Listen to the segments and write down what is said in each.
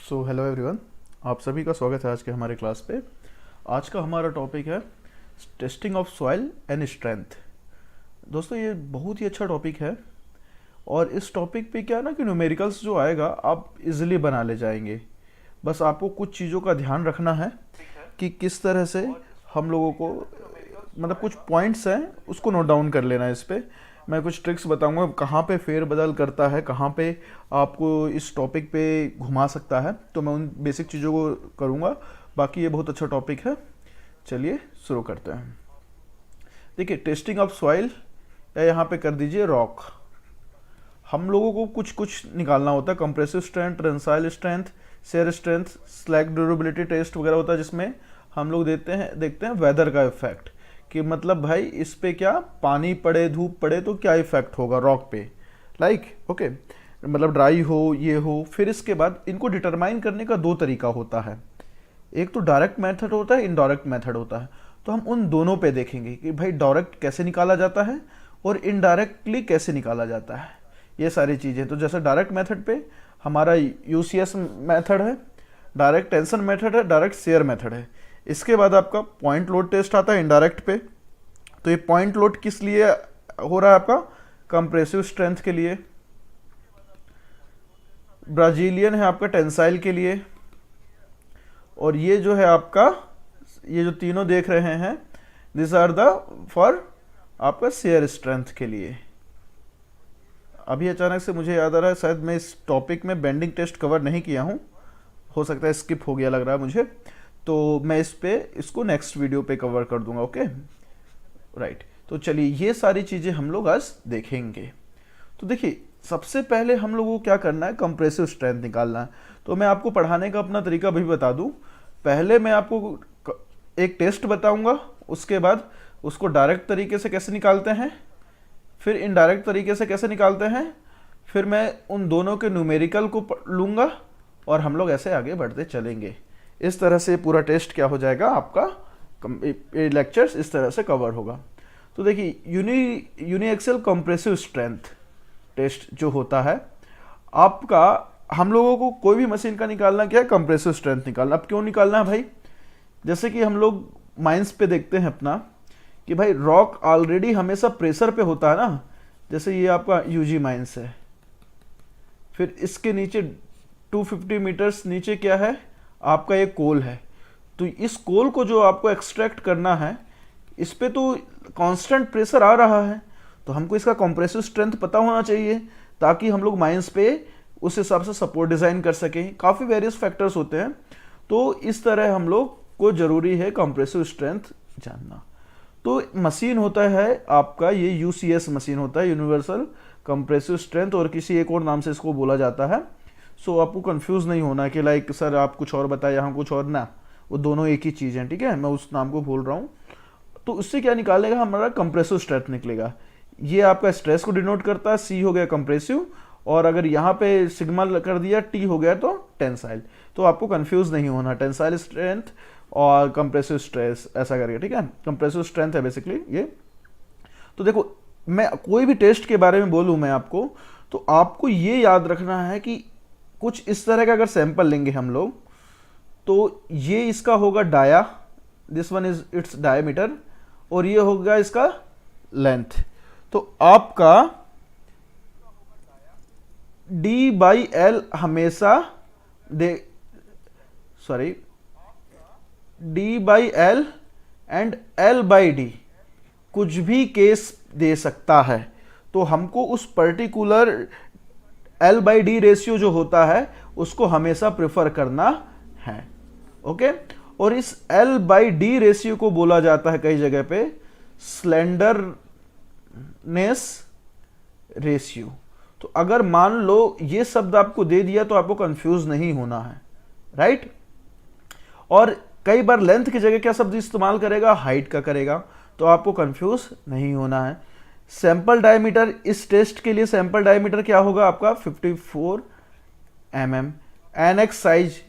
So hello everyone, आप सभी का स्वागत है आज के हमारे क्लास पे। आज का हमारा टॉपिक है testing of soil and strength. दोस्तों ये बहुत ही अच्छा टॉपिक है और इस टॉपिक पे क्या है ना कि न्यूमेरिकल्स जो आएगा आप इजीली बना ले जाएंगे। बस आपको कुछ चीज़ों का ध्यान रखना है कि किस तरह से हम लोगों को मतलब कुछ पॉइंट्स हैं उसको नोट डाउन कर लेना है। इस पे मैं कुछ ट्रिक्स बताऊंगा कहाँ पे फेरबदल करता है, कहाँ पे आपको इस टॉपिक पे घुमा सकता है, तो मैं उन बेसिक चीज़ों को करूँगा। बाकी ये बहुत अच्छा टॉपिक है, चलिए शुरू करते हैं। देखिए टेस्टिंग ऑफ सॉइल या यहाँ पे कर दीजिए रॉक। हम लोगों को कुछ कुछ निकालना होता है, compressive strength, tensile strength, shear strength, slake durability test वगैरह होता है, देखते हैं वेदर का इफेक्ट कि मतलब भाई इस पे क्या पानी पड़े, धूप पड़े तो क्या इफेक्ट होगा रॉक पे, ओके मतलब ड्राई हो ये हो। फिर इसके बाद इनको डिटरमाइन करने का दो तरीका होता है, एक तो डायरेक्ट मेथड होता है, इनडायरेक्ट मेथड होता है। तो हम उन दोनों पे देखेंगे कि भाई डायरेक्ट कैसे निकाला जाता है और इनडायरेक्टली कैसे निकाला जाता है, ये सारी चीज़ें। तो जैसे डायरेक्ट मेथड पे हमारा यूसीएस मेथड है, डायरेक्ट टेंशन मेथड है, डायरेक्ट शेयर मेथड है। इसके बाद आपका पॉइंट लोड टेस्ट आता है इनडायरेक्ट पे। तो ये पॉइंट लोड किस लिए हो रहा है आपका? कंप्रेसिव स्ट्रेंथ के लिए। ब्राजीलियन है आपका टेंसाइल के लिए। और ये जो है आपका, ये जो तीनों देख रहे हैं दिस आर द फॉर आपका शेयर स्ट्रेंथ के लिए। अभी अचानक से मुझे याद आ रहा है शायद मैं इस टॉपिक में बेंडिंग टेस्ट कवर नहीं किया हूं, हो सकता है स्किप हो गया लग रहा है मुझे, तो मैं इसको नेक्स्ट वीडियो पे कवर कर दूंगा। Okay right. तो चलिए ये सारी चीज़ें हम लोग आज देखेंगे। तो देखिए सबसे पहले हम लोगों को क्या करना है, कंप्रेसिव स्ट्रेंथ निकालना है। तो मैं आपको पढ़ाने का अपना तरीका भी बता दूं। पहले मैं आपको एक टेस्ट बताऊंगा, उसके बाद उसको डायरेक्ट तरीके से कैसे निकालते हैं, फिर इनडायरेक्ट तरीके से कैसे निकालते हैं, फिर मैं उन दोनों के न्यूमेरिकल को लूँगा और हम लोग ऐसे आगे बढ़ते चलेंगे। इस तरह से पूरा टेस्ट क्या हो जाएगा आपका, लेक्चर्स इस तरह से कवर होगा। तो देखिए यूनिएक्सल कंप्रेसिव स्ट्रेंथ टेस्ट जो होता है आपका, हम लोगों को कोई भी मशीन का निकालना क्या है, कंप्रेसिव स्ट्रेंथ निकालना। अब क्यों निकालना है भाई? जैसे कि हम लोग माइंस पे देखते हैं अपना कि भाई रॉक ऑलरेडी हमेशा प्रेशर पे होता है ना। जैसे ये आपका यूजी माइंस है, फिर इसके नीचे 250 मीटर्स नीचे क्या है आपका, ये कोल है। तो इस कोल को जो आपको एक्सट्रैक्ट करना है, इस पे तो कांस्टेंट प्रेशर आ रहा है, तो हमको इसका कंप्रेसिव स्ट्रेंथ पता होना चाहिए ताकि हम लोग माइंस पे उस हिसाब से सपोर्ट डिज़ाइन कर सकें। काफ़ी वेरियस फैक्टर्स होते हैं, तो इस तरह हम लोग को ज़रूरी है कंप्रेसिव स्ट्रेंथ जानना। तो मशीन होता है आपका, ये यूसीएस मशीन होता है, यूनिवर्सल कंप्रेसिव स्ट्रेंथ, और किसी एक और नाम से इसको बोला जाता है। सो आपको कंफ्यूज नहीं होना कि लाइक सर आप कुछ और बताए यहाँ कुछ और, ना, वो दोनों एक ही चीज़ हैं, ठीक है। मैं उस नाम को भूल रहा हूँ। तो उससे क्या निकालेगा, हमारा कंप्रेसिव स्ट्रेंथ निकलेगा। ये आपका स्ट्रेस को डिनोट करता है, सी हो गया कंप्रेसिव, और अगर यहाँ पे सिग्मा कर दिया टी हो गया तो टेंसाइल। तो आपको कंफ्यूज नहीं होना, टेंसाइल स्ट्रेंथ और कंप्रेसिव स्ट्रेस ऐसा करके, ठीक है। कंप्रेसिव स्ट्रेंथ है बेसिकली ये। तो देखो मैं कोई भी टेस्ट के बारे में बोलूँ मैं आपको, तो आपको ये याद रखना है कि कुछ इस तरह का अगर सैंपल लेंगे हम लोग, तो ये इसका होगा dia, this one is its diameter, और ये होगा इसका लेंथ। तो आपका डी बाई एल हमेशा D by L and L by D कुछ भी केस दे सकता है। तो हमको उस particular L by D ratio जो होता है उसको हमेशा प्रेफर करना है, ओके। और इस एल बाई डी रेशियो को बोला जाता है कई जगह पे स्लेंडरनेस रेशियो। तो अगर मान लो ये शब्द आपको दे दिया तो आपको कंफ्यूज नहीं होना है, राइट। और कई बार लेंथ की जगह क्या शब्द इस्तेमाल करेगा, हाइट का करेगा, तो आपको कंफ्यूज नहीं होना है। सैंपल डायमीटर, इस टेस्ट के लिए सैंपल डायमीटर क्या होगा आपका 54 mm। एनएक्स साइज,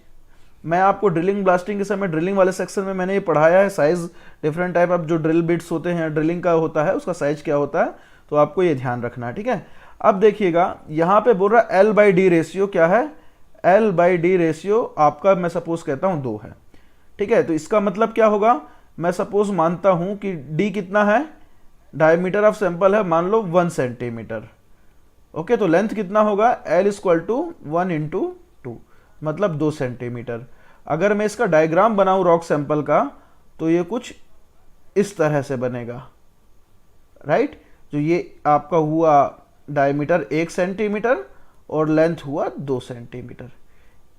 मैं आपको ड्रिलिंग ब्लास्टिंग के समय ड्रिलिंग वाले सेक्शन में मैंने ये पढ़ाया है। साइज डिफरेंट टाइप ऑफ जो ड्रिल बिट्स होते हैं ड्रिलिंग का होता है, उसका साइज क्या होता है, तो आपको ये ध्यान रखना है, ठीक है। अब देखिएगा यहाँ पे बोल रहा है एल बाई डी रेशियो क्या है, L बाई डी रेशियो आपका मैं सपोज कहता हूं 2 है, ठीक है। तो इसका मतलब क्या होगा, मैं सपोज मानता हूं कि D कितना है, डायमीटर ऑफ सैंपल है मान लो 1 सेंटीमीटर, ओके। तो लेंथ कितना होगा, L इक्वल टू 1 इंटू 2 मतलब 2 सेंटीमीटर। अगर मैं इसका डायग्राम बनाऊं रॉक सैंपल का तो ये कुछ इस तरह से बनेगा, राइट। जो ये आपका हुआ डायमीटर 1 सेंटीमीटर और लेंथ हुआ 2 सेंटीमीटर।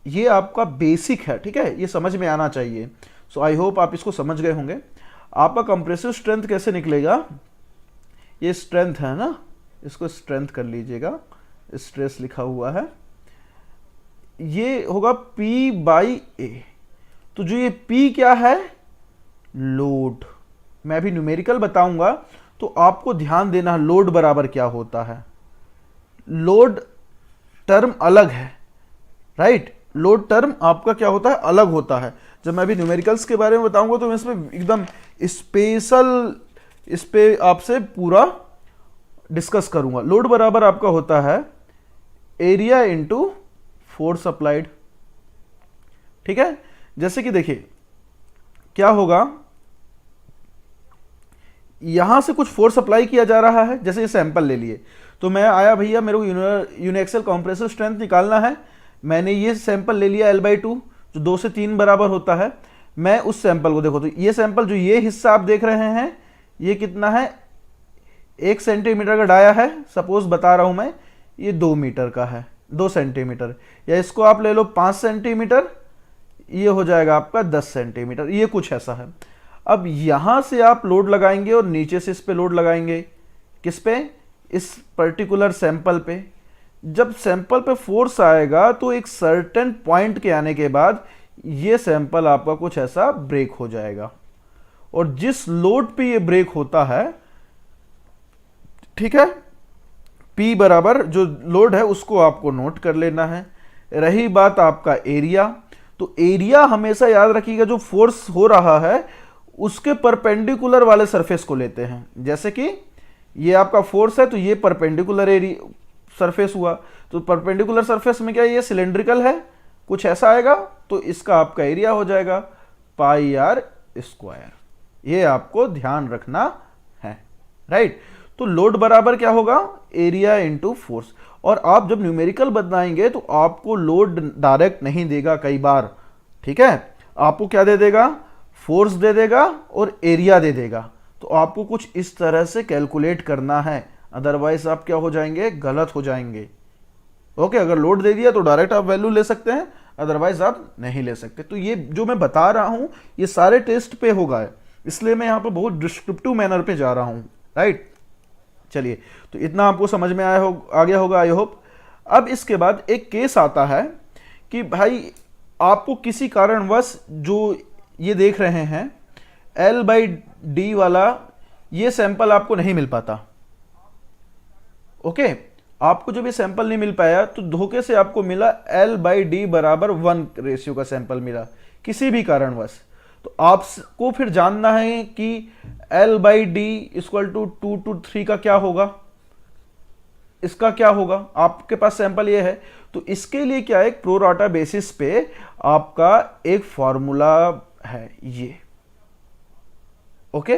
ये आपका बेसिक है, ठीक है, ये समझ में आना चाहिए। सो आई होप आप इसको समझ गए होंगे। आपका कंप्रेसिव स्ट्रेंथ कैसे निकलेगा, ये स्ट्रेंथ है ना, इसको स्ट्रेंथ कर लीजिएगा, स्ट्रेस लिखा हुआ है, ये होगा P बाई A। तो जो ये P क्या है, लोड। मैं अभी न्यूमेरिकल बताऊंगा तो आपको ध्यान देना लोड बराबर क्या होता है। लोड टर्म अलग है, राइट। लोड टर्म आपका क्या होता है, अलग होता है। जब मैं अभी न्यूमेरिकल्स के बारे में बताऊंगा तो मैं इसमें एकदम स्पेशल इस पे आपसे पूरा डिस्कस करूंगा। लोड बराबर आपका होता है एरिया इंटू फोर्स अप्लाइड, ठीक है। जैसे कि देखिए क्या होगा, यहां से कुछ फोर्स अप्लाई किया जा रहा है, जैसे ये सैंपल ले लिए, तो मैं आया भैया मेरे को यूनिएक्सल कंप्रेसिव स्ट्रेंथ निकालना है, मैंने ये सैंपल ले लिया L/2 जो 2 से 3 बराबर होता है। मैं उस सैंपल को देखो, तो ये सैंपल जो ये हिस्सा आप देख रहे हैं ये कितना है, 1 सेंटीमीटर का डाया है, सपोज बता रहा हूं मैं, ये 2 मीटर का है, 2 सेंटीमीटर, या इसको आप ले लो 5 सेंटीमीटर, ये हो जाएगा आपका 10 सेंटीमीटर, ये कुछ ऐसा है। अब यहां से आप लोड लगाएंगे और नीचे से इस पे लोड लगाएंगे, किस पे, इस पर्टिकुलर सैंपल पे। जब सैंपल पे फोर्स आएगा तो एक सर्टेन पॉइंट के आने के बाद ये सैंपल आपका कुछ ऐसा ब्रेक हो जाएगा, और जिस लोड पे ये ब्रेक होता है, ठीक है, P बराबर जो लोड है उसको आपको नोट कर लेना है। रही बात आपका एरिया, तो एरिया हमेशा याद रखिएगा जो फोर्स हो रहा है उसके परपेंडिकुलर वाले सरफेस को लेते हैं। जैसे कि ये आपका फोर्स है तो ये परपेंडिकुलर एरिया सरफेस हुआ, तो परपेंडिकुलर सरफेस में क्या ये सिलेंड्रिकल है, कुछ ऐसा आएगा, तो इसका आपका एरिया हो जाएगा पाई आर स्क्वायर। ये आपको ध्यान रखना है, राइट। तो लोड बराबर क्या होगा, एरिया इंटू फोर्स। और आप जब न्यूमेरिकल बनाएंगे तो आपको लोड डायरेक्ट नहीं देगा कई बार, ठीक है, आपको क्या दे देगा, फोर्स दे देगा और एरिया दे देगा। तो आपको कुछ इस तरह से कैलकुलेट करना है, अदरवाइज आप क्या हो जाएंगे, गलत हो जाएंगे, ओके। अगर लोड दे दिया तो डायरेक्ट आप वैल्यू ले सकते हैं, अदरवाइज आप नहीं ले सकते। तो ये जो मैं बता रहा हूं ये सारे टेस्ट पे होगा, इसलिए मैं यहां पे बहुत डिस्क्रिप्टिव मैनर पे जा रहा हूं, राइट। चलिए, तो इतना आपको समझ में आ गया होगा आई होप। अब इसके बाद एक केस आता है कि भाई आपको किसी कारणवश जो ये देख रहे हैं L/D वाला ये सैंपल आपको नहीं मिल पाता, ओके। आपको जब ये सैंपल नहीं मिल पाया तो धोखे से आपको मिला L/D बराबर 1 रेशियो का सैंपल मिला किसी भी कारणवश। तो आपको फिर जानना है कि L/D इक्वल टू 2 to 3 का क्या होगा, इसका क्या होगा। आपके पास सैंपल ये है तो इसके लिए क्या है, एक प्रो राटा बेसिस पे आपका एक फॉर्मूला है ये, ओके।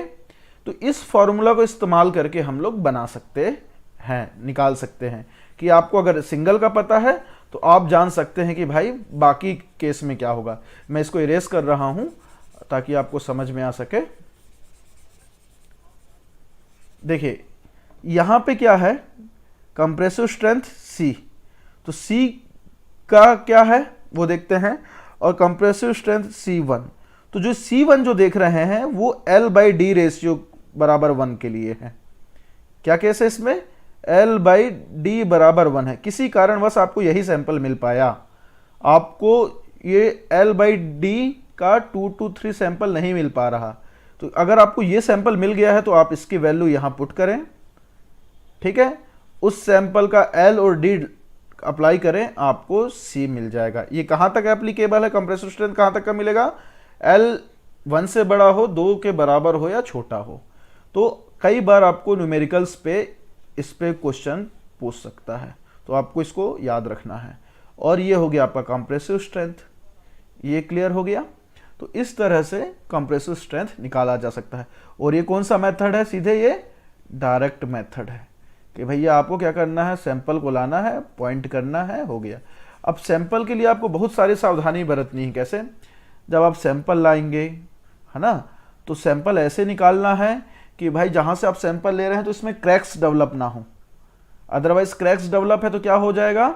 तो इस फॉर्मूला को इस्तेमाल करके हम लोग बना सकते हैं, निकाल सकते हैं कि आपको अगर सिंगल का पता है तो आप जान सकते हैं कि भाई बाकी केस में क्या होगा। मैं इसको इरेज कर रहा हूं ताकि आपको समझ में आ सके। देखिए यहां पे क्या है, कंप्रेसिव स्ट्रेंथ C, तो C का क्या है वो देखते हैं, और कंप्रेसिव स्ट्रेंथ C1। तो जो C1 जो देख रहे हैं वो L/D रेशियो बराबर 1 के लिए है। क्या केस है इसमें, L/D बराबर 1 है, किसी कारणवश आपको यही सैंपल मिल पाया, आपको ये L/D का 2 to 3 सैंपल नहीं मिल पा रहा। तो अगर आपको ये सैंपल मिल गया है तो आप इसकी वैल्यू यहां पुट करें, ठीक है, उस सैंपल का L और D अप्लाई करें, आपको C मिल जाएगा। ये कहां तक एप्लीकेबल है, कंप्रेसिव स्ट्रेंथ कहां तक का मिलेगा, L 1 से बड़ा हो, 2 के बराबर हो या छोटा हो। तो कई बार आपको न्यूमेरिकल्स पे इस पे क्वेश्चन पूछ सकता है, तो आपको इसको याद रखना है। और ये हो गया आपका कंप्रेसिव स्ट्रेंथ। ये क्लियर हो गया। तो इस तरह से कंप्रेसिव स्ट्रेंथ निकाला जा सकता है। और ये कौन सा मेथड है? सीधे ये डायरेक्ट मेथड है कि भैया आपको क्या करना है, सैंपल को लाना है, पॉइंट करना है, हो गया। अब सैंपल के लिए आपको बहुत सारी सावधानी बरतनी है। कैसे? जब आप सैंपल लाएंगे, है ना, तो सैंपल ऐसे निकालना है कि भाई जहां से आप सैंपल ले रहे हैं तो इसमें क्रैक्स डेवलप ना हो। अदरवाइज क्रैक्स डेवलप है तो क्या हो जाएगा,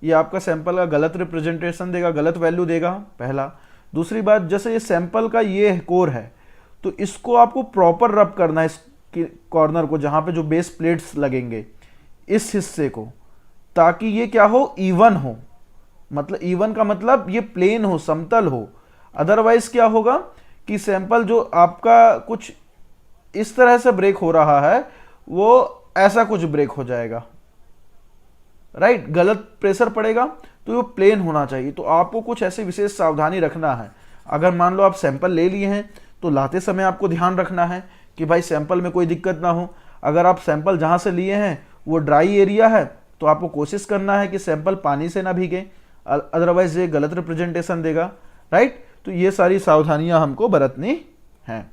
ये आपका सैंपल का गलत रिप्रेजेंटेशन देगा, गलत वैल्यू देगा, पहला। दूसरी बात, जैसे ये सैंपल का ये कोर है तो इसको आपको प्रॉपर रब करना है, इस कॉर्नर को जहां पे जो बेस प्लेट्स लगेंगे, इस हिस्से को, ताकि ये क्या हो, इवन हो। मतलब इवन का मतलब ये प्लेन हो, समतल हो। अदरवाइज क्या होगा कि सैंपल जो आपका कुछ इस तरह से ब्रेक हो रहा है वो ऐसा कुछ ब्रेक हो जाएगा, राइट। गलत प्रेशर पड़ेगा तो वो प्लेन होना चाहिए। तो आपको कुछ ऐसे विशेष सावधानी रखना है। अगर मान लो आप सैंपल ले लिए हैं तो लाते समय आपको ध्यान रखना है कि भाई सैंपल में कोई दिक्कत ना हो। अगर आप सैंपल जहां से लिए हैं वो ड्राई एरिया है तो आपको कोशिश करना है कि सैंपल पानी से ना भीगे, अदरवाइज ये गलत रिप्रेजेंटेशन देगा, राइट। तो ये सारी सावधानियां हमको बरतनी हैं।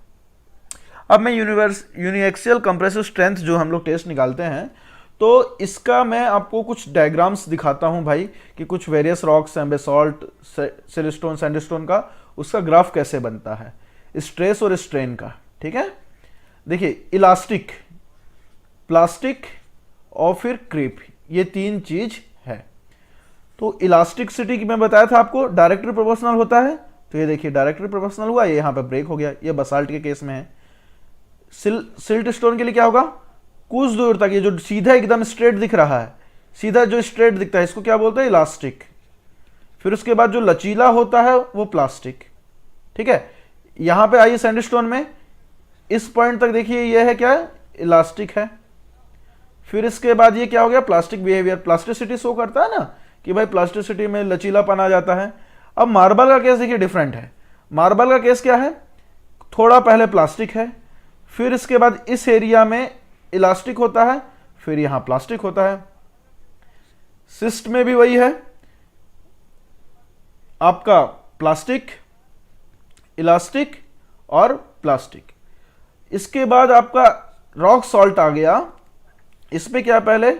अब मैं यूनिएक्सियल कंप्रेसिव स्ट्रेंथ जो हम लोग टेस्ट निकालते हैं, तो इसका मैं आपको कुछ डायग्राम्स दिखाता हूं भाई कि कुछ वेरियस रॉक्स हैं, बेसॉल्ट, सिलस्टोन, सैंडस्टोन का, उसका ग्राफ कैसे बनता है, स्ट्रेस और स्ट्रेन का। ठीक है, देखिए इलास्टिक, प्लास्टिक और फिर क्रीप, ये तीन चीज है। तो इलास्टिसिटी की मैं बताया था आपको डायरेक्टली प्रोपोर्शनल होता है, तो ये देखिए डायरेक्टली प्रोपोर्शनल हुआ, ये यहां पे ब्रेक हो गया, ये बसाल्ट के केस में है। सिल्ट स्टोन के लिए क्या होगा, कुछ दूर तक ये जो सीधा एकदम स्ट्रेट दिख रहा है, सीधा जो स्ट्रेट दिखता है, इसको क्या बोलते हैं, इलास्टिक। फिर उसके बाद जो लचीला होता है वो प्लास्टिक। ठीक है, यहां पे आइए सैंडस्टोन में, इस पॉइंट तक देखिए ये है क्या, इलास्टिक है। फिर इसके बाद ये क्या हो गया, प्लास्टिक बिहेवियर। प्लास्टिसिटी शो करता है ना कि भाई प्लास्टिसिटी में लचीलापन आ जाता है। अब मार्बल का केस देखिए डिफरेंट है। मार्बल का केस क्या है, थोड़ा पहले प्लास्टिक है, फिर इसके बाद इस एरिया में इलास्टिक होता है, फिर यहां प्लास्टिक होता है। सिस्ट में भी वही है, आपका प्लास्टिक, इलास्टिक और प्लास्टिक। इसके बाद आपका रॉक सॉल्ट आ गया, इसमें क्या पहले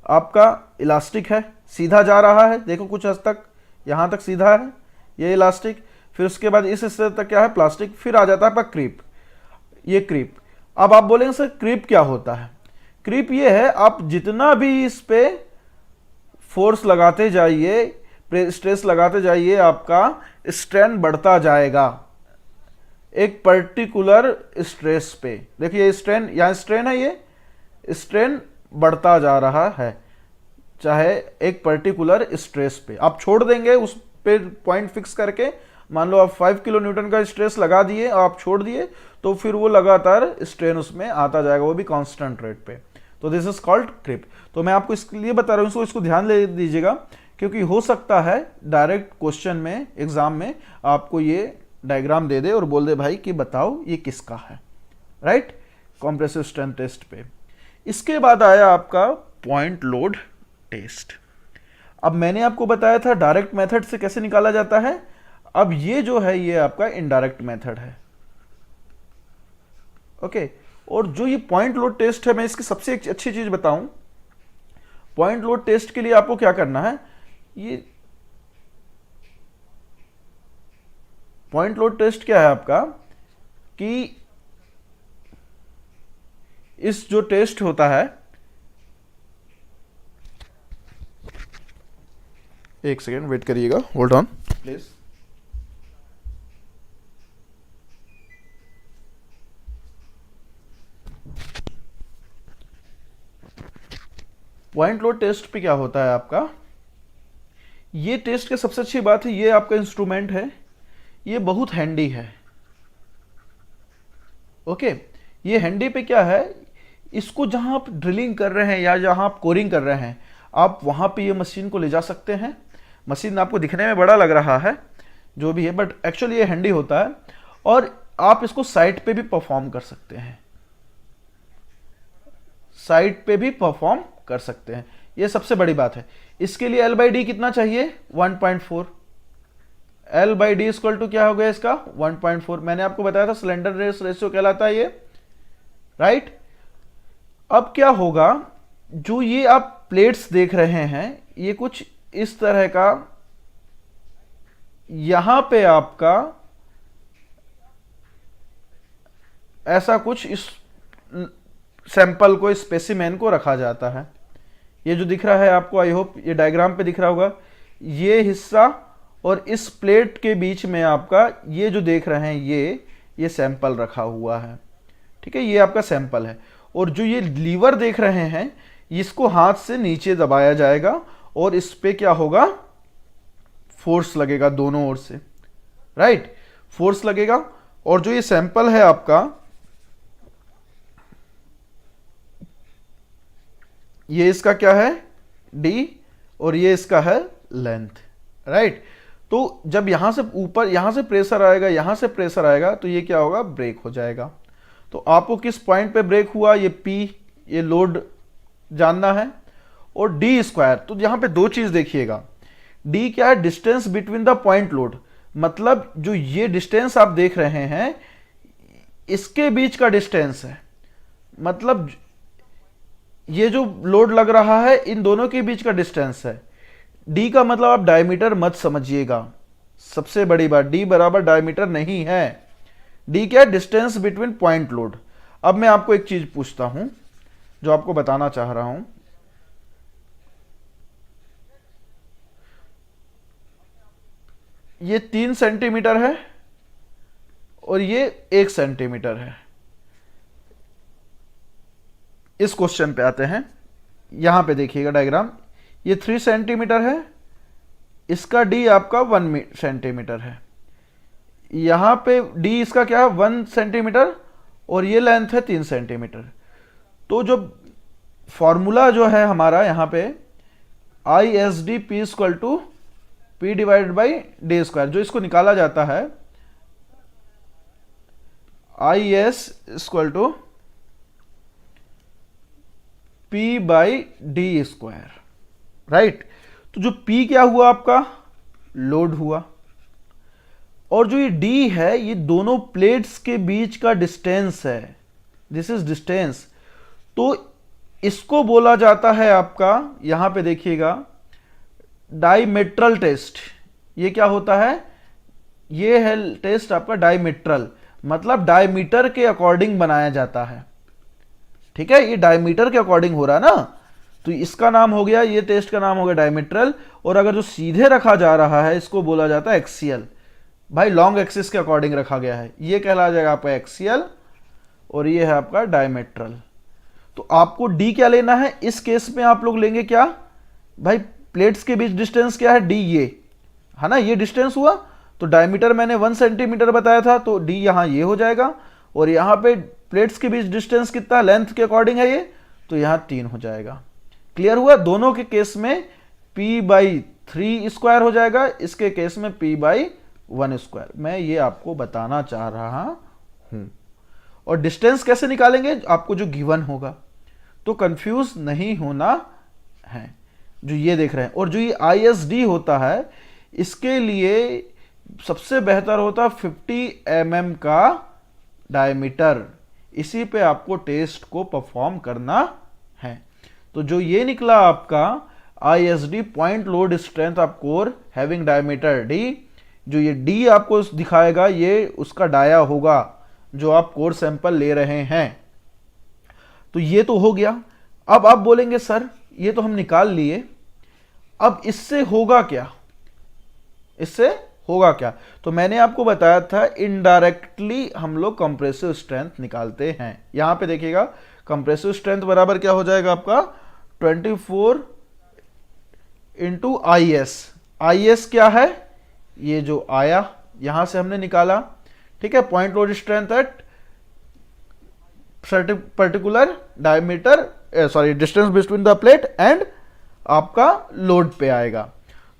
आपका इलास्टिक है, सीधा जा रहा है, देखो कुछ हद तक यहां तक सीधा है, ये इलास्टिक। फिर उसके बाद इस हिस्से तक क्या है, प्लास्टिक। फिर आ जाता है आपका क्रीप, ये क्रीप। अब आप बोलेंगे सर क्रीप क्या होता है, क्रीप ये है, आप जितना भी इस पे फोर्स लगाते जाइए, स्ट्रेस लगाते जाइए, आपका स्ट्रेन बढ़ता जाएगा एक पर्टिकुलर स्ट्रेस पे। देखिए स्ट्रेन, यहां स्ट्रेन है, ये स्ट्रेन बढ़ता जा रहा है, चाहे एक पर्टिकुलर स्ट्रेस पे। आप छोड़ देंगे उस पे पॉइंट फिक्स करके, मान लो आप 5 किलो न्यूटन का स्ट्रेस लगा दिए और आप छोड़ दिए, तो फिर वो लगातार स्ट्रेन उसमें आता जाएगा, वो भी कांस्टेंट रेट पे। तो दिस इज कॉल्ड क्रीप। तो मैं आपको इसके लिए बता रहा हूँ, इसको ध्यान दे दीजिएगा, क्योंकि हो सकता है डायरेक्ट क्वेश्चन में, एग्जाम में आपको ये डायग्राम दे दे और बोल दे भाई कि बताओ ये किसका है, राइट, कॉम्प्रेसिव स्ट्रेंथ टेस्ट पे। इसके बाद आया आपका पॉइंट लोड टेस्ट। अब मैंने आपको बताया था डायरेक्ट मेथड से कैसे निकाला जाता है, अब ये जो है ये आपका इनडायरेक्ट मेथड है। ओके, और जो ये पॉइंट लोड टेस्ट है, मैं इसकी सबसे एक अच्छी चीज बताऊं, पॉइंट लोड टेस्ट के लिए आपको क्या करना है, ये पॉइंट लोड टेस्ट क्या है आपका, कि इस जो टेस्ट होता है, एक सेकेंड वेट करिएगा, hold on please. Point load test पे क्या होता है आपका, ये टेस्ट की सबसे अच्छी बात है, ये आपका इंस्ट्रूमेंट है, ये बहुत हैंडी है। ओके, ये हैंडी पे क्या है, इसको जहां आप ड्रिलिंग कर रहे हैं या जहां आप कोरिंग कर रहे हैं, आप वहां पे ये मशीन को ले जा सकते हैं। मशीन आपको दिखने में बड़ा लग रहा है जो भी है, बट एक्चुअली ये हैंडी होता है, और आप इसको साइट पे भी परफॉर्म कर सकते हैं, साइट पे भी परफॉर्म कर सकते हैं। ये सबसे बड़ी बात है। इसके लिए L बाई डी कितना चाहिए 1.4, L by D equal to क्या हो गया इसका 1.4। मैंने आपको बताया था स्लेंडरनेस रेशियो कहलाता है ये, राइट। अब क्या होगा, जो ये आप प्लेट्स देख रहे हैं ये कुछ इस तरह का, यहां पे आपका ऐसा कुछ इस सैंपल को, स्पेसिमेन को रखा जाता है। ये जो दिख रहा है आपको, आई होप ये डायग्राम पे दिख रहा होगा, ये हिस्सा और इस प्लेट के बीच में आपका ये जो देख रहे हैं ये सैंपल रखा हुआ है, ठीक है। ये आपका सैंपल है, और जो ये लीवर देख रहे हैं इसको हाथ से नीचे दबाया जाएगा और इस पे क्या होगा, फोर्स लगेगा दोनों ओर से, राइट, फोर्स लगेगा। और जो ये सैंपल है आपका, ये इसका क्या है d और ये इसका है लेंथ, राइट। तो जब यहां से ऊपर, यहां से प्रेशर आएगा, यहां से प्रेशर आएगा, तो ये क्या होगा, ब्रेक हो जाएगा। तो आपको किस पॉइंट पे ब्रेक हुआ, ये P, ये लोड जानना है, और d स्क्वायर। तो यहां पे दो चीज देखिएगा, d क्या है, distance between the point load, मतलब जो ये डिस्टेंस आप देख रहे हैं इसके बीच का डिस्टेंस है, मतलब ये जो लोड लग रहा है इन दोनों के बीच का डिस्टेंस है। d का मतलब आप डायमीटर मत समझिएगा, सबसे बड़ी बात, d बराबर डायमीटर नहीं है। d क्या है, डिस्टेंस बिटवीन पॉइंट लोड। अब मैं आपको एक चीज पूछता हूं जो आपको बताना चाह रहा हूं, ये 3 सेंटीमीटर है और ये 1 सेंटीमीटर है। इस क्वेश्चन पे आते हैं, यहां पे देखिएगा डायग्राम, ये 3 सेंटीमीटर है, इसका d आपका 1 सेंटीमीटर है, यहां पे d इसका क्या है 1 सेंटीमीटर, और ये लेंथ है 3 सेंटीमीटर। तो जो फॉर्मूला जो है हमारा यहां पे ISD P equal to P divided by D square, जो इसको निकाला जाता है IS equal to P by D square, right. तो जो P क्या हुआ आपका, लोड हुआ, और जो ये D है ये दोनों प्लेट्स के बीच का डिस्टेंस है, दिस इज डिस्टेंस। तो इसको बोला जाता है आपका, यहां पे देखिएगा, डायमेट्रल टेस्ट। ये क्या होता है, ये है टेस्ट आपका डायमेट्रल, मतलब डायमीटर के अकॉर्डिंग बनाया जाता है, ठीक है। ये डायमीटर के अकॉर्डिंग हो रहा है ना, तो इसका नाम हो गया, ये टेस्ट का नाम हो गया डायमेट्रल। और अगर जो सीधे रखा जा रहा है इसको बोला जाता है एक्सियल, भाई लॉन्ग एक्सिस के अकॉर्डिंग रखा गया है, ये कहला जाएगा आपका एक्सियल, और ये है आपका डायमेट्रल। तो आपको d क्या लेना है, इस केस में आप लोग लेंगे क्या, भाई प्लेट्स के बीच डिस्टेंस क्या है, d, ये है ना, ये डिस्टेंस हुआ। तो डायमीटर मैंने 1 सेंटीमीटर बताया था, तो d यहां ये हो जाएगा, और यहां पे प्लेट्स के बीच डिस्टेंस कितना, लेंथ के अकॉर्डिंग है ये, तो यहां 3 हो जाएगा। क्लियर हुआ, दोनों के केस में p बाई 3 स्क्वायर हो जाएगा, इसके केस में p बाई 1 स्क्वायर। मैं ये आपको बताना चाह रहा हूं। और डिस्टेंस कैसे निकालेंगे, आपको जो गिवन होगा, तो कंफ्यूज नहीं होना है, जो ये देख रहे हैं। और जो ये ISD होता है, इसके लिए सबसे बेहतर होता 50 mm का डायमीटर, इसी पे आपको टेस्ट को परफॉर्म करना है। तो जो ये निकला आपका ISD point load strength of core having diameter d, जो ये d आपको दिखाएगा ये उसका डाया होगा जो आप कोर सैंपल ले रहे हैं। तो ये तो हो गया। अब आप बोलेंगे सर ये तो हम निकाल लिए, अब इससे होगा क्या, इससे होगा क्या। तो मैंने आपको बताया था इनडायरेक्टली हम लोग कंप्रेसिव स्ट्रेंथ निकालते हैं। यहां पे देखिएगा कंप्रेसिव स्ट्रेंथ बराबर क्या हो जाएगा आपका 24 इंटू IS। IS क्या है, ये जो आया यहां से हमने निकाला, ठीक है, point load strength at particular diameter, sorry distance between the plate and आपका लोड पे आएगा।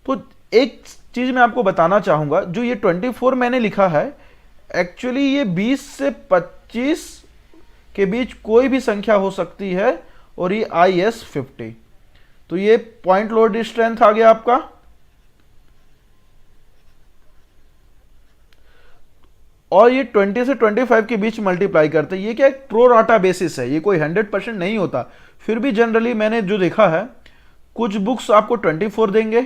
तो एक चीज मैं आपको बताना चाहूंगा, जो ये 24 मैंने लिखा है, एक्चुअली ये 20 से 25 के बीच कोई भी संख्या हो सकती है, और ये IS 50। तो ये पॉइंट लोड स्ट्रेंथ आ गया आपका। और ये 20 से 25 के बीच मल्टीप्लाई करते हैं। ये क्या एक प्रो राटा बेसिस है, ये कोई 100% नहीं होता। फिर भी जनरली मैंने जो देखा है, कुछ बुक्स आपको 24 देंगे,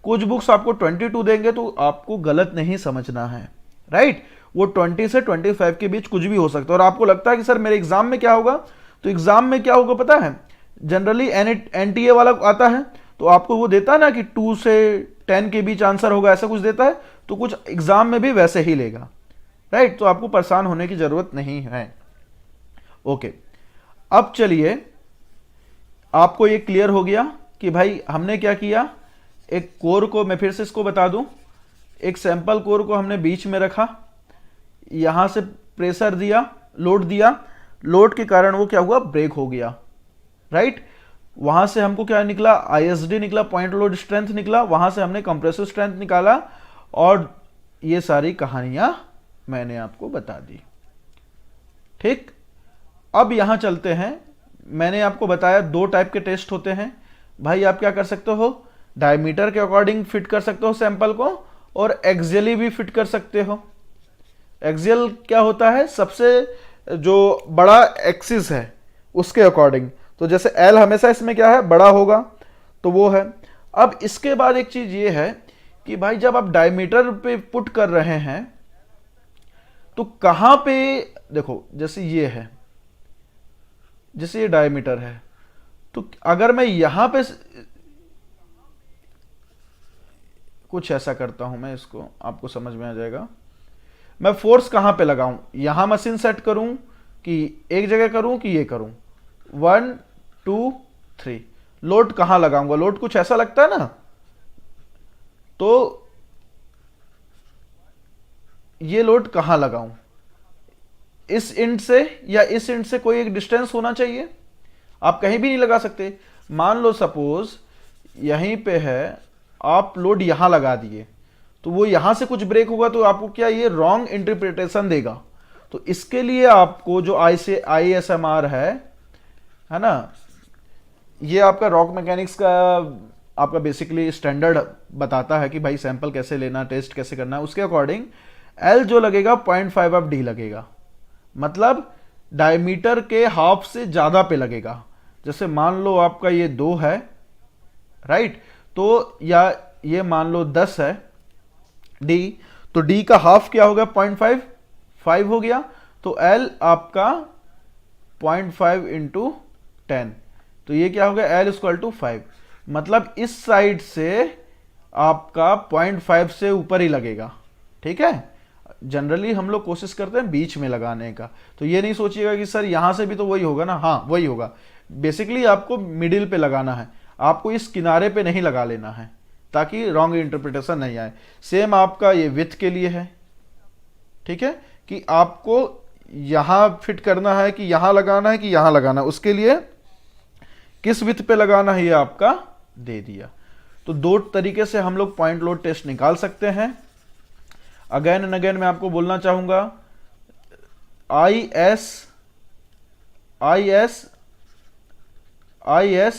कुछ बुक्स आपको 22 देंगे, तो आपको गलत नहीं समझना है, राइट। वो 20 से 25 के बीच कुछ भी हो सकता है। और आपको लगता है कि सर मेरे एग्जाम में क्या होगा, तो एग्जाम में क्या होगा पता है, जनरली एनटीए वाला आता है तो आपको वो देता है ना कि 2 से 10 के बीच आंसर होगा, ऐसा कुछ देता है। तो कुछ एग्जाम में भी वैसे ही लेगा, राइट। तो आपको परेशान होने की जरूरत नहीं है। ओके, अब चलिए, आपको ये क्लियर हो गया कि भाई हमने क्या किया, एक कोर को, मैं फिर से इसको बता दूं, एक सैंपल कोर को हमने बीच में रखा, यहां से प्रेशर दिया, लोड के कारण वो क्या हुआ, ब्रेक हो गया, राइट। वहां से हमको क्या निकला, आईएसडी निकला, पॉइंट लोड स्ट्रेंथ निकला, वहां से हमने कंप्रेसिव स्ट्रेंथ निकाला, और ये सारी कहानियां मैंने आपको बता दी, ठीक। अब यहां चलते हैं। मैंने आपको बताया 2 टाइप के टेस्ट होते हैं भाई। आप क्या कर सकते हो, डायमीटर के अकॉर्डिंग फिट कर सकते हो सैंपल को, और एक्सियली भी फिट कर सकते हो। एक्सियल क्या होता है, सबसे जो बड़ा एक्सिस है उसके अकॉर्डिंग। तो जैसे एल हमेशा इसमें क्या है, बड़ा होगा, तो वो है। अब इसके बाद एक चीज ये है कि भाई जब आप डायमीटर पे पुट कर रहे हैं तो कहां पे, देखो जैसे ये है, जैसे ये डायमीटर है, तो अगर मैं यहां पे कुछ ऐसा करता हूं, मैं इसको आपको समझ में आ जाएगा। मैं फोर्स कहां पे लगाऊं, यहां मशीन सेट करूं कि एक जगह करूं कि ये करूं, 1 2 3, लोड कहां लगाऊंगा, लोड कुछ ऐसा लगता है ना, तो ये लोड कहां लगाऊं, इस इंड से या इस इंड से कोई एक डिस्टेंस होना चाहिए। आप कहीं भी नहीं लगा सकते। मान लो सपोज यहीं पे है, आप लोड यहां लगा दिए, तो वो यहां से कुछ ब्रेक होगा तो आपको क्या, ये रॉन्ग इंटरप्रिटेशन देगा। तो इसके लिए आपको जो ISMR है ना, ये आपका रॉक मैकेनिक्स का आपका बेसिकली स्टैंडर्ड बताता है कि भाई सैंपल कैसे लेना, टेस्ट कैसे करना है। उसके अकॉर्डिंग एल जो लगेगा 0.5 ऑफ डी लगेगा, मतलब डायमीटर के हाफ से ज्यादा पे लगेगा। जैसे मान लो आपका ये 2 है, राइट, तो या ये मान लो 10 है डी, तो डी का हाफ क्या होगा, 0.5, 5 हो गया। तो एल आपका 0.5 इंटू 10, तो ये क्या हो गया, एल इक्वल टू 5। मतलब इस साइड से आपका 0.5 से ऊपर ही लगेगा, ठीक है। जनरली हम लोग कोशिश करते हैं बीच में लगाने का, तो ये नहीं सोचिएगा कि सर यहां से भी तो वही होगा ना, हाँ वही होगा। बेसिकली आपको मिडिल पे लगाना है, आपको इस किनारे पे नहीं लगा लेना है ताकि रॉन्ग इंटरप्रिटेशन नहीं आए। सेम आपका ये विथ के लिए है, ठीक है, कि आपको यहां फिट करना है कि यहां लगाना है कि यहां लगाना है, उसके लिए किस विथ पे लगाना है ये आपका दे दिया। तो 2 तरीके से हम लोग पॉइंट लोड टेस्ट निकाल सकते हैं। अगेन एंड अगेन मैं आपको बोलना चाहूंगा, IS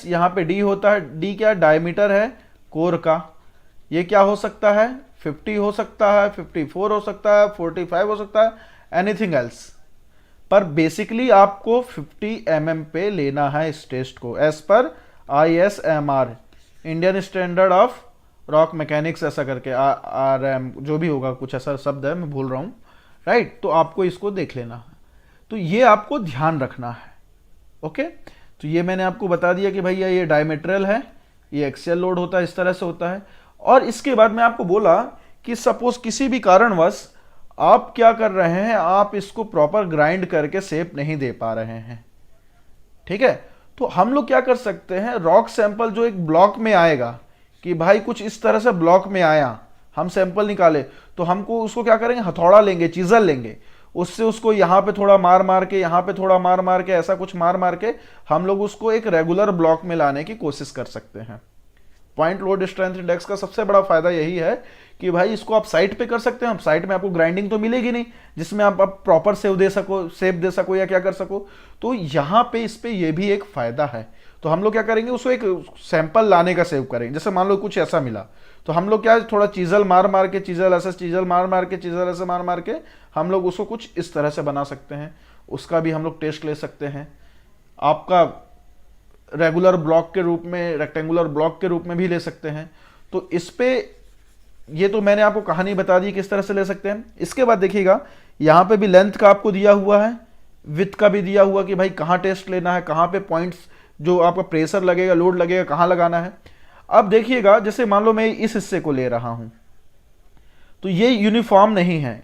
यहां पे डी होता है। डी क्या, डायमीटर है कोर का। ये क्या हो सकता है, 50 हो सकता है, 54 हो सकता है, 45 हो सकता है, एनीथिंग एल्स। पर बेसिकली आपको 50 mm पे लेना है इस टेस्ट को, एज पर ISMR, Indian standard of rock mechanics, ऐसा करके RM जो भी होगा, कुछ ऐसा शब्द है मैं भूल रहा हूं, राइट। तो आपको इसको देख लेना है, तो ये आपको ध्यान रखना है। ओके, तो ये मैंने आपको बता दिया कि भैया ये डायमेट्रल है, ये एक्सियल लोड होता है, इस तरह से होता है। और इसके बाद मैं आपको बोला कि सपोज किसी भी कारणवश आप क्या कर रहे हैं, आप इसको प्रॉपर ग्राइंड करके शेप नहीं दे पा रहे हैं, ठीक है। तो हम लोग क्या कर सकते हैं, रॉक सैंपल जो एक ब्लॉक में आएगा कि भाई कुछ इस तरह से ब्लॉक में आया, हम सैंपल निकाले, तो हमको उसको क्या करेंगे, हथौड़ा लेंगे, चीजल लेंगे, उससे उसको यहाँ पे थोड़ा मार मार के, यहाँ पे थोड़ा मार मार के, ऐसा कुछ मार मार के हम लोग उसको एक रेगुलर ब्लॉक में लाने की कोशिश कर सकते हैं। पॉइंट लोड स्ट्रेंथ इंडेक्स का सबसे बड़ा फायदा यही है कि भाई इसको आप साइट पे कर सकते हैं। साइट में आपको ग्राइंडिंग तो मिलेगी नहीं जिसमें आप प्रॉपर शेप दे सको या क्या कर सको, तो यहाँ पे इस पे ये भी एक फायदा है। तो हम लोग क्या करेंगे, उसको एक सैंपल लाने का सेव करेंगे। जैसे मान लो कुछ ऐसा मिला, तो हम लोग क्या, थोड़ा चीजल मार मार के, चीजल ऐसे, चीजल मार मार के, चीजल ऐसे मार मार के हम लोग उसको कुछ इस तरह से बना सकते हैं। उसका भी हम लोग टेस्ट ले सकते हैं। आपका रेगुलर ब्लॉक के रूप में, रेक्टेंगुलर ब्लॉक के रूप में भी ले सकते हैं। तो इस पे ये तो मैंने आपको कहानी बता दी किस तरह से ले सकते हैं। इसके बाद देखिएगा, यहाँ पे भी लेंथ का आपको दिया हुआ है, विथ का भी दिया हुआ कि भाई कहाँ टेस्ट लेना है, कहाँ पे पॉइंट्स जो आपका प्रेशर लगेगा, लोड लगेगा, कहाँ लगाना है। अब देखिएगा, जैसे मान लो मैं इस हिस्से को ले रहा हूं, तो ये यूनिफॉर्म नहीं है।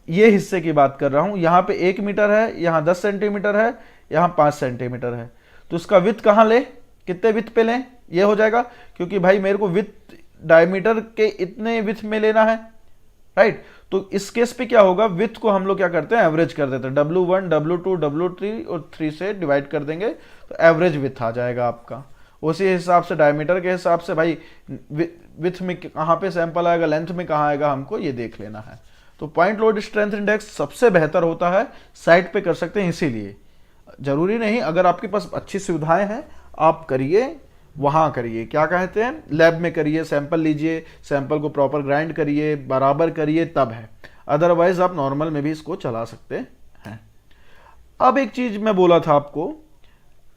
ये हिस्से की बात कर रहा हूं, यहां पे 1 मीटर है, यहां 10 सेंटीमीटर है, यहां 5 सेंटीमीटर है। तो इसका विथ कहां ले, कितने विथ पे लें, ये हो जाएगा, क्योंकि भाई मेरे को विथ डायमीटर के इतने विथ में लेना है, राइट। तो इस केस पे क्या होगा, विथ को हम लोग क्या करते हैं, एवरेज कर देते हैं। W1, W2, W3 और 3 से डिवाइड कर देंगे तो एवरेज विथ आ जाएगा आपका। उसी हिसाब से डायमीटर के हिसाब से भाई विथ में कहाँ पे सैंपल आएगा, लेंथ में कहाँ आएगा, हमको ये देख लेना है। तो पॉइंट लोड स्ट्रेंथ इंडेक्स सबसे बेहतर होता है, साइट पे कर सकते हैं। इसीलिए जरूरी नहीं, अगर आपके पास अच्छी सुविधाएं हैं आप करिए, वहां करिए, क्या कहते हैं, लैब में करिए, सैंपल लीजिए, सैंपल को प्रॉपर ग्राइंड करिए, बराबर करिए, तब है। अदरवाइज आप नॉर्मल में भी इसको चला सकते हैं। अब एक चीज मैं बोला था आपको,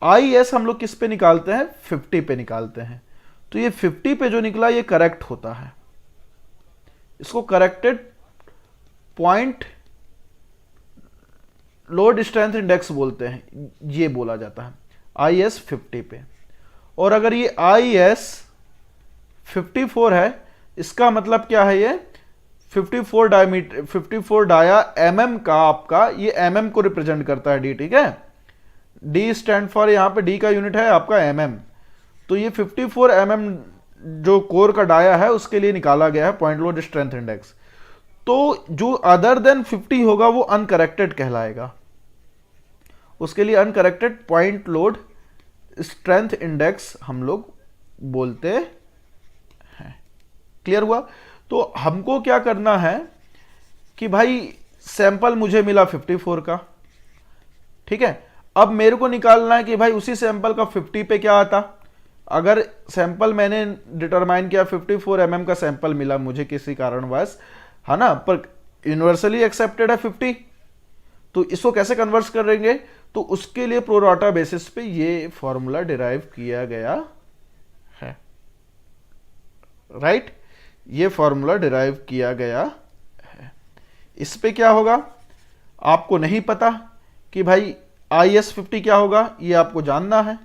IS हम लोग किस पे निकालते हैं, 50 पे निकालते हैं। तो ये 50 पे जो निकला ये करेक्ट होता है, इसको corrected point load strength index बोलते हैं, ये बोला जाता है IS 50 पे। और अगर ये IS 54 है, इसका मतलब क्या है, ये 54 डायमीटर, 54 डाया mm का आपका, ये mm को रिप्रेजेंट करता है D, ठीक है। D स्टैंड फॉर, यहां पे D का यूनिट है आपका mm। तो ये 54 mm जो कोर का डाया है उसके लिए निकाला गया है पॉइंट लोड स्ट्रेंथ इंडेक्स। तो जो अदर देन 50 होगा वो अनकरेक्टेड कहलाएगा, उसके लिए uncorrected point load strength index हम लोग बोलते हैं। क्लियर हुआ। तो हमको क्या करना है कि भाई सैंपल मुझे मिला 54 का, ठीक है। अब मेरे को निकालना है कि भाई उसी सैंपल का 50 पे क्या आता। अगर सैंपल मैंने डिटरमाइन किया 54 mm का सैंपल मिला मुझे किसी कारणवश, है ना, पर यूनिवर्सली एक्सेप्टेड है 50, तो इसको कैसे कन्वर्ट करेंगे, तो उसके लिए प्रोराटा बेसिस पे ये फॉर्मूला डिराइव किया गया है, राइट। ये फॉर्मूला डिराइव किया गया है। इस पे क्या होगा, आपको नहीं पता कि भाई IS 50 क्या होगा, ये आपको जानना है।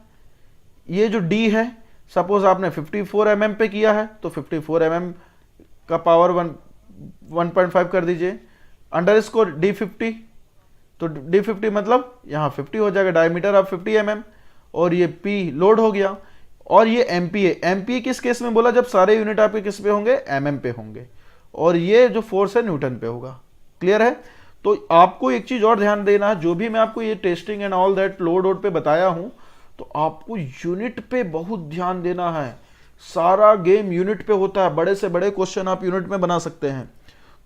ये जो D है, सपोज आपने 54 mm पे किया है, तो 54 mm का पावर 1.5 कर दीजिए, अंडरस्कोर D50, तो D50 मतलब यहाँ 50 हो जाएगा, डायमीटर आप 50 mm, और ये P लोड हो गया। और ये MPa, MPa किस केस में बोला, जब सारे यूनिट आपके किस पे होंगे, mm पे होंगे, और ये जो फोर्स है न्यूटन पे होगा। क्लियर है। तो आपको एक चीज और ध्यान देना है, जो भी मैं आपको ये testing and all that load पे बताया हूं, तो आपको यूनिट पे बहुत ध्यान देना है। सारा गेम यूनिट पे होता है, बड़े से बड़े क्वेश्चन आप यूनिट में बना सकते हैं।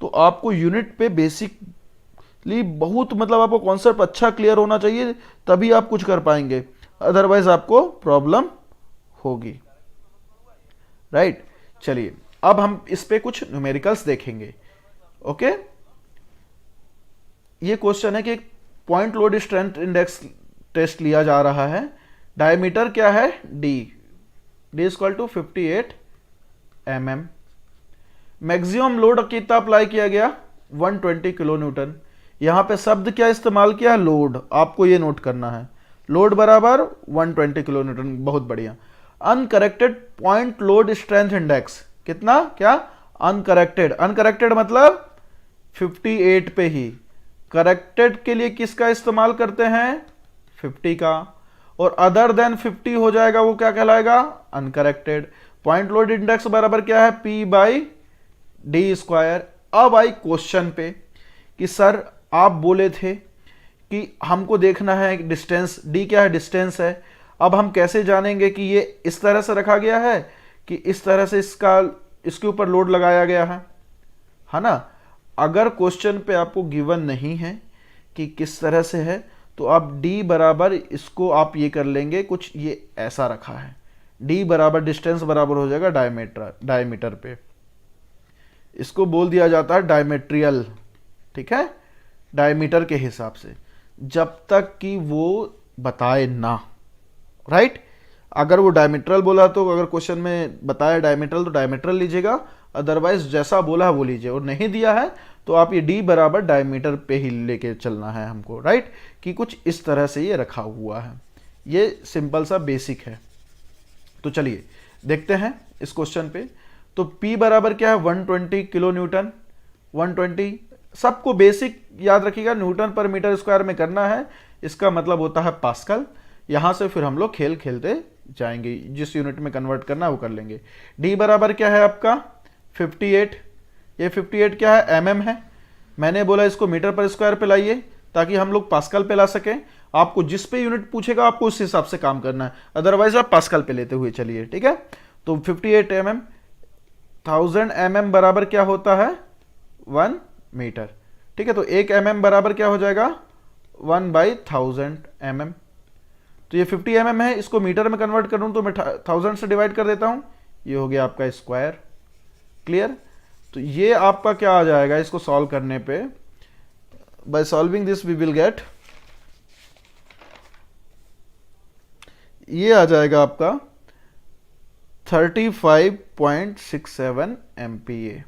तो आपको यूनिट पे बेसिकली बहुत, मतलब आपको कॉन्सेप्ट अच्छा क्लियर होना चाहिए, तभी आप कुछ कर पाएंगे, अदरवाइज आपको प्रॉब्लम होगी, राइट। चलिए अब हम इस पे कुछ न्यूमेरिकल्स देखेंगे। ओके, ये क्वेश्चन है कि point load strength index test लिया जा रहा है, डायमीटर क्या है, D equal to 58 mm, maximum load कितना अप्लाई किया गया, 120 किलो न्यूटन। यहां पे शब्द क्या इस्तेमाल किया, लोड, आपको ये नोट करना है, लोड बराबर 120 किलो न्यूटन, बहुत बढ़िया। Uncorrected point load strength index कितना, क्या, अनकरेक्टेड, अनकरेक्टेड मतलब 58 पे ही, करेक्टेड के लिए किसका इस्तेमाल करते हैं, 50 का, और अदर देन 50 हो जाएगा वो क्या कहलाएगा, अनकरेक्टेड। पॉइंट लोड इंडेक्स बराबर क्या है, P/D²। अब आई क्वेश्चन पे कि सर आप बोले थे कि हमको देखना है डिस्टेंस, D क्या है, डिस्टेंस है। अब हम कैसे जानेंगे कि ये इस तरह से रखा गया है कि इस तरह से इसके ऊपर लोड लगाया गया है ना। अगर क्वेश्चन पे आपको गिवन नहीं है कि किस तरह से है, तो आप d बराबर, इसको आप ये कर लेंगे कुछ ये ऐसा रखा है, d बराबर डिस्टेंस बराबर हो जाएगा डायमीटर पे, इसको बोल दिया जाता है डायमेट्रियल, ठीक है, डायमीटर के हिसाब से, जब तक कि वो बताए ना, राइट। अगर वो डायमीट्रल बोला तो अगर क्वेश्चन में बताया डायमीट्रल तो डायमीट्रल लीजिएगा, अदरवाइज जैसा बोला है वो लीजिए, और नहीं दिया है तो आप ये d बराबर डायमीटर पे ही लेके चलना है हमको, राइट, कि कुछ इस तरह से ये रखा हुआ है। ये सिंपल सा बेसिक है। तो चलिए देखते हैं इस क्वेश्चन पे। तो P बराबर क्या है 120 किलो न्यूटन, 120 सबको बेसिक याद रखिएगा, न्यूटन पर मीटर स्क्वायर में करना है, इसका मतलब होता है पास्कल। यहां से फिर हम लोग खेल खेलते जाएंगे, जिस यूनिट में कन्वर्ट करना है वो कर लेंगे। D बराबर क्या है आपका 58, ये 58 क्या है mm है, मैंने बोला इसको मीटर पर स्क्वायर पे लाइए ताकि हम लोग पास्कल पे ला सकें। आपको जिस पे यूनिट पूछेगा आपको उस हिसाब से काम करना है, अदरवाइज आप पास्कल पे लेते हुए चलिए, ठीक है। तो 58 mm, 1000 mm बराबर क्या होता है 1 मीटर, ठीक है। तो 1 mm बराबर क्या हो जाएगा 1/1000 mm। तो ये 50 mm है, इसको मीटर में कन्वर्ट करूं तो मैं 1000 से डिवाइड कर देता हूं, ये हो गया आपका स्क्वायर, क्लियर। तो ये आपका क्या आ जाएगा इसको सॉल्व करने पे, by solving this we will get, ये आ जाएगा आपका 35.67 MPa।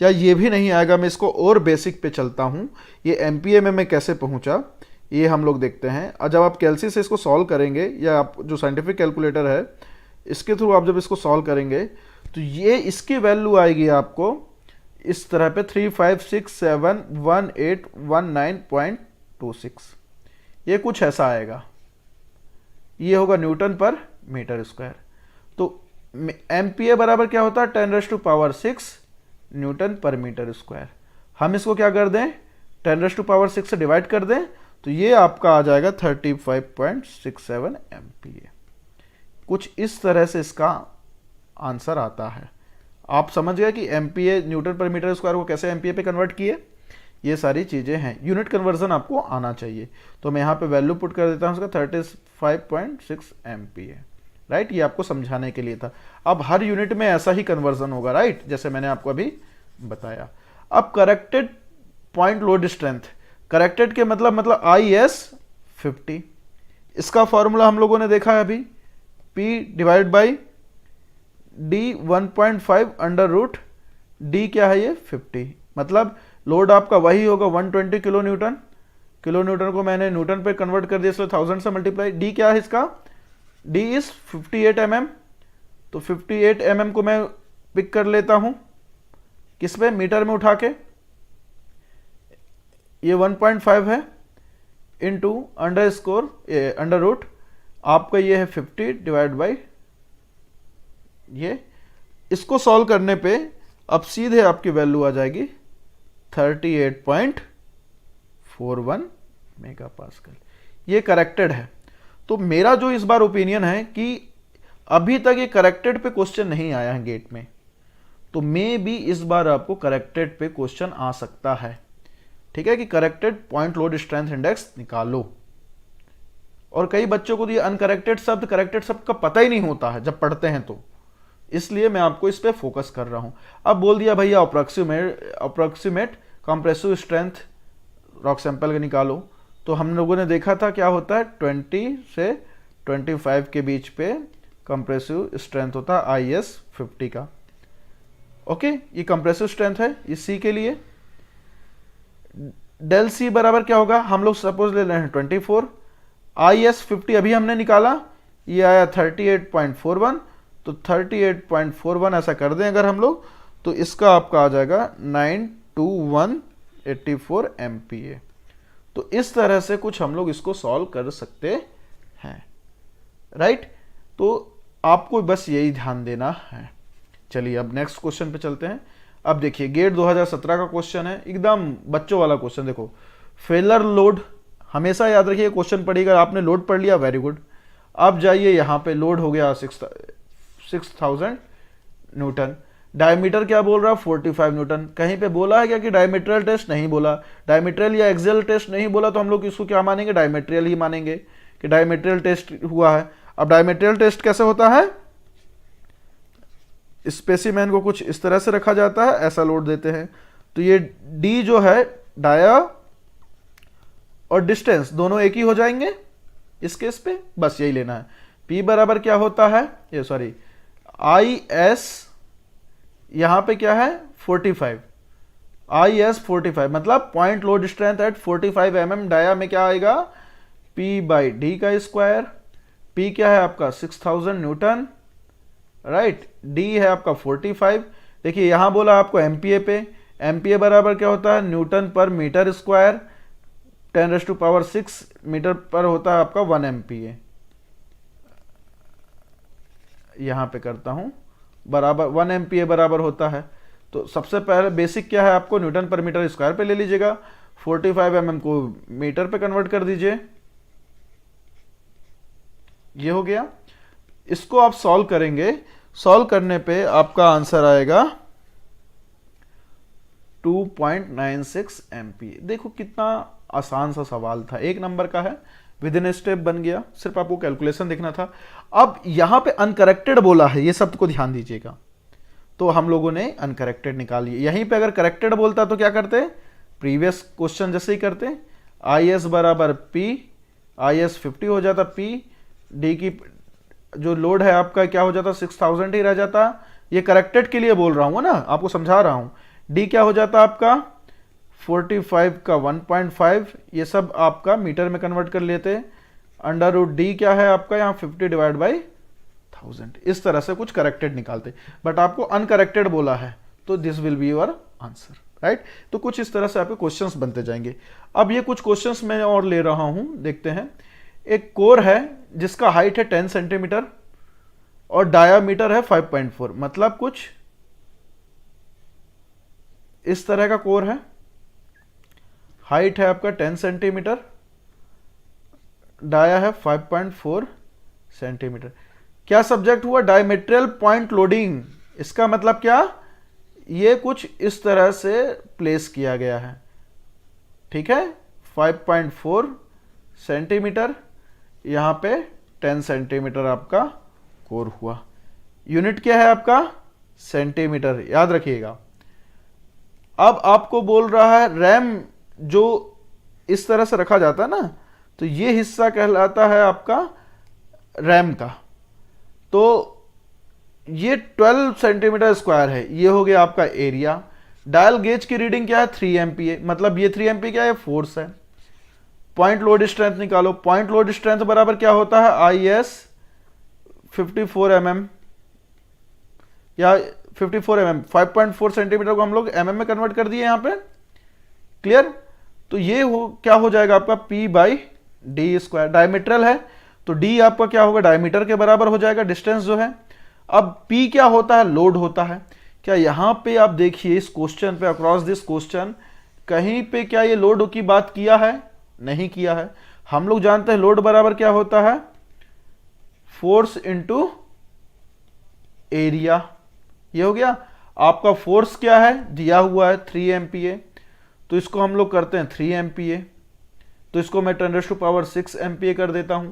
या ये भी नहीं आएगा, मैं इसको और बेसिक पे चलता हूं, ये MPa में मैं कैसे पहुंचा ये हम लोग देखते हैं। और जब आप कैलसी से इसको सॉल्व करेंगे, या आप जो साइंटिफिक कैलकुलेटर है इसके थ्रू आप जब इसको सॉल्व करेंगे तो ये इसकी वैल्यू आएगी आपको इस तरह पे 356711819.26, ये कुछ ऐसा आएगा, ये होगा न्यूटन पर मीटर स्क्वायर। तो एमपीए बराबर क्या होता है 10⁻⁶ न्यूटन पर मीटर स्क्वायर। हम इसको क्या कर दें 10⁻⁶ से डिवाइड कर दें तो ये आपका आ जाएगा 35.67 MPa। कुछ इस तरह से इसका आंसर आता है। आप समझ गए कि MPa न्यूटन पर मीटर स्क्वायर को कैसे MPa पे कन्वर्ट किए, ये सारी चीज़ें हैं। यूनिट कन्वर्जन आपको आना चाहिए, तो मैं यहाँ पे वैल्यू पुट कर देता हूँ उसका 35.6 MPa, राइट। ये आपको समझाने के लिए था। अब हर यूनिट में ऐसा ही कन्वर्जन होगा, राइट, जैसे मैंने आपको अभी बताया। अब corrected point load strength, corrected के मतलब IS 50, इसका फॉर्मूला हम लोगों ने देखा है अभी, P divide by D 1.5 under root D क्या है ये 50, मतलब लोड आपका वही होगा 120 किलो न्यूटन। किलो न्यूटन को मैंने न्यूटन पे कन्वर्ट कर दिया, इसलिए 1000 से मल्टीप्लाई। D क्या है इसका, D इज 58 mm, तो 58 mm को मैं पिक कर लेता हूं किस पे, मीटर में उठा के। ये 1.5 है इंटू अंडर रूट आपका ये है 50 डिवाइड बाई ये। इसको सॉल्व करने पे अब सीधे आपकी वैल्यू आ जाएगी 38.41 मेगापास्कल। ये करेक्टेड है। तो मेरा जो इस बार ओपिनियन है कि अभी तक ये करेक्टेड पे क्वेश्चन नहीं आया है गेट में, तो मे भी इस बार आपको करेक्टेड पे क्वेश्चन आ सकता है, ठीक है, कि corrected point load strength index निकालो। और कई बच्चों को ये अनकरेक्टेड शब्द करेक्टेड शब्द का पता ही नहीं होता है जब पढ़ते हैं, तो इसलिए मैं आपको इस पे फोकस कर रहा हूं। अब बोल दिया भैया approximate compressive strength rock sample का निकालो, तो हम लोगों ने देखा था क्या होता है 20 से 25 के बीच पे कंप्रेसिव स्ट्रेंथ होता है IS 50 का। ओके, ये कंप्रेसिव स्ट्रेंथ है इस C के लिए। डेल C बराबर क्या होगा, हम लोग सपोज ले रहे हैं 24, IS 50 अभी हमने निकाला, ये आया 38.41, तो 38.41 ऐसा कर दें अगर हम लोग, तो इसका आपका आ जाएगा 92184 MPa। तो इस तरह से कुछ हम लोग इसको सॉल्व कर सकते हैं, राइट। तो आपको बस यही ध्यान देना है। चलिए अब नेक्स्ट क्वेश्चन पे चलते हैं। अब देखिए गेट 2017 का क्वेश्चन है, एकदम बच्चों वाला क्वेश्चन। देखो फेलर लोड, हमेशा याद रखिए क्वेश्चन पढ़िएगा, आपने लोड पढ़ लिया वेरी गुड। अब जाइए यहाँ पे लोड हो गया 6000 न्यूटन। डायमीटर क्या बोल रहा है 45 न्यूटन। कहीं पे बोला है क्या कि डायमीट्रियल टेस्ट? नहीं बोला। डायमीट्रियल या एक्सियल टेस्ट नहीं बोला तो हम लोग इसको क्या मानेंगे? डायमीट्रियल ही मानेंगे कि डायमीट्रियल टेस्ट हुआ है। अब डायमीट्रियल टेस्ट कैसे होता है? स्पेसिमेन को कुछ इस तरह से रखा जाता है, ऐसा लोड देते हैं, तो ये डी जो है डाया और डिस्टेंस दोनों एक ही हो जाएंगे इस केस पे, बस यही लेना है। P बराबर क्या होता है, ये सॉरी IS यहां पे क्या है 45, IS 45 मतलब point load strength at 45 mm dia में क्या आएगा P बाई डी का स्क्वायर। P क्या है आपका 6000 न्यूटन, राइट। D है आपका 45। देखिए यहां बोला आपको MPa पे, MPa बराबर क्या होता है न्यूटन पर मीटर स्क्वायर, 10⁻⁶ मीटर पर होता है आपका 1 MPa। यहां पे करता हूं बराबर 1 MPa बराबर होता है, तो सबसे पहले बेसिक क्या है आपको न्यूटन पर मीटर स्क्वायर पे ले लीजिएगा, 45 mm को मीटर पे कन्वर्ट कर दीजिए, ये हो गया। इसको आप सॉल्व करेंगे, सॉल्व करने पे आपका आंसर आएगा 2.96 MPa। देखो कितना आसान सा सवाल था, 1 नंबर का है, विद इन स्टेप बन गया, सिर्फ आपको कैलकुलेशन देखना था। अब यहां पे अनकरेक्टेड बोला है, ये शब्द को ध्यान दीजिएगा, तो हम लोगों ने अनकरेक्टेड निकाली। यहीं पे अगर करेक्टेड बोलता तो क्या करते, प्रीवियस क्वेश्चन जैसे ही करते, IS बराबर P, IS 50 हो जाता, P डी की जो लोड है आपका क्या हो जाता 6000 ही रह जाता। ये करेक्टेड के लिए बोल रहा हूं ना, आपको समझा रहा हूं। डी क्या हो जाता आपका 45 का 1.5, ये सब आपका मीटर में कन्वर्ट कर लेते, अंडर रूट डी क्या है आपका यहाँ 50 डिवाइड बाई 1000, इस तरह से कुछ करेक्टेड निकालते, बट आपको अनकरेक्टेड बोला है तो this will be your answer, right. तो कुछ इस तरह से आपके क्वेश्चंस बनते जाएंगे। अब ये कुछ क्वेश्चंस मैं और ले रहा हूं, देखते हैं। एक कोर है जिसका हाइट है 10 सेंटीमीटर और डायामीटर है 5.4, मतलब कुछ इस तरह का कोर है, हाइट है आपका 10 सेंटीमीटर, डाया है 5.4 सेंटीमीटर। क्या सब्जेक्ट हुआ, डायमेट्रियल पॉइंट लोडिंग। इसका मतलब क्या, ये कुछ इस तरह से प्लेस किया गया है, ठीक है। 5.4 सेंटीमीटर, यहां पे 10 सेंटीमीटर आपका कोर हुआ। यूनिट क्या है आपका सेंटीमीटर, याद रखिएगा। अब आपको बोल रहा है रैम जो इस तरह से रखा जाता है ना, तो ये हिस्सा कहलाता है आपका रैम का, तो ये 12 सेंटीमीटर स्क्वायर है, ये हो गया आपका एरिया। डायल गेज की रीडिंग क्या है 3 MPa, मतलब ये 3 MPa क्या है फोर्स है। पॉइंट लोड स्ट्रेंथ निकालो, पॉइंट लोड स्ट्रेंथ बराबर क्या होता है IS 54 mm या 54 mm, 5.4 सेंटीमीटर को हम लोग mm में कन्वर्ट कर दिए यहां पे, क्लियर। तो ये क्या हो जाएगा आपका P बाई डी स्क्वायर, डायमीट्रल है तो D आपका क्या होगा डायमीटर के बराबर हो जाएगा, डिस्टेंस जो है। अब P क्या होता है, लोड होता है। क्या यहां पे आप देखिए इस क्वेश्चन पे, अक्रॉस दिस क्वेश्चन, कहीं पे क्या ये लोड की बात किया है, नहीं किया है। हम लोग जानते हैं लोड बराबर क्या होता है, फोर्स इंटू एरिया, ये हो गया। आपका फोर्स क्या है दिया हुआ है 3 MPa, तो इसको हम लोग करते हैं 3 MPa, तो इसको मैं 10⁻⁶ MPa कर देता हूं,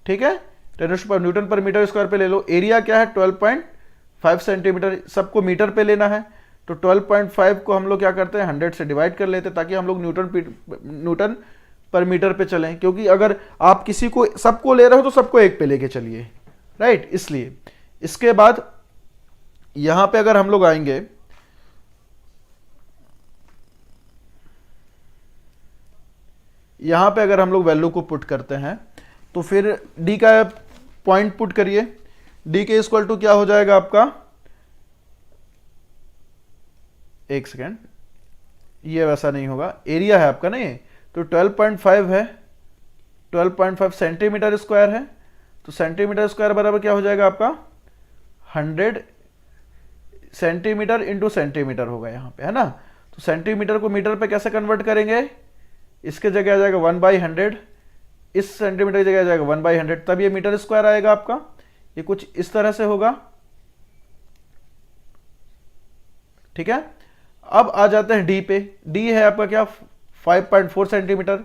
ठीक है। 10⁻⁴ न्यूटन पर मीटर स्क्वायर पे ले लो। एरिया क्या है 12.5 सेंटीमीटर, सबको मीटर पे लेना है, तो 12.5 को हम लोग क्या करते हैं 100 से डिवाइड कर लेते हैं, ताकि हम लोग न्यूटन पर मीटर पे चलें, क्योंकि अगर आप किसी को सबको ले रहे हो तो सबको एक पे लेके चलिए, राइट, इसलिए। इसके बाद यहां पे अगर हम लोग आएंगे, यहां पे अगर हम लोग वैल्यू को पुट करते हैं तो फिर डी का पॉइंट पुट करिए, डी के इक्वल टू क्या हो जाएगा आपका, एक सेकेंड, ये वैसा नहीं होगा, एरिया है आपका नहीं, तो 12.5 है, 12.5 सेंटीमीटर स्क्वायर है, तो सेंटीमीटर स्क्वायर बराबर क्या हो जाएगा आपका 100 सेंटीमीटर इंटू सेंटीमीटर होगा यहां पे, है ना। तो सेंटीमीटर को मीटर पे कैसे कन्वर्ट करेंगे, इसके जगह आ जाएगा 1/100, इस सेंटीमीटर की जगह आ जाएगा 1/100, तब ये मीटर स्क्वायर आएगा आपका। ये कुछ इस तरह से होगा, ठीक है। अब आ जाते हैं डी पे। डी है आपका क्या 5.4 सेंटीमीटर।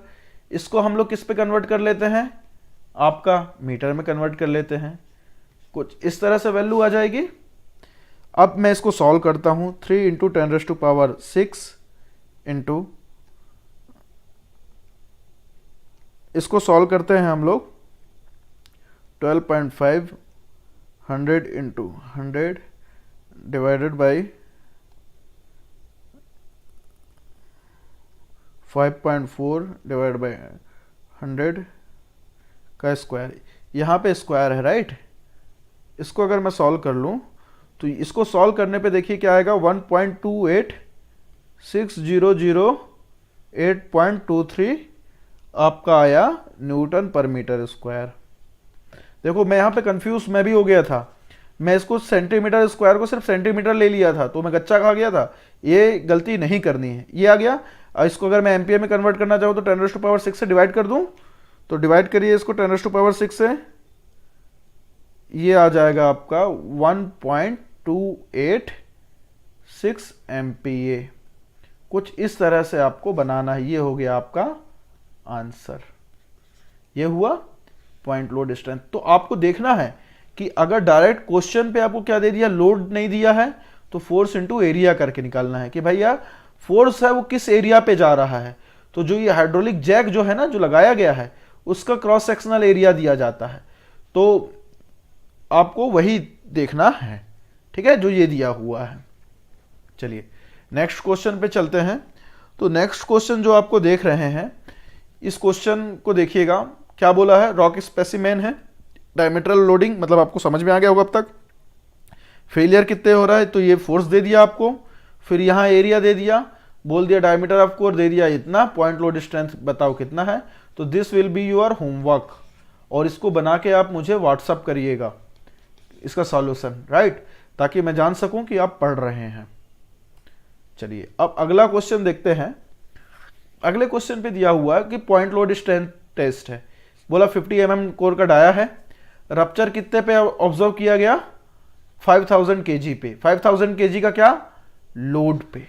इसको हम लोग किस पे कन्वर्ट कर लेते हैं, आपका मीटर में कन्वर्ट कर लेते हैं। कुछ इस तरह से वैल्यू आ जाएगी। अब मैं इसको सॉल्व करता हूं, 3 इंटू 10⁶ इंटू, इसको सॉल्व करते हैं हम लोग 12.5, 100 into 100 divided by 5.4 divide by 100 का स्क्वायर। यहाँ पे स्क्वायर है राइट। इसको अगर मैं सॉल्व कर लूँ तो इसको सॉल्व करने पे देखिए क्या आएगा, 1.2860008.23 आपका आया न्यूटन पर मीटर स्क्वायर। देखो मैं यहाँ पे कंफ्यूज मैं भी हो गया था, मैं इसको सेंटीमीटर स्क्वायर को सिर्फ सेंटीमीटर ले लिया था तो मैं गच्चा खा गया था। ये गलती नहीं करनी है, ये आ गया। इसको अगर मैं एम्पियर में कन्वर्ट करना चाहूँ तो 10⁶ से डिवाइड कर दूँ, तो डिवाइड करिए इसको 10⁶ से, ये आ जाएगा आपका 1.286 MPa। कुछ इस तरह से आपको बनाना है। ये हो गया आपका आंसर, ये हुआ पॉइंट लोड स्ट्रेंथ। तो आपको देखना है कि अगर डायरेक्ट क्वेश्चन पे आपको क्या दे दिया, लोड नहीं दिया है, तो फोर्स इनटू एरिया करके निकालना है कि भैया फोर्स है वो किस एरिया पे जा रहा है। तो जो ये हाइड्रोलिक जैक जो है ना, जो लगाया गया है, उसका क्रॉस सेक्शनल एरिया दिया जाता है, तो आपको वही देखना है, ठीक है, जो ये दिया हुआ है। चलिए नेक्स्ट क्वेश्चन पे चलते हैं। तो नेक्स्ट क्वेश्चन जो आपको देख रहे हैं, इस क्वेश्चन को देखिएगा क्या बोला है, रॉक स्पेसिमेन है, डायमीट्रल लोडिंग, मतलब आपको समझ में आ गया होगा अब तक। फेलियर कितने हो रहा है, तो ये फोर्स दे दिया आपको, फिर यहाँ एरिया दे दिया, बोल दिया डायमीटर ऑफ कोर दे दिया इतना, पॉइंट लोड स्ट्रेंथ बताओ कितना है। तो this will be your homework, और इसको बना के आप मुझे व्हाट्सअप करिएगा इसका सॉल्यूशन, राइट, ताकि मैं जान सकूं कि आप पढ़ रहे हैं। चलिए अब अगला क्वेश्चन देखते हैं। अगले क्वेश्चन पे दिया हुआ है कि पॉइंट लोड स्ट्रेंथ टेस्ट है, बोला 50 mm कोर का डाया है, रप्चर कितने पे ऑब्जर्व किया गया, 5000 kg पे। 5000 kg का क्या लोड पे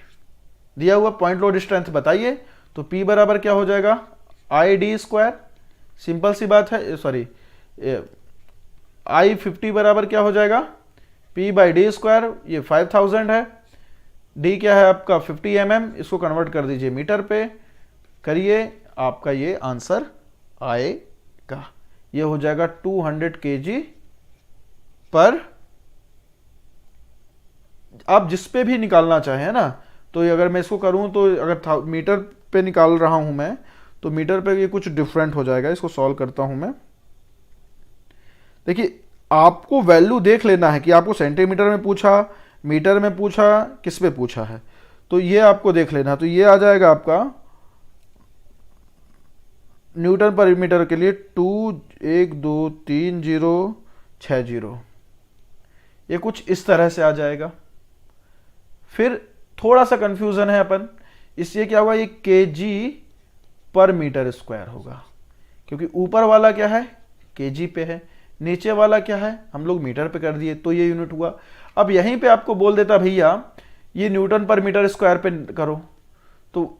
दिया हुआ, पॉइंट लोड स्ट्रेंथ बताइए। तो P बराबर क्या हो जाएगा, I/d², सिंपल सी बात है, सॉरी I50 बराबर क्या हो जाएगा, P/d², ये 5000 है, D क्या है आपका 50 mm, इसको कन्वर्ट कर दीजिए मीटर पे, करिए, आपका ये आंसर आएगा। ये हो जाएगा 200 kg पर, आप जिस पे भी निकालना चाहें ना, तो अगर मैं इसको करूं तो अगर मीटर पे निकाल रहा हूं मैं, तो मीटर पे ये कुछ डिफरेंट हो जाएगा। इसको सॉल्व करता हूं मैं। देखिए आपको वैल्यू देख लेना है कि आपको सेंटीमीटर में पूछा, मीटर में पूछा, किस पे पूछा है, तो ये आपको देख लेना। तो ये आ जाएगा आपका न्यूटन पर मीटर के लिए 2123060, ये कुछ इस तरह से आ जाएगा। फिर थोड़ा सा कंफ्यूजन है अपन, इसलिए क्या होगा, ये केजी पर मीटर स्क्वायर होगा, क्योंकि ऊपर वाला क्या है केजी पे है, नीचे वाला क्या है हम लोग मीटर पे कर दिए, तो ये यूनिट हुआ। अब यहीं पे आपको बोल देता भैया ये न्यूटन पर मीटर स्क्वायर पे करो, तो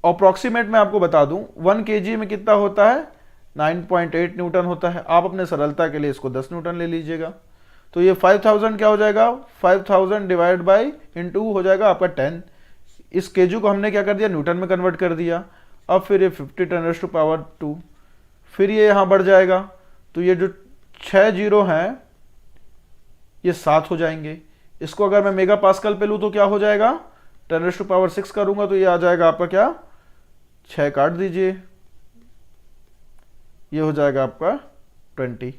अप्रॉक्सीमेट मैं आपको बता दूं 1 kg में कितना होता है, 9.8 न्यूटन होता है। आप अपने सरलता के लिए इसको 10 न्यूटन ले लीजिएगा। तो ये 5000 क्या हो जाएगा, 5000 डिवाइड बाई इंटू हो जाएगा आपका 10। इस केजी को हमने क्या कर दिया, न्यूटन में कन्वर्ट कर दिया। अब फिर ये 50 10⁻², फिर ये यहाँ बढ़ जाएगा, तो ये जो 6 जीरो हैं ये 7 हो जाएंगे। इसको अगर मैं मेगा पास्कल पे लूँ तो क्या हो जाएगा, 10⁻6 करूंगा तो ये आ जाएगा आपका क्या, 6 काट दीजिए, ये हो जाएगा आपका 20।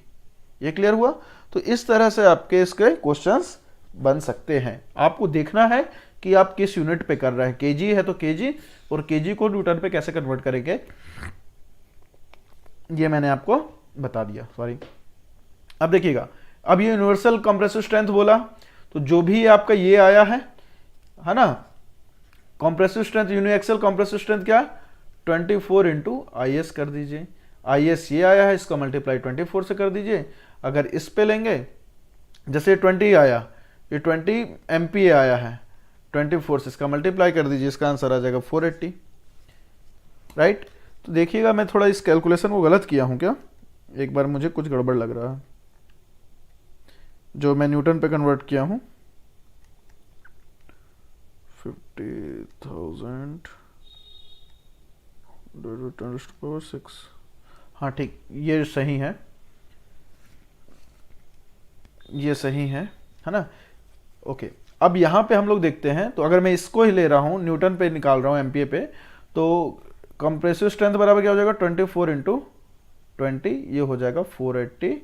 ये क्लियर हुआ। तो इस तरह से आपके इसके क्वेश्चंस बन सकते हैं। आपको देखना है कि आप किस यूनिट पे कर रहे हैं, केजी है तो केजी, और केजी को न्यूटन पे कैसे कन्वर्ट करेंगे, ये मैंने आपको बता दिया। सॉरी, अब देखिएगा, अब ये यूनिवर्सल कंप्रेसिव स्ट्रेंथ बोला, तो जो भी आपका ये आया है ना, कंप्रेसिव स्ट्रेंथ, यूनिएक्सल कंप्रेसिव स्ट्रेंथ क्या, 24 इंटू IS कर दीजिए। IS ये आया है, इसका मल्टीप्लाई 24 से कर दीजिए। अगर इस पे लेंगे, जैसे 20 आया, ये 20 MPa आया है, 24 से इसका मल्टीप्लाई कर दीजिए, इसका आंसर आ जाएगा 480, राइट। तो देखिएगा मैं थोड़ा इस कैलकुलेशन को गलत किया हूँ क्या, एक बार मुझे कुछ गड़बड़ लग रहा है जो मैं न्यूटन पे कन्वर्ट किया हूँ। 50,000 ×10⁶, हाँ ठीक, ये सही है, ये सही है ना। ओके, अब यहाँ पे हम लोग देखते हैं, तो अगर मैं इसको ही ले रहा हूँ, न्यूटन पे निकाल रहा हूँ एमपीए पे, तो कंप्रेसिव स्ट्रेंथ बराबर क्या हो जाएगा 24 × 20, ये हो जाएगा 480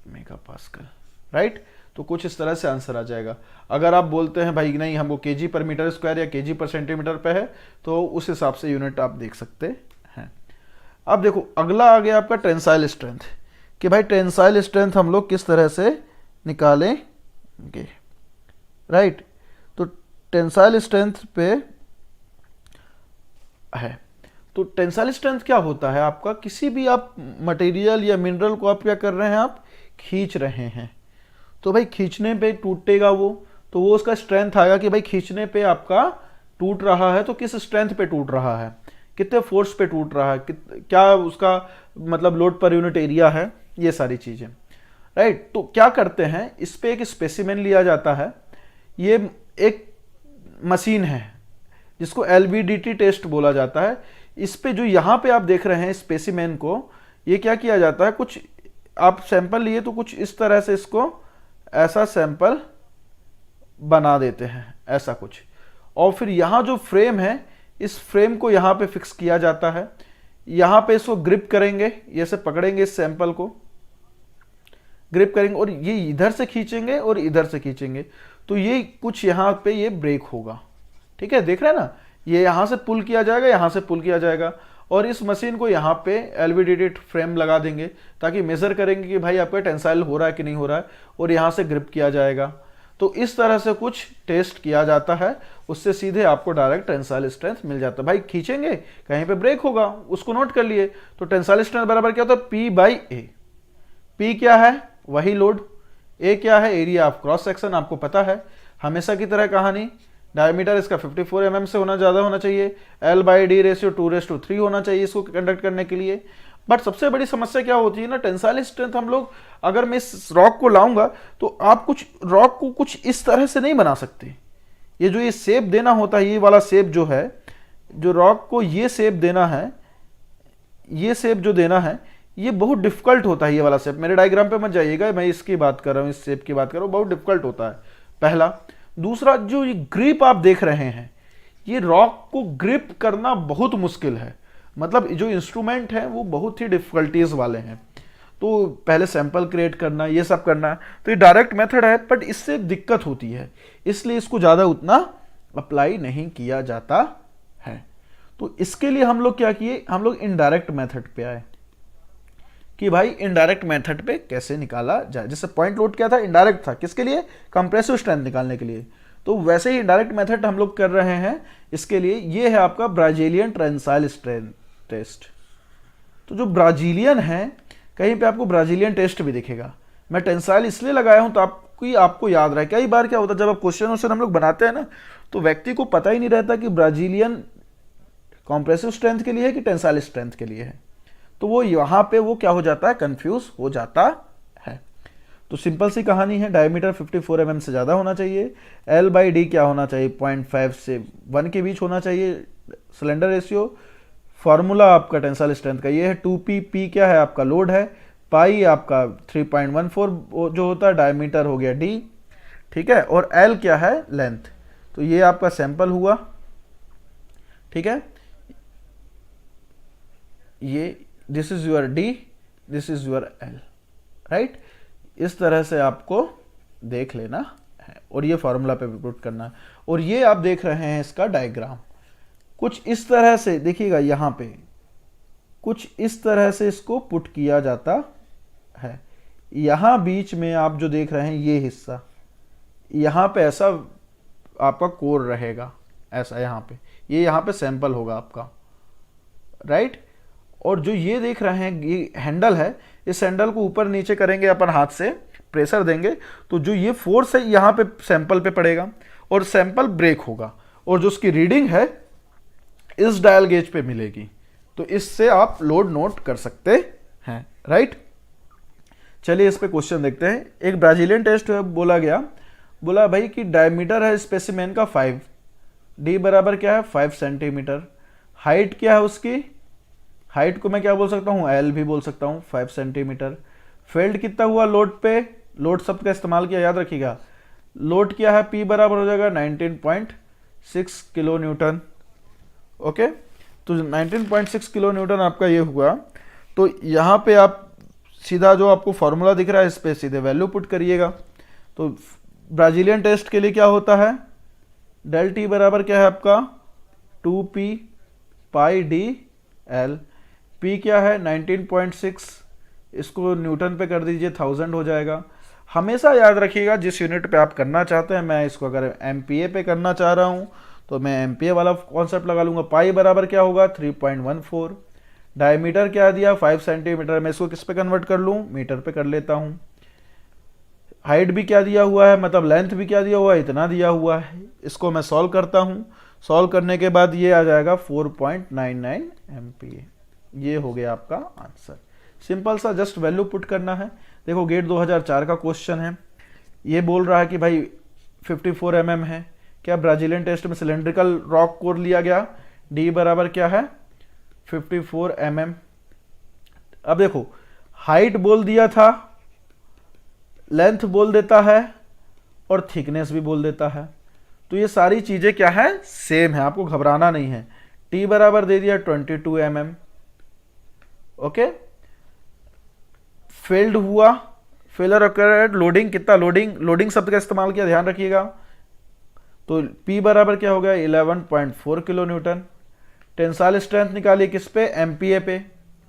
मेगापास्कल, राइट। तो कुछ इस तरह से आंसर आ जाएगा। अगर आप बोलते हैं भाई नहीं हमको केजी पर मीटर स्क्वायर या केजी पर सेंटीमीटर पे है, तो उस हिसाब से यूनिट आप देख सकते हैं। अब देखो अगला आ गया आपका टेंसाइल स्ट्रेंथ, कि भाई टेंसाइल स्ट्रेंथ हम लोग किस तरह से निकालेंगे, राइट। तो टेंसाइल स्ट्रेंथ पे है, तो टेंसाइल स्ट्रेंथ क्या होता है आपका, किसी भी आप मटेरियल या मिनरल को आप क्या कर रहे हैं, आप खींच रहे हैं, तो भाई खींचने पे टूटेगा वो, तो वो उसका स्ट्रेंथ आएगा कि भाई खींचने पे आपका टूट रहा है, तो किस स्ट्रेंथ पे टूट रहा है, कितने फोर्स पे टूट रहा है, क्या उसका मतलब लोड पर यूनिट एरिया है, ये सारी चीजें, राइट। तो क्या करते हैं, इस पे एक स्पेसिमेन लिया जाता है, ये एक मशीन है जिसको LVDT टेस्ट बोला जाता है। इस पे जो यहाँ पे आप देख रहे हैं स्पेसिमेन को, ये क्या किया जाता है, कुछ आप सैंपल लिए तो कुछ इस तरह से इसको ऐसा सैंपल बना देते हैं, ऐसा कुछ, और फिर यहाँ जो फ्रेम है, इस फ्रेम को यहाँ पे फिक्स किया जाता है, यहाँ पे इसको ग्रिप करेंगे, ये से पकड़ेंगे इस सैंपल को, ग्रिप करेंगे और ये इधर से खींचेंगे और इधर से खींचेंगे, तो ये कुछ यहाँ पे ये ब्रेक होगा, ठीक है, देख रहे हैं ना, ये यहाँ से पुल किया जाएगा, यहाँ से पुल किया जाएगा, और इस मशीन को यहाँ पे LVDT फ्रेम लगा देंगे ताकि मेजर करेंगे कि भाई आपका टेंसाइल हो रहा है कि नहीं हो रहा है, और यहाँ से ग्रिप किया जाएगा। तो इस तरह से कुछ टेस्ट किया जाता है, उससे सीधे आपको डायरेक्ट टेंसाइल स्ट्रेंथ मिल जाता है। भाई खींचेंगे कहीं पे ब्रेक होगा, उसको नोट कर लिए, तो टेंसाइल स्ट्रेंथ बराबर क्या होता है P/A। P क्या है, वही लोड, A क्या है, एरिया ऑफ क्रॉस सेक्शन, आपको पता है हमेशा की तरह कहानी, डायमीटर इसका 54 mm से ज़्यादा होना चाहिए, L/D रेशियो 2:3 होना चाहिए इसको कंडक्ट करने के लिए। बट सबसे बड़ी समस्या क्या होती है ना, टेंसाइल स्ट्रेंथ हम लोग, अगर मैं इस रॉक को लाऊंगा तो आप कुछ रॉक को कुछ इस तरह से नहीं बना सकते, ये जो ये शेप देना होता है, ये वाला शेप जो है, जो रॉक को ये शेप देना है, ये शेप जो देना है, ये बहुत डिफिकल्ट होता है, ये वाला शेप, मेरे डायग्राम पे मत जाइएगा, मैं इसकी बात कर रहा हूँ, इस शेप की बात कर रहा हूँ, बहुत डिफिकल्ट होता है, पहला। दूसरा, जो ये ग्रिप आप देख रहे हैं, ये रॉक को ग्रिप करना बहुत मुश्किल है, मतलब जो इंस्ट्रूमेंट है वो बहुत ही डिफिकल्टीज वाले हैं, तो पहले सैंपल क्रिएट करना, ये सब करना, तो ये डायरेक्ट मेथड है, बट इससे दिक्कत होती है, इसलिए इसको ज़्यादा उतना अप्लाई नहीं किया जाता है। तो इसके लिए हम लोग क्या किए, हम लोग इनडायरेक्ट मेथड पे आए कि भाई इनडायरेक्ट मेथड पे कैसे निकाला जाए। जैसे पॉइंट लोड क्या था, इनडायरेक्ट था, किसके लिए, कंप्रेसिव स्ट्रेंथ निकालने के लिए, तो वैसे ही इनडायरेक्ट मेथड हम लोग कर रहे हैं इसके लिए। ये है आपका ब्राजीलियन टेंसाइल स्ट्रेंथ टेस्ट। तो जो ब्राजीलियन है, कहीं पे आपको ब्राजीलियन टेस्ट भी दिखेगा, मैं टेंसाइल इसलिए लगाया हूं तो आपको याद रहे। कई बार क्या होता है, जब आप क्वेश्चन हम लोग बनाते हैं ना, तो व्यक्ति को पता ही नहीं रहता कि ब्राजीलियन कॉम्प्रेसिव स्ट्रेंथ के लिए है कि टेंसाइल स्ट्रेंथ के लिए है, तो वो यहाँ पे वो क्या हो जाता है, कंफ्यूज हो जाता है। तो सिंपल सी कहानी है, डायमीटर 54 mm से ज़्यादा होना चाहिए, L/D क्या होना चाहिए, 0.5 से 1 के बीच होना चाहिए, सिलेंडर रेशियो, फार्मूला आपका टेंसाइल स्ट्रेंथ का ये है 2P, P क्या है आपका लोड है, पाई आपका 3.14 जो होता है, डायमीटर हो गया D, ठीक है, और L क्या है, लेंथ। तो ये आपका सैंपल हुआ, ठीक है, ये this is your D, this is your L, right. इस तरह से आपको देख लेना है और ये फॉर्मूला पे पुट करना है। और ये आप देख रहे हैं इसका डायग्राम, कुछ इस तरह से देखिएगा, यहाँ पे कुछ इस तरह से इसको पुट किया जाता है। यहाँ बीच में आप जो देख रहे हैं ये हिस्सा, यहाँ पे ऐसा आपका कोर रहेगा, ऐसा यहाँ पे, ये यहाँ पे सैंपल होगा आपका, राइट। और जो ये देख रहे हैं ये हैंडल है, इस हैंडल को ऊपर नीचे करेंगे अपन हाथ से, प्रेशर देंगे, तो जो ये फोर्स है यहाँ पे सैंपल पे पड़ेगा, और सैंपल ब्रेक होगा, और जो उसकी रीडिंग है इस डायल गेज पे मिलेगी। तो इससे आप लोड नोट कर सकते हैं, राइट। चलिए इस पे क्वेश्चन देखते हैं। एक ब्राजीलियन टेस्ट बोला गया, बोला भाई कि डायमीटर है स्पेसिमेन का 5, डी बराबर क्या है 5 सेंटीमीटर, हाइट क्या है उसकी, हाइट को मैं क्या बोल सकता हूँ, एल भी बोल सकता हूँ 5 सेंटीमीटर। फील्ड कितना हुआ लोड पे, लोड शब्द का इस्तेमाल किया, याद रखिएगा। लोड क्या है, पी बराबर हो जाएगा 19.6 किलो न्यूटन। ओके, तो 19.6 किलो न्यूटन आपका ये हुआ। तो यहाँ पे आप सीधा जो आपको फॉर्मूला दिख रहा है इस पे सीधे वैल्यू पुट करिएगा। तो ब्राजीलियन टेस्ट के लिए क्या होता है, डेल टी बराबर क्या है आपका 2p पाई डी एल। p क्या है 19.6, इसको न्यूटन पे कर दीजिए, 1000 हो जाएगा। हमेशा याद रखिएगा जिस यूनिट पे आप करना चाहते हैं, मैं इसको अगर एमपीए पे करना चाह रहा हूँ तो मैं एमपीए वाला कॉन्सेप्ट लगा लूँगा। पाई बराबर क्या होगा 3.14, डायमीटर क्या दिया 5 सेंटीमीटर, मैं इसको किस पे कन्वर्ट कर लूँ, मीटर पे कर लेता हूँ। हाइट भी क्या दिया हुआ है, मतलब लेंथ भी क्या दिया हुआ है, इतना दिया हुआ है। इसको मैं सॉल्व करता हूँ, सॉल्व करने के बाद ये आ जाएगा 4.99 एमपीए। ये हो गया आपका आंसर। सिंपल सा जस्ट वैल्यू पुट करना है। देखो गेट 2004 का क्वेश्चन है, ये बोल रहा है कि भाई 54 mm है। क्या ब्राजीलियन टेस्ट में सिलेंड्रिकल रॉक कोर लिया गया, डी बराबर क्या है 54 mm। अब देखो हाइट बोल दिया था, लेंथ बोल देता है, और थिकनेस भी बोल देता है। तो ये सारी चीजें क्या है, सेम है, आपको घबराना नहीं है। टी बराबर दे दिया 22 mm। ओके, फेल्ड हुआ, फेलर ऑकर्ड, लोडिंग कितना, लोडिंग शब्द का इस्तेमाल किया, ध्यान रखिएगा। तो P बराबर क्या हो गया 11.4 किलो न्यूटन। टेंसाइल स्ट्रेंथ निकालिए किस पे, एमपीए पे,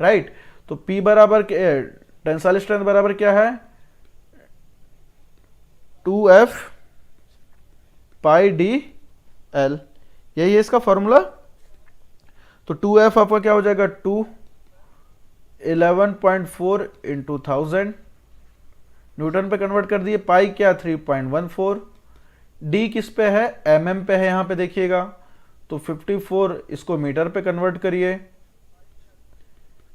राइट। तो P बराबर टेंसाइल स्ट्रेंथ बराबर क्या है 2F पाई डी एल, यही है इसका फॉर्मूला। तो 2F आपका क्या हो जाएगा 11.4 इंटू 1000, न्यूटन पे कन्वर्ट कर दिए। पाई क्या 3.14, डी किस पे है, एमएम पे है, यहां पे देखिएगा। तो 54 इसको मीटर पे कन्वर्ट करिए।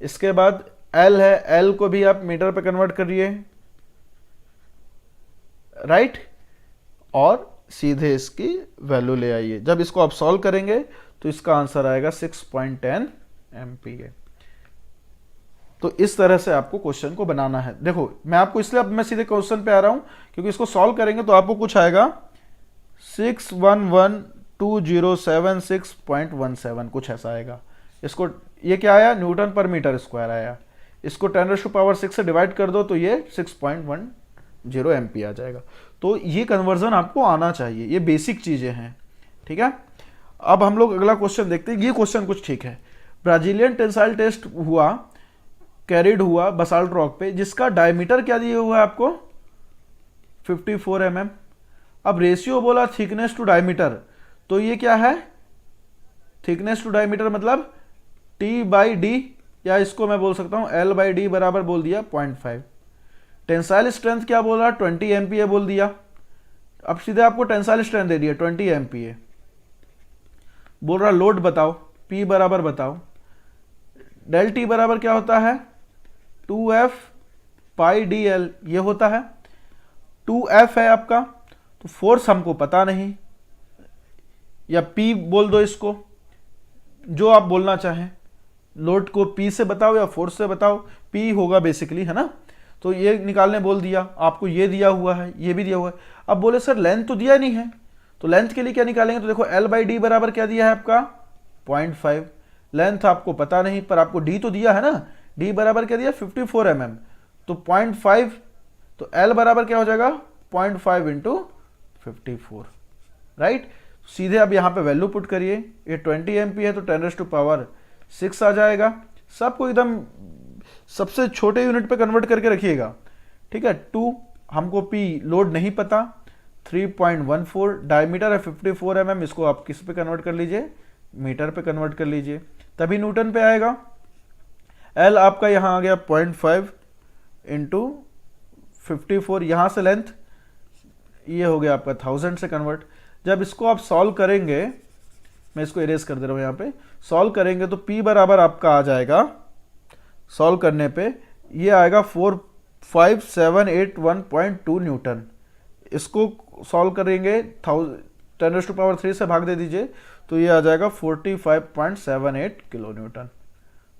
इसके बाद एल है, एल को भी आप मीटर पे कन्वर्ट करिए, राइट। और सीधे इसकी वैल्यू ले आइए। जब इसको आप सॉल्व करेंगे तो इसका आंसर आएगा 6.10 एमपीए। तो इस तरह से आपको क्वेश्चन को बनाना है। देखो मैं आपको इसलिए अब मैं सीधे क्वेश्चन पे आ रहा हूं क्योंकि इसको सॉल्व करेंगे तो आपको कुछ आएगा 6112076.17 कुछ ऐसा आएगा। इसको ये क्या आया, न्यूटन पर मीटर स्क्वायर आया। इसको 10⁻⁶ से डिवाइड कर दो तो ये 6.10 एमपी आ जाएगा। तो ये कन्वर्जन आपको आना चाहिए, ये बेसिक चीजें हैं, ठीक है। अब हम लोग अगला क्वेश्चन देखते हैं। ये क्वेश्चन कुछ ठीक है। ब्राजीलियन टेंसाइल टेस्ट हुआ, कैरिड हुआ बसाल्ट रॉक पे, जिसका डायमीटर क्या दिया हुआ है आपको 54 mm। अब रेशियो बोला थिकनेस टू डायमीटर, तो ये क्या है थिकनेस टू डायमीटर मतलब T बाई डी, या इसको मैं बोल सकता हूं L बाई डी बराबर बोल दिया 0.5। टेंसाइल स्ट्रेंथ क्या बोला 20 MPa बोल दिया। अब सीधे आपको टेंसाइल स्ट्रेंथ दे दिया 20 MPa। बोल रहा लोड बताओ, P बराबर बताओ। डेल T बराबर क्या होता है 2F पाई डी एल, ये होता है। 2F है आपका, तो फोर्स हमको पता नहीं, या P बोल दो इसको, जो आप बोलना चाहें। लोड को P से बताओ या फोर्स से बताओ, P होगा बेसिकली, है ना। तो ये निकालने बोल दिया आपको, ये दिया हुआ है, ये भी दिया हुआ है। अब बोले सर लेंथ तो दिया नहीं है, तो लेंथ के लिए क्या निकालेंगे, तो देखो L बाई डी बराबर क्या दिया है आपका 0.5। लेंथ आपको पता नहीं पर आपको D तो दिया है ना, D बराबर क्या दिया 54 mm, तो 0.5, तो L बराबर क्या हो जाएगा 0.5 इंटू 54, राइट। सीधे अब यहाँ पे वैल्यू पुट करिए। ये 20 MP है तो 10⁻⁶ आ जाएगा। सबको एकदम सबसे छोटे यूनिट पे कन्वर्ट करके रखिएगा, ठीक है। 2 हमको P लोड नहीं पता, 3.14 डायमीटर है 54 mm, इसको आप किस पे कन्वर्ट कर लीजिए, मीटर पे कन्वर्ट कर लीजिए, तभी न्यूटन पे आएगा। L आपका यहाँ आ गया 0.5 इंटू 54, यहाँ से लेंथ ये हो गया आपका 1000 से कन्वर्ट। जब इसको आप सॉल्व करेंगे, मैं इसको इरेज कर दे रहा हूँ यहाँ पे, सॉल्व करेंगे तो P बराबर आपका आ जाएगा, सॉल्व करने पे ये आएगा 45781.2 न्यूटन। इसको सॉल्व करेंगे 10⁻³ से भाग दे दीजिए तो ये आ जाएगा 45.78 किलो न्यूटन।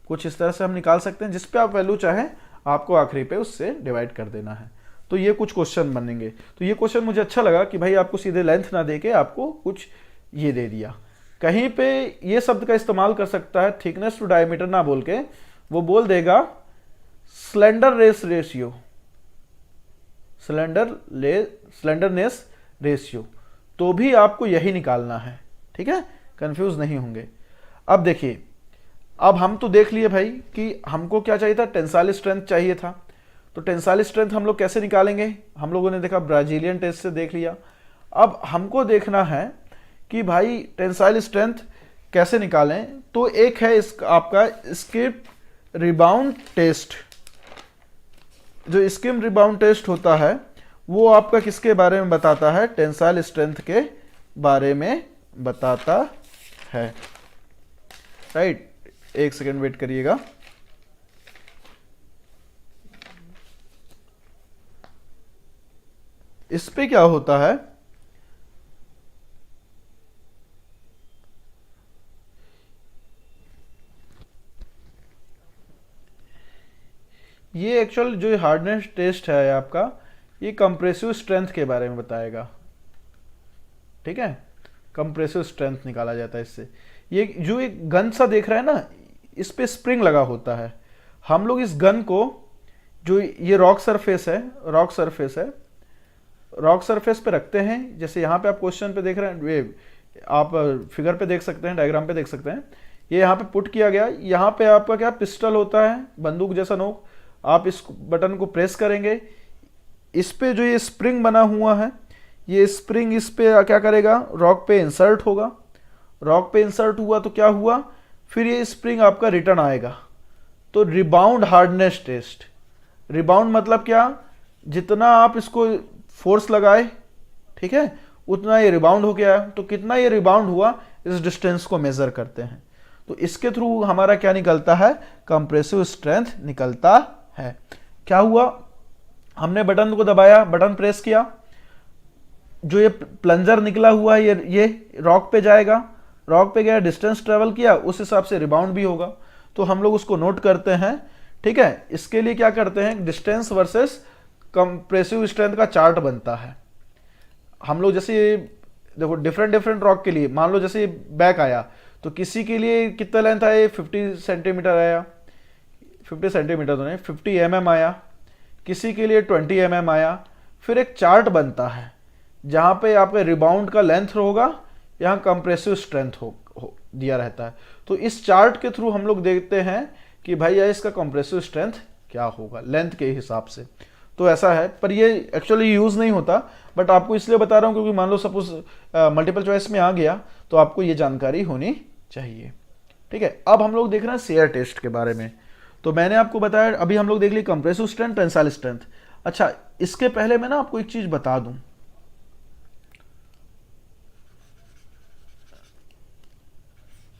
कुछ इस तरह से हम निकाल सकते हैं, जिस पे आप वैल्यू चाहें आपको आखिरी पे उससे डिवाइड कर देना है। तो ये कुछ क्वेश्चन बनेंगे। तो ये क्वेश्चन मुझे अच्छा लगा कि भाई आपको सीधे लेंथ ना देके आपको कुछ ये दे दिया। कहीं पे ये शब्द का इस्तेमाल कर सकता है, थिकनेस टू डायमीटर ना बोल के वो बोल देगा स्लेंडरनेस रेशियो, तो भी आपको यही निकालना है। ठीक है, कंफ्यूज नहीं होंगे। अब देखिए, अब हम तो देख लिए भाई कि हमको क्या चाहिए था, टेंसाइल स्ट्रेंथ चाहिए था। तो टेंसाइल स्ट्रेंथ हम लोग कैसे निकालेंगे, हम लोगों ने देखा ब्राजीलियन टेस्ट से देख लिया। अब हमको देखना है कि भाई टेंसाइल स्ट्रेंथ कैसे निकालें। तो एक है आपका स्किप रिबाउंड टेस्ट। जो स्किप रिबाउंड टेस्ट होता है वो आपका किसके बारे में बताता है, टेंसाइल स्ट्रेंथ के बारे में बताता है। राइट, एक सेकेंड वेट करिएगा। इस पे क्या होता है, ये एक्चुअल जो हार्डनेस टेस्ट है आपका, ये कंप्रेसिव स्ट्रेंथ के बारे में बताएगा। ठीक है, कंप्रेसिव स्ट्रेंथ निकाला जाता है इससे। ये जो एक गन सा देख रहा है ना, इस पे स्प्रिंग लगा होता है। हम लोग इस गन को, जो ये रॉक सरफेस है रॉक सरफेस पे रखते हैं। जैसे यहाँ पे आप क्वेश्चन पे देख रहे हैं, ये आप फिगर पे देख सकते हैं, डायग्राम पे देख सकते हैं। ये यहाँ पे पुट किया गया, यहाँ पे आपका क्या पिस्टल होता है, बंदूक जैसा नोक। आप इस बटन को प्रेस करेंगे, इस पे जो ये स्प्रिंग बना हुआ है, ये स्प्रिंग इस पे क्या करेगा, रॉक पे इंसर्ट होगा। रॉक पे इंसर्ट हुआ तो क्या हुआ, फिर ये स्प्रिंग आपका रिटर्न आएगा। तो रिबाउंड हार्डनेस टेस्ट, रिबाउंड मतलब क्या, जितना आप इसको फोर्स लगाए, ठीक है, उतना ये रिबाउंड हो गया। तो कितना ये रिबाउंड हुआ, इस डिस्टेंस को मेजर करते हैं। तो इसके थ्रू हमारा क्या निकलता है, कंप्रेसिव स्ट्रेंथ निकलता है। क्या हुआ, हमने बटन को दबाया, बटन प्रेस किया, जो ये प्लंजर निकला हुआ है ये रॉक पे जाएगा, रॉक पे गया, डिस्टेंस ट्रेवल किया, उस हिसाब से रिबाउंड भी होगा। तो हम लोग उसको नोट करते हैं। ठीक है, इसके लिए क्या करते हैं, डिस्टेंस वर्सेस कंप्रेसिव स्ट्रेंथ का चार्ट बनता है। हम लोग जैसे देखो डिफरेंट रॉक के लिए, मान लो जैसे बैक आया तो किसी के लिए कितना लेंथ आया, 50 सेंटीमीटर आया, 50 सेंटीमीटर तो नहीं, 50 mm आया, किसी के लिए 20 mm आया। फिर एक चार्ट बनता है जहाँ पे आपका रिबाउंड का लेंथ होगा, यहाँ कंप्रेसिव स्ट्रेंथ दिया रहता है। तो इस चार्ट के थ्रू हम लोग देखते हैं कि भाई इसका कंप्रेसिव स्ट्रेंथ क्या होगा लेंथ के हिसाब से। तो ऐसा है, पर ये एक्चुअली यूज़ नहीं होता, बट आपको इसलिए बता रहा हूँ क्योंकि मान लो सपोज मल्टीपल चॉइस में आ गया तो आपको ये जानकारी होनी चाहिए। ठीक है, अब हम लोग देख रहे हैं शेयर टेस्ट के बारे में। तो मैंने आपको बताया, अभी हम लोग देख ली कंप्रेसिव स्ट्रेंथ, टेंसाइल स्ट्रेंथ। अच्छा, इसके पहले मैं ना आपको एक चीज बता दूं,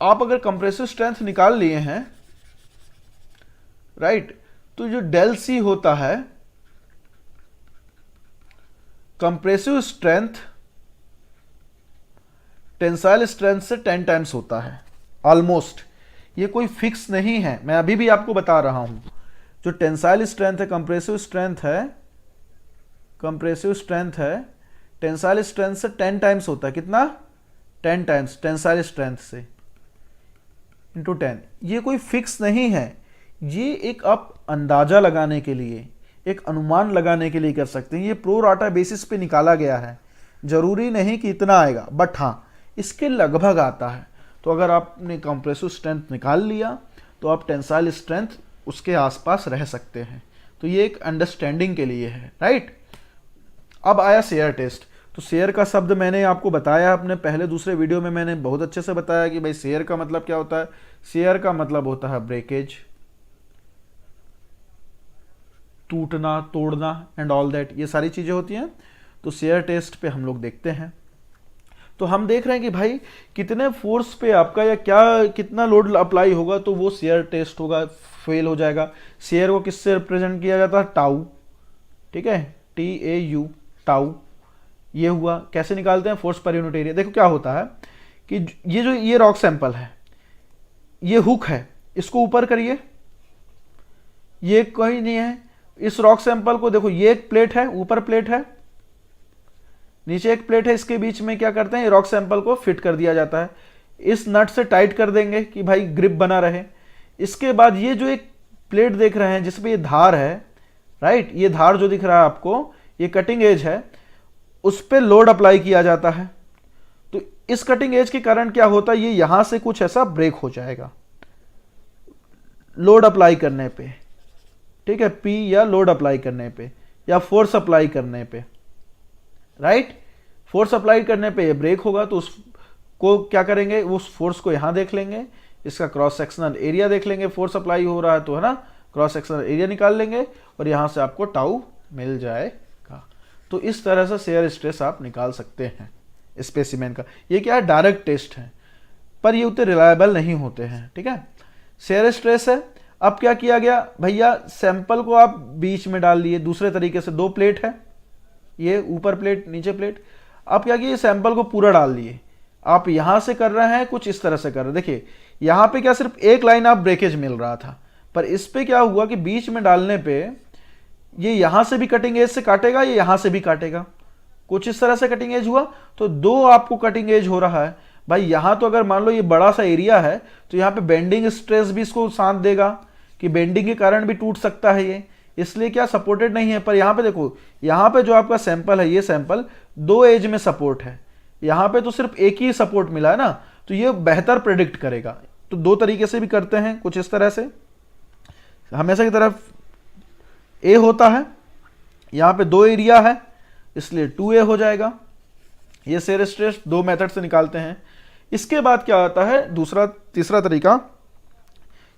आप अगर कंप्रेसिव स्ट्रेंथ निकाल लिए हैं, राइट, तो जो डेल सी होता है, कंप्रेसिव स्ट्रेंथ टेंसाइल स्ट्रेंथ से 10 टाइम्स होता है ऑलमोस्ट। ये कोई फिक्स नहीं है, मैं अभी भी आपको बता रहा हूं। जो टेंसाइल स्ट्रेंथ है, कंप्रेसिव स्ट्रेंथ है, टेंसाइल स्ट्रेंथ से 10 टाइम्स होता है। कितना, 10 टाइम्स टेंसाइल स्ट्रेंथ से इंटू 10। ये कोई फिक्स नहीं है, ये एक आप अंदाजा लगाने के लिए, एक अनुमान लगाने के लिए कर सकते हैं। ये प्रो राटा बेसिस पे निकाला गया है, जरूरी नहीं कि इतना आएगा, बट हाँ इसके लगभग आता है। तो अगर आपने कंप्रेसिव स्ट्रेंथ निकाल लिया तो आप टेंसाइल स्ट्रेंथ उसके आसपास रह सकते हैं। तो ये एक अंडरस्टैंडिंग के लिए है, राइट। अब आया शेयर टेस्ट। तो शेयर का शब्द मैंने आपको बताया अपने पहले दूसरे वीडियो में, मैंने बहुत अच्छे से बताया कि भाई शेयर का मतलब क्या होता है। शेयर का मतलब होता है ब्रेकेज, टूटना, तोड़ना एंड ऑल दैट, ये सारी चीजें होती हैं। तो शेयर टेस्ट पे हम लोग देखते हैं। तो हम देख रहे हैं कि भाई कितने फोर्स पे आपका या क्या कितना लोड अप्लाई होगा तो वो शेयर टेस्ट होगा, फेल हो जाएगा। शेयर को किससे रिप्रेजेंट किया जाता है? टाउ, ठीक है, TAU, टाउ। ये हुआ। कैसे निकालते हैं? Force per unit area. देखो क्या होता है कि ये रॉक सैंपल है, ये हुक है, इसको ऊपर करिए, ये कोई नहीं है। इस रॉक सैंपल को देखो, ये एक प्लेट है, ऊपर प्लेट है, नीचे एक प्लेट है, इसके बीच में क्या करते हैं, रॉक सैंपल को फिट कर दिया जाता है। इस नट से टाइट कर देंगे कि भाई ग्रिप बना रहे। इसके बाद ये जो एक प्लेट देख रहे हैं जिसपे ये धार है, राइट, ये धार जो दिख रहा है आपको, ये कटिंग एज है, उस पर लोड अप्लाई किया जाता है। तो इस कटिंग एज के कारण क्या होता है, ये यहां से कुछ ऐसा ब्रेक हो जाएगा लोड अप्लाई करने पे, ठीक है, P या लोड अप्लाई करने पे या फोर्स अप्लाई करने पे, राइट। फोर्स अप्लाई करने पे ये ब्रेक होगा तो उसको क्या करेंगे, उस फोर्स को यहां देख लेंगे, इसका क्रॉस सेक्शनल एरिया देख लेंगे, फोर्स अप्लाई हो रहा है तो, है ना, क्रॉस सेक्शनल एरिया निकाल लेंगे और यहां से आपको टाउ मिल जाएगा। तो इस तरह से शेयर स्ट्रेस आप निकाल सकते हैं स्पेसिमेन का। ये क्या है, डायरेक्ट टेस्ट है, पर ये उतने रिलायबल नहीं होते हैं, ठीक है। शेयर स्ट्रेस है। अब क्या किया गया भैया, सैंपल को आप बीच में डाल लिए, दूसरे तरीके से दो प्लेट है, ये ऊपर प्लेट नीचे प्लेट। अब क्या किया, सैंपल को पूरा डाल दिए। आप यहां से कर रहे हैं, कुछ इस तरह से कर रहे हैं। देखिए यहां पे क्या सिर्फ एक लाइन आप ब्रेकेज मिल रहा था, पर इस पे क्या हुआ कि बीच में डालने पे ये यहां से भी कटिंग एज से काटेगा, ये यहां से भी काटेगा, कुछ इस तरह से कटिंग एज हुआ। तो दो आपको कटिंग एज हो रहा है भाई। यहां तो अगर मान लो ये बड़ा सा एरिया है तो यहां पे बेंडिंग स्ट्रेस भी इसको साथ देगा कि बेंडिंग के कारण भी टूट सकता है ये, इसलिए क्या सपोर्टेड नहीं है। पर यहां पे देखो, यहां पे जो आपका सैंपल है, ये सैंपल दो एज में सपोर्ट है, यहां पे तो सिर्फ एक ही सपोर्ट मिला है ना, तो ये बेहतर प्रेडिक्ट करेगा। तो दो तरीके से भी करते हैं, कुछ इस तरह से, हमेशा की तरफ ए होता है, यहां पे दो एरिया है इसलिए 2A हो जाएगा। ये शेयर स्ट्रेस दो मेथड से निकालते हैं। इसके बाद क्या आता है, तीसरा तरीका,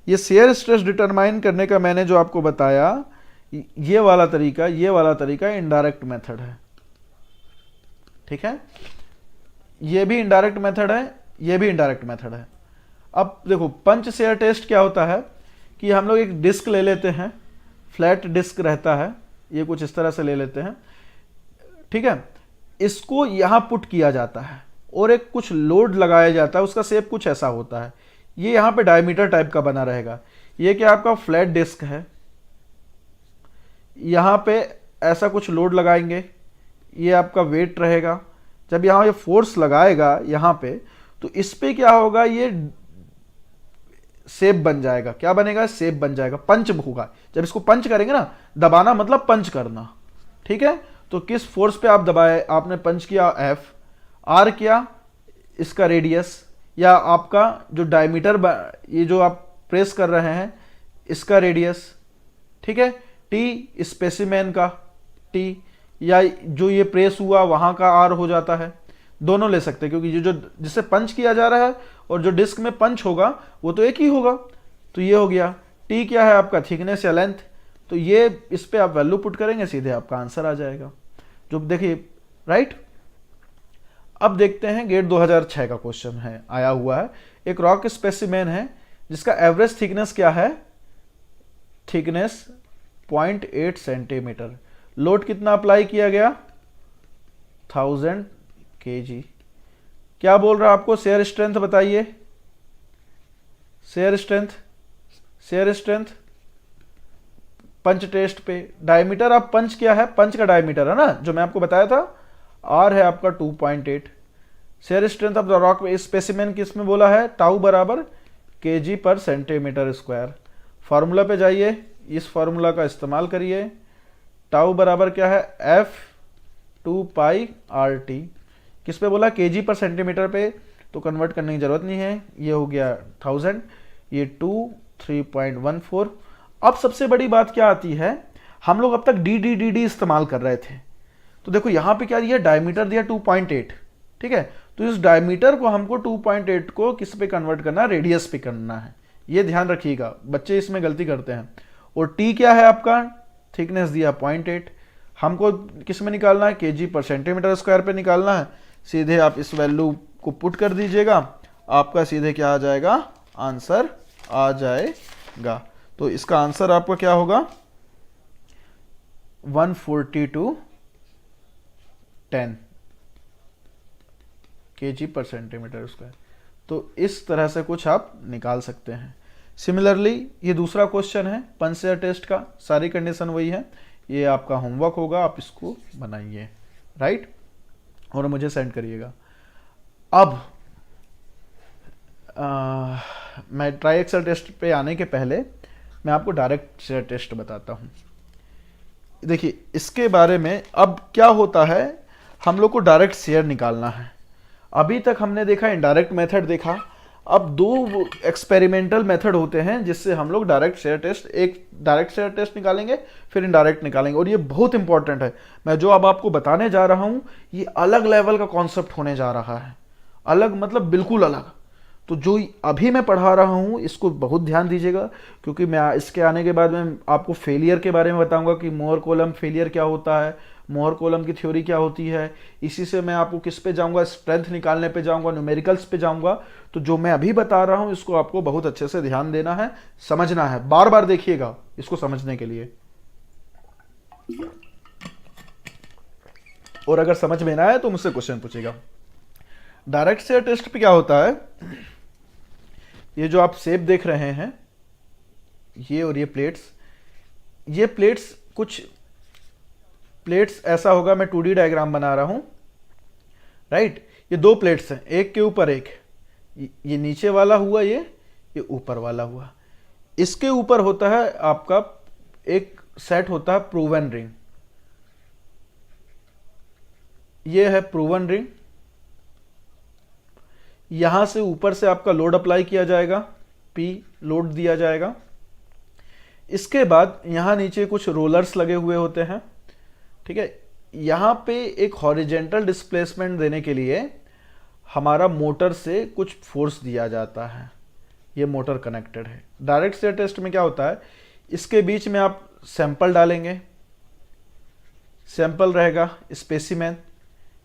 ये शेयर स्ट्रेस डिटरमाइन करने का मैंने जो आपको बताया, ये वाला तरीका इनडायरेक्ट मेथड है, ठीक है। ये भी इनडायरेक्ट मेथड है, ये भी इनडायरेक्ट मेथड है। अब देखो पंच शेयर टेस्ट क्या होता है कि हम लोग एक डिस्क ले लेते हैं, फ्लैट डिस्क रहता है, ये कुछ इस तरह से ले लेते हैं, ठीक है। इसको यहां पुट किया जाता है और एक कुछ लोड लगाया जाता है, उसका शेप कुछ ऐसा होता है। ये यहां पे डायमीटर टाइप का बना रहेगा। ये क्या आपका फ्लैट डिस्क है, यहां पे ऐसा कुछ लोड लगाएंगे, ये आपका वेट रहेगा। जब यहां ये फोर्स लगाएगा यहां पे, तो इस पे क्या होगा, ये शेप बन जाएगा। क्या बनेगा, शेप बन जाएगा, पंच होगा। जब इसको पंच करेंगे ना, दबाना मतलब पंच करना, ठीक है। तो किस फोर्स पे आप दबाए, आपने पंच किया F, R किया इसका रेडियस, या आपका जो डायमीटर, ये जो आप प्रेस कर रहे हैं इसका रेडियस, ठीक है, T स्पेसिमेन का T, या जो ये प्रेस हुआ वहां का R हो जाता है। दोनों ले सकते हैं क्योंकि ये जो जिससे पंच किया जा रहा है और जो डिस्क में पंच होगा वो तो एक ही होगा। तो ये हो गया। T क्या है आपका, थिकनेस या लेंथ, तो ये इस पे आप वैल्यू पुट करेंगे, सीधे आपका आंसर आ जाएगा, जो देखिए, राइट। अब देखते हैं गेट 2006 का क्वेश्चन है, आया हुआ है। एक रॉक स्पेसिमेन है जिसका एवरेज थिकनेस क्या है, थिकनेस 0.8 सेंटीमीटर। लोड कितना अप्लाई किया गया, 1000 kg। क्या बोल रहा है आपको, शेयर स्ट्रेंथ बताइए, शेयर स्ट्रेंथ पंच टेस्ट पे। डायमीटर आप पंच क्या है, पंच का डायमीटर है ना, जो मैं आपको बताया था, R है आपका 2.8। Shear strength of the rock specimen किस में बोला है, टाउ बराबर kg पर सेंटीमीटर स्क्वायर। फार्मूला पे जाइए, इस फार्मूला का इस्तेमाल करिए। टाउ बराबर क्या है, F2πRT। किस पे बोला, kg पर सेंटीमीटर पे, तो कन्वर्ट करने की जरूरत नहीं है। ये हो गया 1000, ये 2 3.14। अब सबसे बड़ी बात क्या आती है, हम लोग अब तक डी इस्तेमाल कर रहे थे। तो देखो यहां पे क्या दिया, डायमीटर दिया 2.8, ठीक है। तो इस डायमीटर को हमको 2.8 को किस पे कन्वर्ट करना है, रेडियस पे करना है। ये ध्यान रखिएगा, बच्चे इसमें गलती करते हैं। और T क्या है आपका, थिकनेस दिया 0.8, हमको किस में निकालना है, kg पर सेंटीमीटर स्क्वायर पे निकालना है। सीधे आप इस वैल्यू को पुट कर दीजिएगा, आपका सीधे क्या आ जाएगा, आंसर आ जाएगा। तो इसका आंसर आपका क्या होगा, 14210 kg/cm²। तो इस तरह से कुछ आप निकाल सकते हैं। सिमिलरली ये दूसरा क्वेश्चन है पंचेयर टेस्ट का, सारी कंडीशन वही है। ये आपका होमवर्क होगा, आप इसको बनाइए, राइट, और मुझे सेंड करिएगा। अब मैं ट्राई एक्सेल टेस्ट पे आने के पहले मैं आपको डायरेक्ट शेयर टेस्ट बताता हूँ। देखिए इसके बारे में अब क्या होता है, हम लोग को डायरेक्ट शेयर निकालना है। अभी तक हमने देखा इनडायरेक्ट मेथड देखा, अब दो एक्सपेरिमेंटल मेथड होते हैं जिससे हम लोग डायरेक्ट शेयर टेस्ट, एक डायरेक्ट शेयर टेस्ट निकालेंगे, फिर इनडायरेक्ट निकालेंगे। और ये बहुत इंपॉर्टेंट है, मैं जो अब आपको बताने जा रहा हूँ ये अलग लेवल का कॉन्सेप्ट होने जा रहा है, अलग मतलब बिल्कुल अलग। तो जो अभी मैं पढ़ा रहा हूँ इसको बहुत ध्यान दीजिएगा, क्योंकि मैं इसके आने के बाद मैं आपको फेलियर के बारे में बताऊंगा कि मोर कॉलम फेलियर क्या होता है, मोर कॉलम की थ्योरी क्या होती है। इसी से मैं आपको किस पे जाऊंगा, स्ट्रेंथ निकालने पे जाऊंगा, न्यूमेरिकल्स पे जाऊंगा। तो जो मैं अभी बता रहा हूँ इसको आपको बहुत अच्छे से ध्यान देना है, समझना है, बार बार देखिएगा इसको समझने के लिए। और अगर समझ में ना आए तो मुझसे क्वेश्चन पूछेगा। डायरेक्ट शेयर टेस्ट पे क्या होता है, ये जो आप शेप देख रहे हैं, ये और ये प्लेट्स कुछ प्लेट्स ऐसा होगा, मैं 2D डायग्राम बना रहा हूं, राइट। ये दो प्लेट्स हैं, एक के ऊपर एक, ये नीचे वाला हुआ, ये ऊपर वाला हुआ। इसके ऊपर होता है आपका एक सेट होता है प्रूवन रिंग, ये है प्रूवन रिंग। यहां से ऊपर से आपका लोड अप्लाई किया जाएगा, P लोड दिया जाएगा। इसके बाद यहां नीचे कुछ रोलर्स लगे हुए होते हैं, ठीक है। यहां पे एक हॉरिजेंटल डिस्प्लेसमेंट देने के लिए हमारा मोटर से कुछ फोर्स दिया जाता है, ये मोटर कनेक्टेड है। डायरेक्ट शेयर टेस्ट में क्या होता है, इसके बीच में आप सैंपल डालेंगे, सैंपल रहेगा स्पेसिमेन,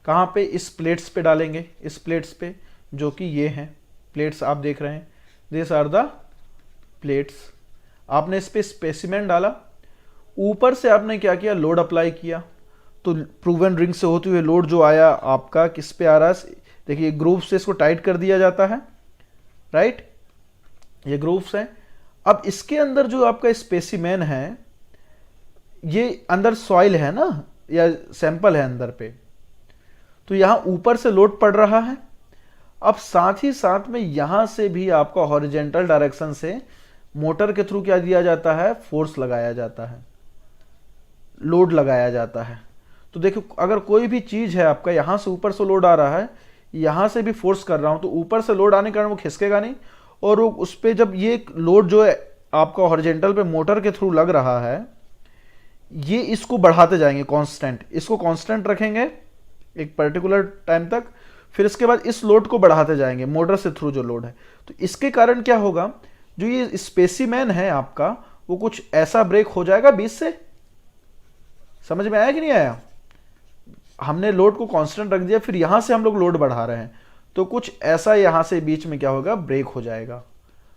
कहाँ पे, इस प्लेट्स पे डालेंगे, इस प्लेट्स पे जो कि ये हैं प्लेट्स आप देख रहे हैं, दिस आर द प्लेट्स। आपने इस पे स्पेसिमेन डाला, ऊपर से आपने क्या किया, लोड अप्लाई किया। तो प्रूवन रिंग से होते हुए लोड जो आया आपका किस पे आ रहा है, देखिए ग्रूव से इसको टाइट कर दिया जाता है, राइट, ये ग्रूव्स हैं। अब इसके अंदर जो आपका स्पेसिमेन है, ये अंदर सॉइल है ना या सैंपल है अंदर पे, तो यहां ऊपर से लोड पड़ रहा है। अब साथ ही साथ में यहां से भी आपका हॉरिजेंटल डायरेक्शन से मोटर के थ्रू क्या दिया जाता है, फोर्स लगाया जाता है, लोड लगाया जाता है। तो देखो अगर कोई भी चीज है आपका, यहां से ऊपर से लोड आ रहा है, यहां से भी फोर्स कर रहा हूं, तो ऊपर से लोड आने के कारण वो खिसकेगा नहीं, और वो उस पर जब ये लोड जो है आपका हॉरिजेंटल पे मोटर के थ्रू लग रहा है, ये इसको बढ़ाते जाएंगे कांस्टेंट, इसको कांस्टेंट रखेंगे एक पर्टिकुलर टाइम तक, फिर इसके बाद इस लोड को बढ़ाते जाएंगे मोटर से थ्रू जो लोड है। तो इसके कारण क्या होगा, जो ये स्पेसिमेन है आपका वो कुछ ऐसा ब्रेक हो जाएगा बीच से। समझ में आया कि नहीं आया, हमने लोड को कांस्टेंट रख दिया, फिर यहां से हम लोग लोड बढ़ा रहे हैं, तो कुछ ऐसा यहां से बीच में क्या होगा, ब्रेक हो जाएगा।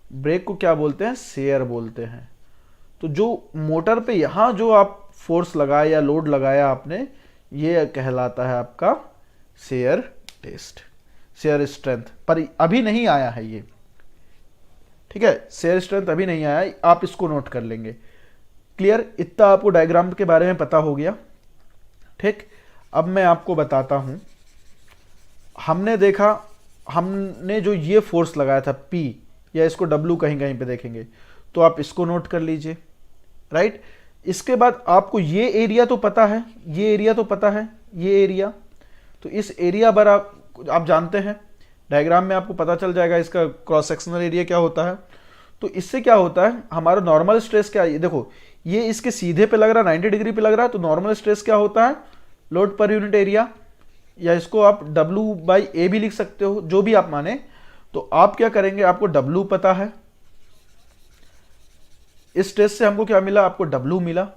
ब्रेक को क्या बोलते हैं, शेयर बोलते हैं। तो जो मोटर पे यहां जो आप फोर्स लगाया या लोड लगाया आपने, ये कहलाता है आपका शेयर टेस्ट, शेयर स्ट्रेंथ। पर अभी नहीं आया है ये, ठीक है, शेयर स्ट्रेंथ अभी नहीं आया, आप इसको नोट कर लेंगे। क्लियर, इतना आपको डायग्राम के बारे में पता हो गया, ठीक। अब मैं आपको बताता हूं, हमने देखा, हमने जो ये फोर्स लगाया था P, या इसको W कहीं कहीं पे देखेंगे, तो आप इसको नोट कर लीजिए, राइट। इसके बाद आपको ये एरिया तो पता है, ये एरिया तो पता है, ये एरिया, तो इस एरिया पर आप जानते हैं, डायग्राम में आपको पता चल जाएगा इसका क्रॉस सेक्शनल एरिया क्या होता है। तो इससे क्या होता है, हमारा नॉर्मल स्ट्रेस क्या है, देखो ये इसके सीधे पे लग रहा है, 90 डिग्री पे लग रहा है, तो नॉर्मल स्ट्रेस क्या होता है, लोड पर यूनिट एरिया, या इसको आप W/A भी लिख सकते हो, जो भी आप माने। तो आप क्या करेंगे, आपको W पता है, इस स्ट्रेस से हमको क्या मिला, आपको W मिला,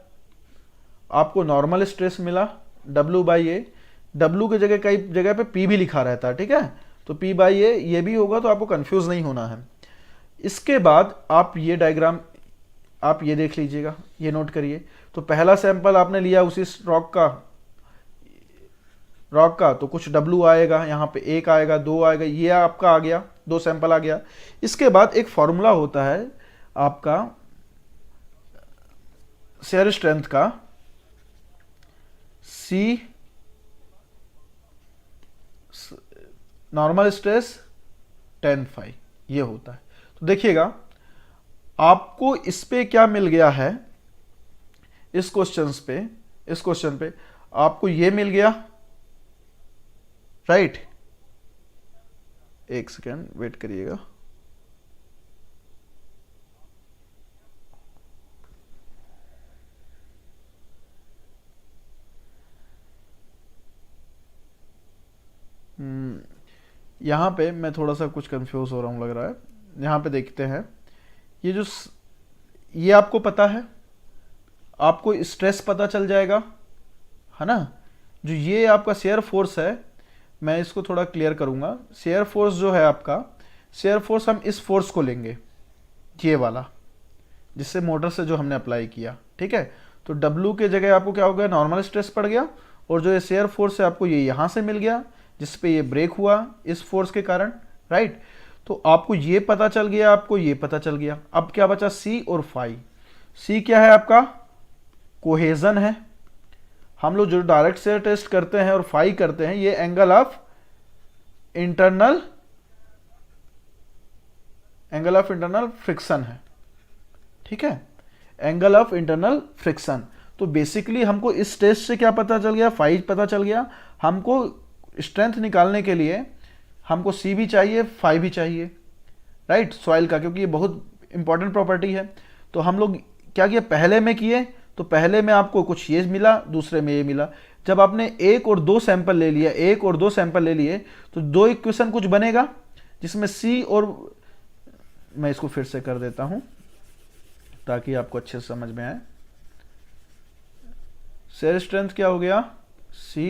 आपको नॉर्मल स्ट्रेस मिला W/A, डब्लू की जगह कई जगह पे पी भी लिखा रहता है, ठीक है, तो पी बाई ए ये भी होगा, तो आपको कंफ्यूज नहीं होना है। इसके बाद आप ये डायग्राम आप ये देख लीजिएगा, ये नोट करिए। तो पहला सैंपल आपने लिया उसी रॉक का तो कुछ डब्लू आएगा, यहाँ पे 1 आएगा, 2 आएगा, ये आपका आ गया, 2 सैंपल आ गया। इसके बाद एक फॉर्मूला होता है आपका शेयर स्ट्रेंथ का, सी नॉर्मल स्ट्रेस 10 फाई, ये होता है। तो देखिएगा आपको इस पे क्या मिल गया है, इस क्वेश्चन पे आपको ये मिल गया, राइट। एक सेकेंड वेट करिएगा। यहाँ पे मैं थोड़ा सा कुछ कंफ्यूज हो रहा हूँ लग रहा है। यहाँ पे देखते हैं, ये आपको पता है, आपको स्ट्रेस पता चल जाएगा, है ना। जो ये आपका शेयर फोर्स है, मैं इसको थोड़ा क्लियर करूँगा। शेयर फोर्स जो है आपका, शेयर फोर्स हम इस फोर्स को लेंगे, ये वाला, जिससे मोटर से जो हमने अप्लाई किया, ठीक है। तो W के जगह आपको क्या हो गया, नॉर्मल स्ट्रेस पड़ गया, और जो ये शेयर फोर्स है आपको ये यहाँ से मिल गया, जिस पे ये ब्रेक हुआ इस फोर्स के कारण, राइट। तो आपको ये पता चल गया, आपको ये पता चल गया। अब क्या बचा, C और फाई। C क्या है आपका, कोहेजन है। हम लोग जो डायरेक्ट शेयर टेस्ट करते हैं और फाई करते हैं, ये एंगल ऑफ इंटरनल फ्रिक्शन है, ठीक है, एंगल ऑफ इंटरनल फ्रिक्शन। तो बेसिकली हमको इस टेस्ट से क्या पता चल गया, फाई पता चल गया। हमको स्ट्रेंथ निकालने के लिए हमको सी भी चाहिए, फाई भी चाहिए, राइट, सॉइल का, क्योंकि ये बहुत इंपॉर्टेंट प्रॉपर्टी है। तो हम लोग क्या किया, पहले में किए, तो पहले में आपको कुछ ये मिला, दूसरे में ये मिला। जब आपने 1 और 2 सैंपल ले लिया, 1 और 2 सैंपल ले लिए, तो 2 इक्वेशन कुछ बनेगा, जिसमें सी और, मैं इसको फिर से कर देता हूं ताकि आपको अच्छे से समझ में आए। शेयर स्ट्रेंथ क्या हो गया, C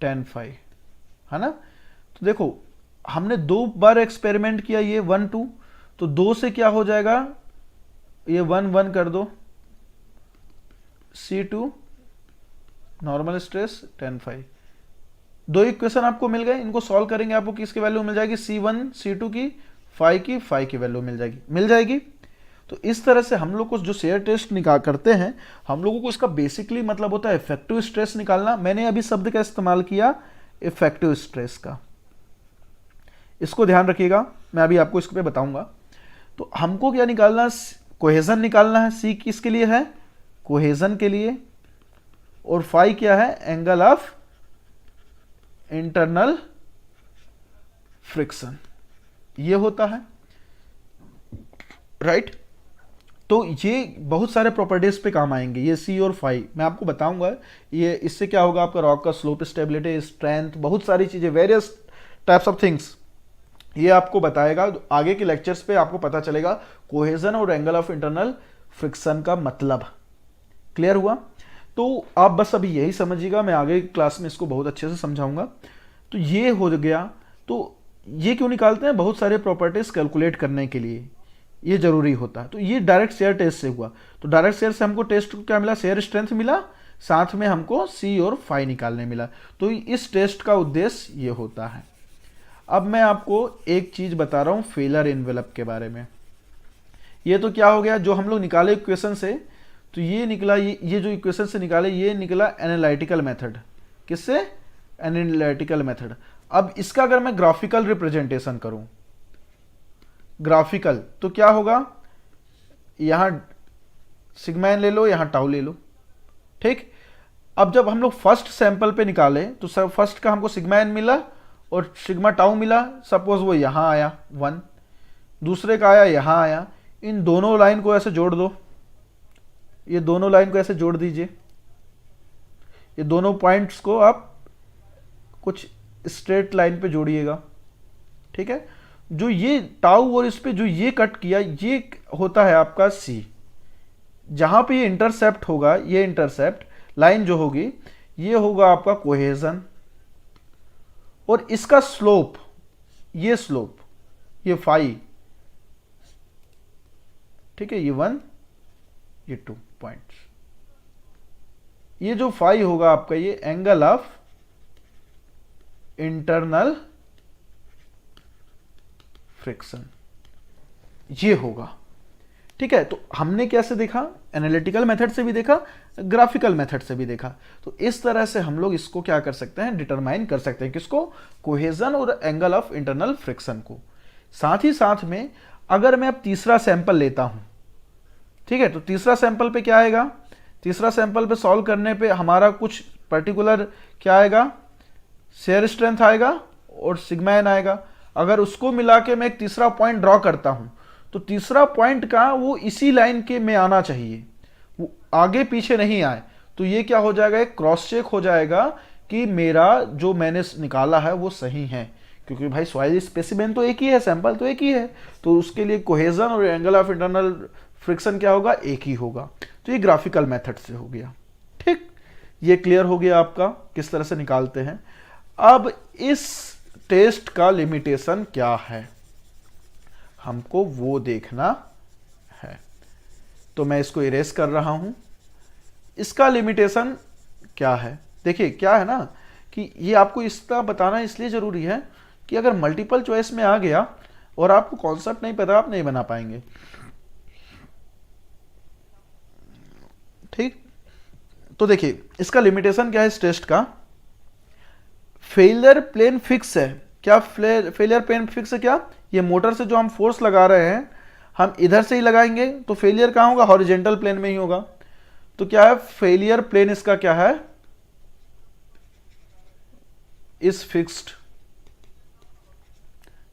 10 फाई, है ना। तो देखो हमने 2 बार एक्सपेरिमेंट किया, ये 1 2, तो 2 से क्या हो जाएगा, ये 1 1 कर दो, C2 normal stress 10 phi. 2 equation आपको मिल गए, इनको सॉल्व करेंगे, आपको किसकी वैल्यू मिल जाएगी, C1 C2 की, फाई की वैल्यू मिल जाएगी। तो इस तरह से हम लोग को जो शेयर टेस्ट निकाल करते हैं, हम लोगों को इसका बेसिकली मतलब होता है इफेक्टिव स्ट्रेस निकालना। मैंने अभी शब्द का इस्तेमाल किया, इफेक्टिव स्ट्रेस का, इसको ध्यान रखिएगा, मैं अभी आपको इस पे बताऊंगा। तो हमको क्या निकालना, कोहेजन निकालना है। C किसके लिए है, कोहेजन के लिए, और फाई क्या है, एंगल ऑफ इंटरनल फ्रिक्शन, ये होता है, राइट। तो ये बहुत सारे प्रॉपर्टीज पे काम आएंगे, ये C और फाई मैं आपको बताऊंगा। ये इससे क्या होगा, आपका रॉक का स्लोप, स्टेबिलिटी, स्ट्रेंथ, बहुत सारी चीजें, वेरियस टाइप्स ऑफ थिंग्स, ये आपको बताएगा। आगे के लेक्चर्स पे आपको पता चलेगा कोहेजन और एंगल ऑफ इंटरनल फ्रिक्शन का मतलब। क्लियर हुआ। तो आप बस अभी यही समझिएगा, मैं आगे क्लास में इसको बहुत अच्छे से समझाऊंगा। तो ये हो गया। तो ये क्यों निकालते हैं, बहुत सारे प्रॉपर्टीज कैलकुलेट करने के लिए ये जरूरी होता है। तो ये डायरेक्ट शेयर टेस्ट से हुआ। तो डायरेक्ट शेयर से हमको टेस्ट क्या मिला, शेयर स्ट्रेंथ मिला, साथ में हमको C और फाई निकालने मिला। तो इस टेस्ट का उद्देश्य ये होता है। अब मैं आपको एक चीज बता रहा हूं फेलर एनवेलप के बारे में। ये तो क्या हो गया, जो हम लोग निकाले इक्वेशन से, तो ये निकला, ये जो इक्वेशन से निकाले, ये निकला एनालिटिकल मेथड। किससे, एनालिटिकल मेथड। अब इसका अगर मैं ग्राफिकल रिप्रेजेंटेशन करूं, ग्राफिकल, तो क्या होगा, यहां सिग्मा एन ले लो, यहां टाउ ले लो, ठीक। अब जब हम लोग फर्स्ट सैंपल पे निकाले, तो सब फर्स्ट का हमको सिग्मा एन मिला और सिग्मा टाउ मिला। सपोज वो यहां आया 1, दूसरे का आया यहां आया। इन दोनों लाइन को ऐसे जोड़ दो, ये दोनों लाइन को ऐसे जोड़ दीजिए, ये दोनों पॉइंट्स को आप कुछ स्ट्रेट लाइन पे जोड़िएगा, ठीक है। जो ये टाउ और इस पे जो ये कट किया, ये होता है आपका C। जहां पे ये इंटरसेप्ट होगा, ये इंटरसेप्ट लाइन जो होगी, ये होगा आपका कोहेजन, और इसका स्लोप, ये स्लोप, ये फाई, ठीक है, ये 1 ये 2 पॉइंट्स, ये जो फाई होगा आपका ये एंगल ऑफ इंटरनल फ्रिक्शन, ये होगा। ठीक है, तो हमने कैसे देखा, एनालिटिकल मेथड से भी देखा, ग्राफिकल मेथड से भी देखा। तो इस तरह से हम लोग इसको क्या कर सकते हैं, डिटरमाइन कर सकते हैं, किसको, कोहेजन और एंगल ऑफ इंटरनल फ्रिक्शन को। साथ ही साथ में अगर मैं अब तीसरा सैंपल लेता हूं, ठीक है, तो तीसरा सैंपल पे क्या आएगा, तीसरा सैंपल पे सॉल्व करने पे हमारा कुछ पर्टिकुलर क्या आएगा, शेयर स्ट्रेंथ आएगा और सिग्मा एन आएगा। अगर उसको मिला के मैं एक तीसरा पॉइंट ड्रॉ करता हूं, तो तीसरा पॉइंट का वो इसी लाइन के में आना चाहिए, वो आगे पीछे नहीं आए। तो ये क्या हो जाएगा, एक क्रॉस चेक हो जाएगा कि मेरा जो मैंने निकाला है वो सही है, क्योंकि भाई सॉइल स्पेसिमेन तो एक ही है, सैंपल तो एक ही है, तो उसके लिए कोहेजन और एंगल ऑफ इंटरनल फ्रिक्शन क्या होगा, एक ही होगा। तो ये ग्राफिकल मेथड से हो गया। ठीक, ये क्लियर हो गया आपका किस तरह से निकालते हैं। अब इस टेस्ट का लिमिटेशन क्या है, हमको वो देखना है। तो मैं इसको इरेज कर रहा हूं। इसका लिमिटेशन क्या है, देखिए क्या है ना कि ये आपको इसका बताना इसलिए जरूरी है कि अगर मल्टीपल चॉइस में आ गया और आपको कॉन्सेप्ट नहीं पता, आप नहीं बना पाएंगे। ठीक, तो देखिए इसका लिमिटेशन क्या है इस टेस्ट का, फेलियर प्लेन फिक्स है। क्या फेलियर प्लेन फिक्स है, क्या ये मोटर से जो हम फोर्स लगा रहे हैं हम इधर से ही लगाएंगे, तो फेलियर कहां होगा, हॉरिजॉन्टल प्लेन में ही होगा। तो क्या है, फेलियर प्लेन इसका क्या है, इज फिक्स्ड।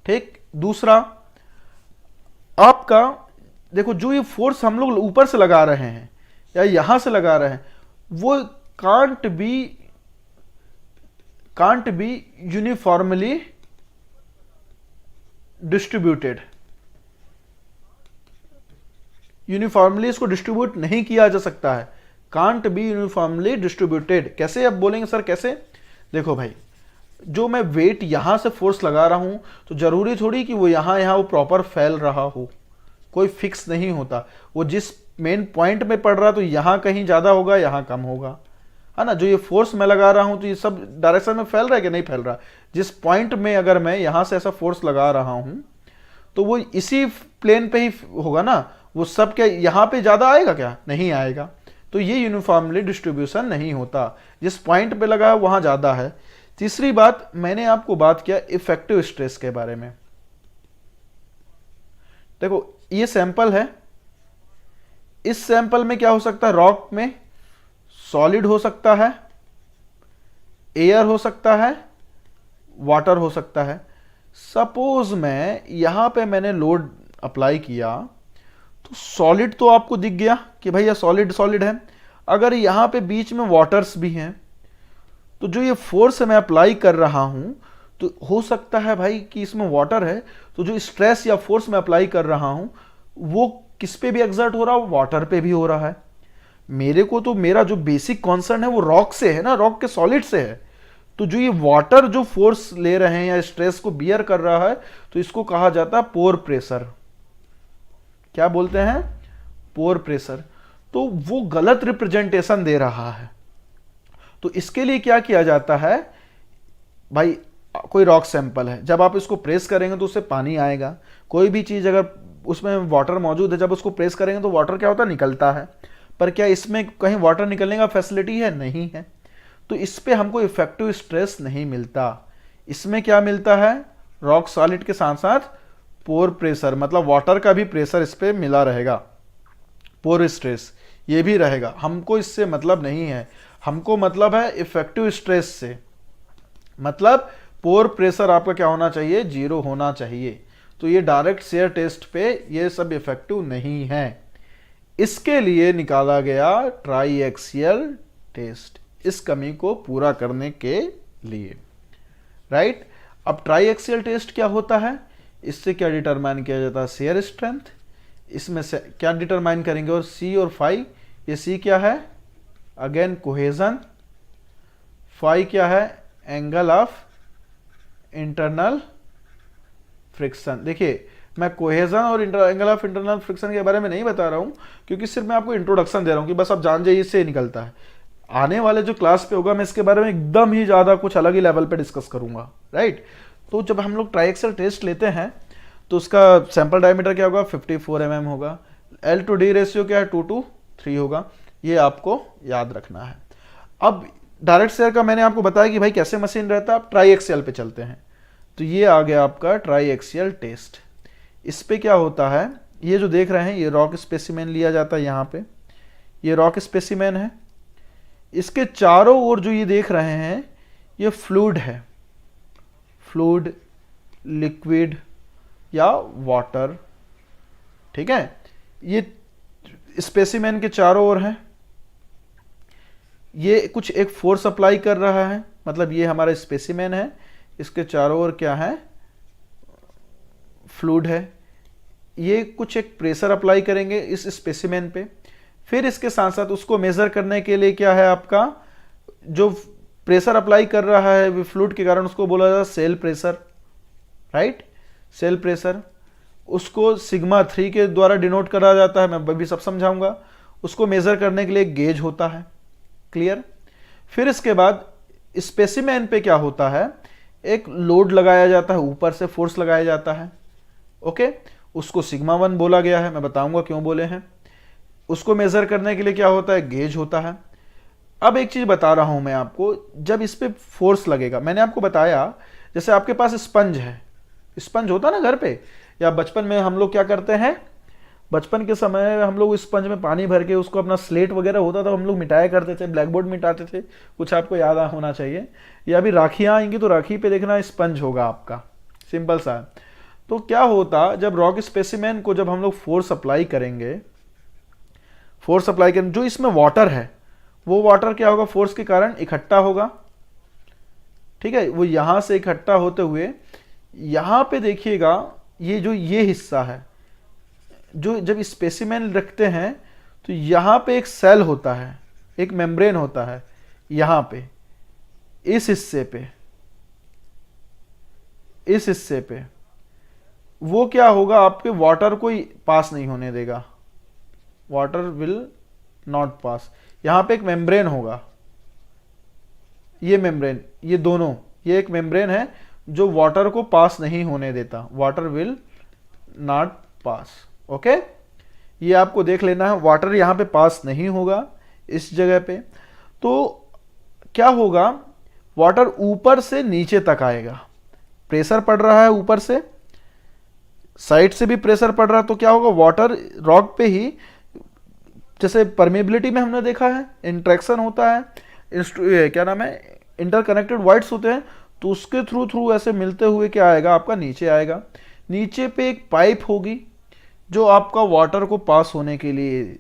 ठीक, दूसरा आपका देखो जो ये फोर्स हम लोग ऊपर से लगा रहे हैं या यहां से लगा रहे हैं, वो can't be uniformly distributed, uniformly इसको डिस्ट्रीब्यूट नहीं किया जा सकता है, कांट बी यूनिफॉर्मली डिस्ट्रीब्यूटेड। कैसे, अब बोलेंगे सर कैसे, देखो भाई जो मैं वेट यहां से फोर्स लगा रहा हूं तो जरूरी थोड़ी कि वो यहां वो प्रॉपर फैल रहा हो, कोई फिक्स नहीं होता। वो जिस मेन पॉइंट में पड़ रहा तो यहां कहीं ज्यादा होगा, यहां कम होगा, है ना। जो ये फोर्स मैं लगा रहा हूं तो ये सब डायरेक्शन में फैल रहा है कि नहीं फैल रहा, जिस पॉइंट में अगर मैं यहां से ऐसा फोर्स लगा रहा हूं तो वो इसी प्लेन पे ही होगा ना, वो सब क्या यहां पे ज्यादा आएगा, क्या नहीं आएगा। तो ये यूनिफॉर्मली डिस्ट्रीब्यूशन नहीं होता, जिस पॉइंट पे लगा है वहां ज्यादा है। तीसरी बात, मैंने आपको बात किया इफेक्टिव स्ट्रेस के बारे में। देखो ये सैंपल है, इस सैंपल में क्या हो सकता है, रॉक में सॉलिड हो सकता है, एयर हो सकता है, वाटर हो सकता है। सपोज मैं यहां पे मैंने लोड अप्लाई किया तो सॉलिड तो आपको दिख गया कि भैया सॉलिड सॉलिड है। अगर यहां पे बीच में वाटर्स भी हैं तो जो ये फोर्स मैं अप्लाई कर रहा हूं तो हो सकता है भाई कि इसमें वाटर है, तो जो स्ट्रेस या फोर्स मैं अप्लाई कर रहा हूं वो किस पे भी एक्सर्ट हो रहा है, वाटर पे भी हो रहा है। मेरे को तो मेरा जो बेसिक कॉन्सर्न है वो रॉक से है ना, रॉक के सॉलिड से है। तो जो ये वाटर जो फोर्स ले रहे हैं या स्ट्रेस को बियर कर रहा है तो इसको कहा जाता है पोर प्रेशर। क्या बोलते हैं, पोर प्रेशर। तो वो गलत रिप्रेजेंटेशन दे रहा है। तो इसके लिए क्या किया जाता है भाई, कोई रॉक सैंपल है, जब आप इसको प्रेस करेंगे तो उससे पानी आएगा। कोई भी चीज अगर उसमें वाटर मौजूद है, जब उसको प्रेस करेंगे तो वाटर क्या होता है, निकलता है। पर क्या इसमें कहीं वाटर निकलने का फैसिलिटी है, नहीं है। तो इस पे हमको इफेक्टिव स्ट्रेस नहीं मिलता। इसमें क्या मिलता है, रॉक सॉलिड के साथ साथ पोर प्रेशर, मतलब वाटर का भी प्रेशर इस पे मिला रहेगा, पोर स्ट्रेस ये भी रहेगा। हमको इससे मतलब नहीं है, हमको मतलब है इफेक्टिव स्ट्रेस से। मतलब पोर प्रेशर आपका क्या होना चाहिए, 0 होना चाहिए। तो ये डायरेक्ट शेयर टेस्ट पे ये सब इफेक्टिव नहीं है। इसके लिए निकाला गया ट्राईएक्सियल टेस्ट, इस कमी को पूरा करने के लिए, राइट। अब ट्राईएक्सियल टेस्ट क्या होता है, इससे क्या डिटरमाइन किया जाता है, शेयर स्ट्रेंथ। इसमें से क्या डिटरमाइन करेंगे, और सी और फाई, ये सी क्या है, अगेन कोहेजन, फाई क्या है, एंगल ऑफ इंटरनल फ्रिक्शन। देखिए मैं कोहेजन और एंगल ऑफ इंटरनल फ्रिक्शन के बारे में नहीं बता रहा हूं, क्योंकि सिर्फ मैं आपको इंट्रोडक्शन दे रहा हूं कि बस आप जान जाइए, इससे निकलता है। आने वाले जो क्लास पे होगा मैं इसके बारे में एकदम ही ज़्यादा कुछ अलग ही लेवल पे डिस्कस करूंगा, राइट। तो जब हम लोग ट्राइएक्सल टेस्ट लेते हैं तो उसका सैंपल डायमीटर क्या होगा, 54 mm होगा। L to D रेशियो क्या है, 2:3 होगा। ये आपको याद रखना है। अब डायरेक्ट शेयर का मैंने आपको बताया कि भाई कैसे मशीन रहता है। आप ट्राइएक्सियल पे चलते हैं, तो ये आ गया आपका ट्राइएक्सियल टेस्ट। इस पे क्या होता है, ये जो देख रहे हैं ये रॉक स्पेसिमेन लिया जाता है। यहाँ पे ये रॉक स्पेसिमेन है, इसके चारों ओर जो ये देख रहे हैं ये फ्लूइड है, फ्लूइड, लिक्विड या वाटर, ठीक है। ये स्पेसिमेन के चारों ओर है, ये कुछ एक फोर्स अप्लाई कर रहा है, मतलब ये हमारा स्पेसिमेन है, इसके चारों ओर क्या है, फ्लूइड है। ये कुछ एक प्रेशर अप्लाई करेंगे इस स्पेसिमेन पे। फिर इसके साथ साथ उसको मेजर करने के लिए क्या है, आपका जो प्रेशर अप्लाई कर रहा है फ्लूइड के कारण, उसको बोला जाता है cell pressure, right. Cell pressure, उसको सिग्मा 3 के द्वारा डिनोट करा जाता है, मैं भी सब समझाऊंगा। उसको मेजर करने के लिए गेज होता है, क्लियर। फिर इसके बाद स्पेसिमेन पे क्या होता है, एक लोड लगाया जाता है, ऊपर से फोर्स लगाया जाता है, ओके। उसको सिग्मा 1 बोला गया है, मैं बताऊंगा क्यों बोले हैं। उसको मेजर करने के लिए क्या होता है, गेज होता है। अब एक चीज बता रहा हूं मैं आपको, जब इस पे फोर्स लगेगा, मैंने आपको बताया जैसे आपके पास स्पंज है, स्पंज होता ना घर पे, या बचपन में हम लोग क्या करते हैं, बचपन के समय हम लोग स्पंज में पानी भर के उसको अपना स्लेट वगैरह होता था हम लोग मिटाया करते थे, ब्लैक बोर्ड मिटाते थे, कुछ आपको याद होना चाहिए। या अभी राखियाँ आएंगी तो राखी पे देखना स्पंज होगा आपका, सिंपल सा है। तो क्या होता, जब रॉक स्पेसिमेन को जब हम लोग फोर्स अप्लाई करेंगे, फोर्स अप्लाई करेंगे, जो इसमें वाटर है वो वाटर क्या होगा, फोर्स के कारण इकट्ठा होगा, ठीक है। वो यहां से इकट्ठा होते हुए यहां पे देखिएगा, ये जो ये हिस्सा है, जो जब स्पेसिमेन रखते हैं तो यहां पे एक सेल होता है, एक मेम्ब्रेन होता है यहां पे, इस हिस्से पे, इस हिस्से पे। वो क्या होगा, आपके वाटर को पास नहीं होने देगा, वाटर विल नॉट पास। यहां पे एक मेम्ब्रेन होगा, ये मेम्ब्रेन, ये दोनों, ये एक मेम्ब्रेन है जो वाटर को पास नहीं होने देता, water will not pass, okay. ये आपको देख लेना है, वाटर यहां पे पास नहीं होगा इस जगह पे। तो क्या होगा, वाटर ऊपर से नीचे तक आएगा, प्रेशर पड़ रहा है ऊपर से, साइड से भी प्रेशर पड़ रहा है, तो क्या होगा, वाटर रॉक पे ही, जैसे परमेबिलिटी में हमने देखा है इंट्रैक्शन होता है, क्या नाम है, इंटरकनेक्टेड वाइड्स होते हैं, तो उसके थ्रू ऐसे मिलते हुए क्या आएगा, आपका नीचे आएगा। नीचे पे एक पाइप होगी जो आपका वाटर को पास होने के लिए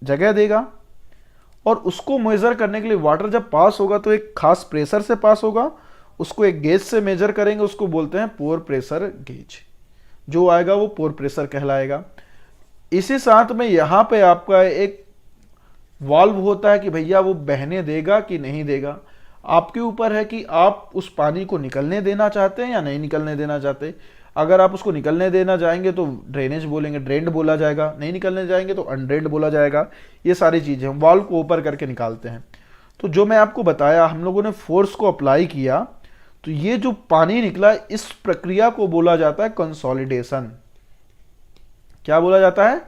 जगह देगा, और उसको मेजर करने के लिए, वाटर जब पास होगा तो एक खास प्रेशर से पास होगा, उसको एक गेज से मेजर करेंगे, उसको बोलते हैं पोर प्रेशर गेज। जो आएगा वो पोर प्रेशर कहलाएगा। इसी साथ में यहां पे आपका एक वाल्व होता है कि भैया वो बहने देगा कि नहीं देगा, आपके ऊपर है कि आप उस पानी को निकलने देना चाहते हैं या नहीं निकलने देना चाहते। अगर आप उसको निकलने देना जाएंगे तो ड्रेनेज बोलेंगे, ड्रेन्ड बोला जाएगा, नहीं निकलने जाएंगे तो अनड्रेन्ड बोला जाएगा। ये सारी चीजें हम वाल्व को ऊपर करके निकालते हैं। तो जो मैं आपको बताया, हम लोगों ने फोर्स को अप्लाई किया तो ये जो पानी निकला, इस प्रक्रिया को बोला जाता है कंसोलिडेशन। क्या बोला जाता है,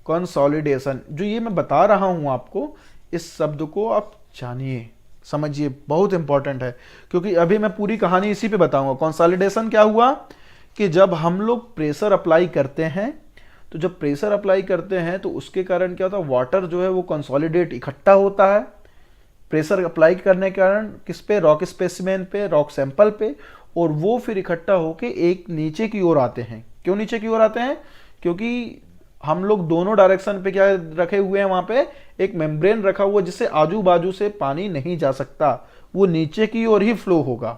कंसोलिडेशन। जो ये मैं बता रहा हूं आपको, इस शब्द को आप जानिए, समझिए, बहुत इंपॉर्टेंट है, क्योंकि अभी मैं पूरी कहानी इसी पे बताऊंगा। कंसोलिडेशन क्या हुआ कि जब हम लोग प्रेशर अप्लाई करते हैं, तो जब प्रेशर अप्लाई करते हैं तो उसके कारण क्या होता है, वाटर जो है वो कंसोलिडेट, इकट्ठा होता है प्रेशर अप्लाई करने के कारण, किस पे, रॉक स्पेसिमेन पे, रॉक सैंपल पे, और वो फिर इकट्ठा होके एक नीचे की ओर आते हैं। क्यों नीचे की ओर आते हैं, क्योंकि हम लोग दोनों डायरेक्शन पे क्या रखे हुए हैं, वहां पे एक मेम्ब्रेन रखा हुआ जिससे आजू बाजू से पानी नहीं जा सकता, वो नीचे की ओर ही फ्लो होगा,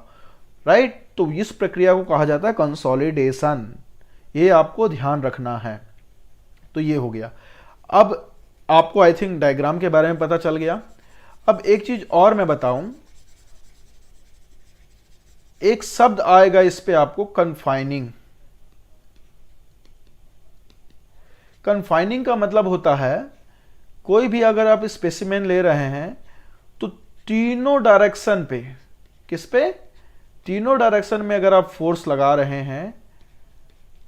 राइट। तो इस प्रक्रिया को कहा जाता है कंसोलिडेशन। ये आपको ध्यान रखना है। तो ये हो गया। अब आपको आई थिंक डायग्राम के बारे में पता चल गया। अब एक चीज और मैं बताऊं एक शब्द आएगा इस पे आपको, कन्फाइनिंग। कन्फाइनिंग का मतलब होता है कोई भी अगर आप स्पेसिमेन ले रहे हैं तो तीनों डायरेक्शन पे, किस पे, तीनों डायरेक्शन में अगर आप फोर्स लगा रहे हैं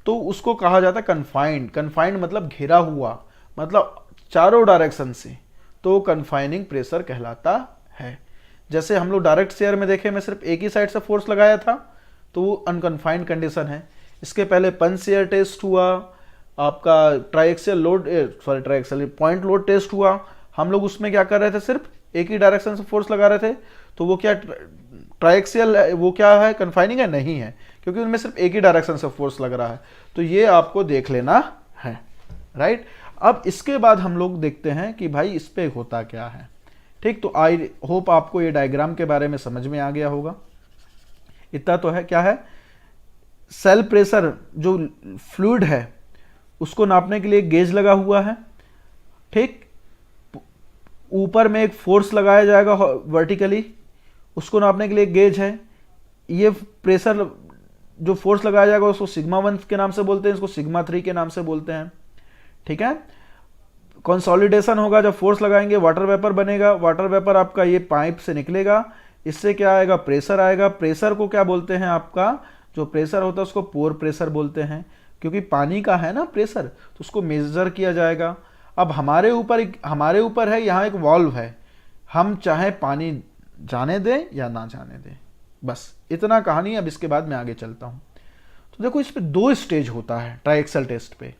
तो उसको कहा जाता है कन्फाइंड। कन्फाइंड मतलब घिरा हुआ, मतलब चारों डायरेक्शन से, तो कन्फाइनिंग प्रेशर कहलाता है। जैसे हम लोग डायरेक्ट शेयर में देखे, मैं सिर्फ एक ही साइड से फोर्स लगाया था तो वो अनकन्फाइंड कंडीशन है। इसके पहले पंच शेयर टेस्ट हुआ, आपका ट्राइएक्सियल लोड, ट्राइएक्सियल पॉइंट लोड टेस्ट हुआ। हम लोग उसमें क्या कर रहे थे, सिर्फ एक ही डायरेक्शन से फोर्स लगा रहे थे, तो वो क्या ट्राइएक्सियल, वो क्या है, कन्फाइनिंग है? नहीं है, क्योंकि उनमें सिर्फ एक ही डायरेक्शन से फोर्स लग रहा है। तो ये आपको देख लेना है, राइट। अब इसके बाद हम लोग देखते हैं कि भाई इस पे होता क्या है, ठीक। तो आई होप आपको ये डायग्राम के बारे में समझ में आ गया होगा। इतना तो है, क्या है, सेल प्रेशर जो फ्लूइड है उसको नापने के लिए गेज लगा हुआ है, ठीक। ऊपर में एक फोर्स लगाया जाएगा वर्टिकली, उसको नापने के लिए गेज है। ये प्रेशर जो फोर्स लगाया जाएगा उसको सिग्मा 1 के नाम से बोलते हैं, इसको सिग्मा 3 के नाम से बोलते हैं, ठीक है। कंसोलिडेशन होगा, जब फोर्स लगाएंगे वाटर वेपर बनेगा। वाटर वेपर आपका ये पाइप से निकलेगा, इससे क्या आएगा, प्रेशर आएगा। प्रेशर को क्या बोलते हैं, आपका जो प्रेशर होता है उसको पोर प्रेशर बोलते हैं, क्योंकि पानी का है ना प्रेशर, तो उसको मेजर किया जाएगा। अब हमारे ऊपर है, यहाँ एक वाल्व है, हम चाहे पानी जाने दें या ना जाने दें, बस इतना कहानी। अब इसके बाद मैं आगे चलता हूँ। तो देखो, इस पे 2 स्टेज होता है ट्राइएक्सियल टेस्ट पे।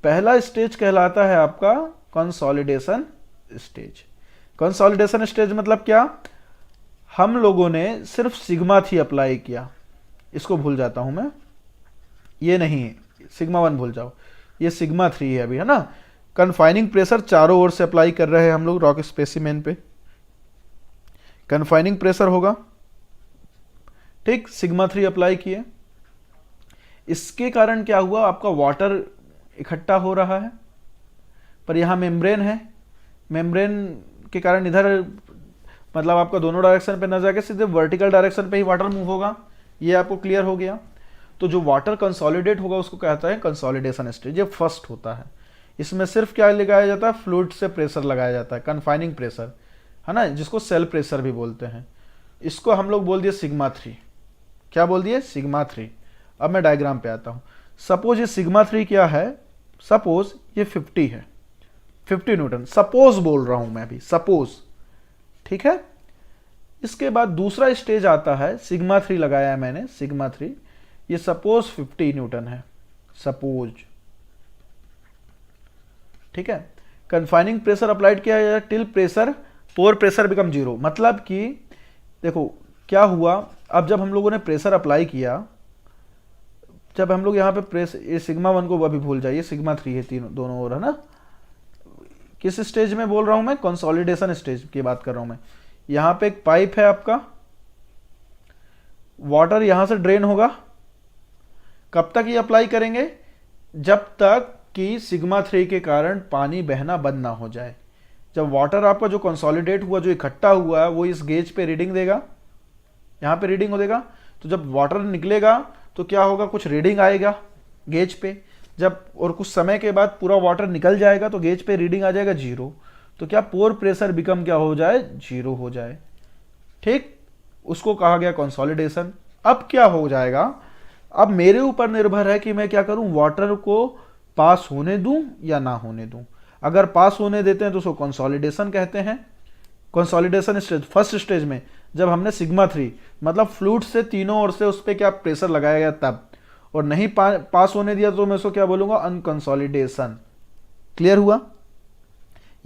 पहला स्टेज कहलाता है आपका कंसोलिडेशन स्टेज। कंसोलिडेशन स्टेज मतलब क्या, हम लोगों ने सिर्फ सिग्मा 3 अप्लाई किया, इसको भूल जाता हूं मैं, ये नहीं, सिग्मा 1 भूल जाओ, ये सिग्मा 3 है अभी, है ना। कन्फाइनिंग प्रेशर चारों ओर से अप्लाई कर रहे हैं हम लोग रॉक स्पेसिमेन पे, कन्फाइनिंग प्रेशर होगा, ठीक। सिग्मा 3 अप्लाई किए, इसके कारण क्या हुआ, आपका वाटर इकट्ठा हो रहा है, पर यहां मेम्ब्रेन है, मेम्ब्रेन के कारण इधर मतलब आपका दोनों डायरेक्शन पे न जाके सीधे वर्टिकल डायरेक्शन पे ही वाटर मूव होगा। ये आपको क्लियर हो गया। तो जो वाटर कंसोलिडेट होगा उसको कहता है कंसोलिडेशन स्टेज, ये फर्स्ट होता है। इसमें सिर्फ क्या लगाया जाता है, फ्लूइड से प्रेशर लगाया जाता है, कन्फाइनिंग प्रेशर, है ना, जिसको सेल प्रेशर भी बोलते हैं। इसको हम लोग बोल दिए सिग्मा 3। क्या बोल दिए, सिग्मा 3। अब मैं डायग्राम पे आता हूं। सपोज ये सिग्मा 3 क्या है, सपोज ये 50 है, 50 न्यूटन, सपोज बोल रहा हूं मैं अभी, सपोज, ठीक है। इसके बाद दूसरा स्टेज आता है, सिग्मा 3 लगाया है मैंने, सिग्मा 3, ये सपोज 50 न्यूटन है, सपोज, ठीक है। कन्फाइनिंग प्रेशर अप्लाइड किया जाए till pressure, pore pressure become 0। मतलब कि देखो क्या हुआ, अब जब हम लोगों ने प्रेशर अप्लाई किया, जब हम लोग यहाँ पे प्रेशर, ये सिग्मा 1 को अभी भूल जाइए, सिग्मा 3 है तीनों दोनों ओर, है ना। किस स्टेज में बोल रहा हूं मैं, कंसोलिडेशन स्टेज की बात कर रहा हूं मैं। यहां पे एक पाइप है आपका, वाटर यहां से ड्रेन होगा। कब तक ये अप्लाई करेंगे, जब तक कि सिग्मा 3 के कारण पानी बहना बंद ना हो जाए। जब वाटर आपका जो कंसोलिडेट हुआ, जो इकट्ठा हुआ है, वो इस गेज पे रीडिंग देगा, यहां पे रीडिंग हो देगा। तो जब वाटर निकलेगा तो क्या होगा, कुछ रीडिंग आएगा गेज पे, जब और कुछ समय के बाद पूरा वाटर निकल जाएगा तो गेज पे रीडिंग आ जाएगा 0। तो क्या पोर प्रेशर बिकम क्या हो जाए, 0 हो जाए, ठीक। उसको कहा गया कंसोलिडेशन। अब क्या हो जाएगा, अब मेरे ऊपर निर्भर है कि मैं क्या करूं, वाटर को पास होने दूं या ना होने दूं। अगर पास होने देते हैं तो उसको कंसोलिडेशन कहते हैं। कंसोलिडेशन स्टेज, फर्स्ट स्टेज में जब हमने सिग्मा 3 मतलब फ्लूइड से तीनों ओर से उस पर क्या प्रेशर लगाया गया तब, और नहीं पास होने दिया तो मैं उसको क्या बोलूंगा, अनकंसोलिडेशन। क्लियर हुआ।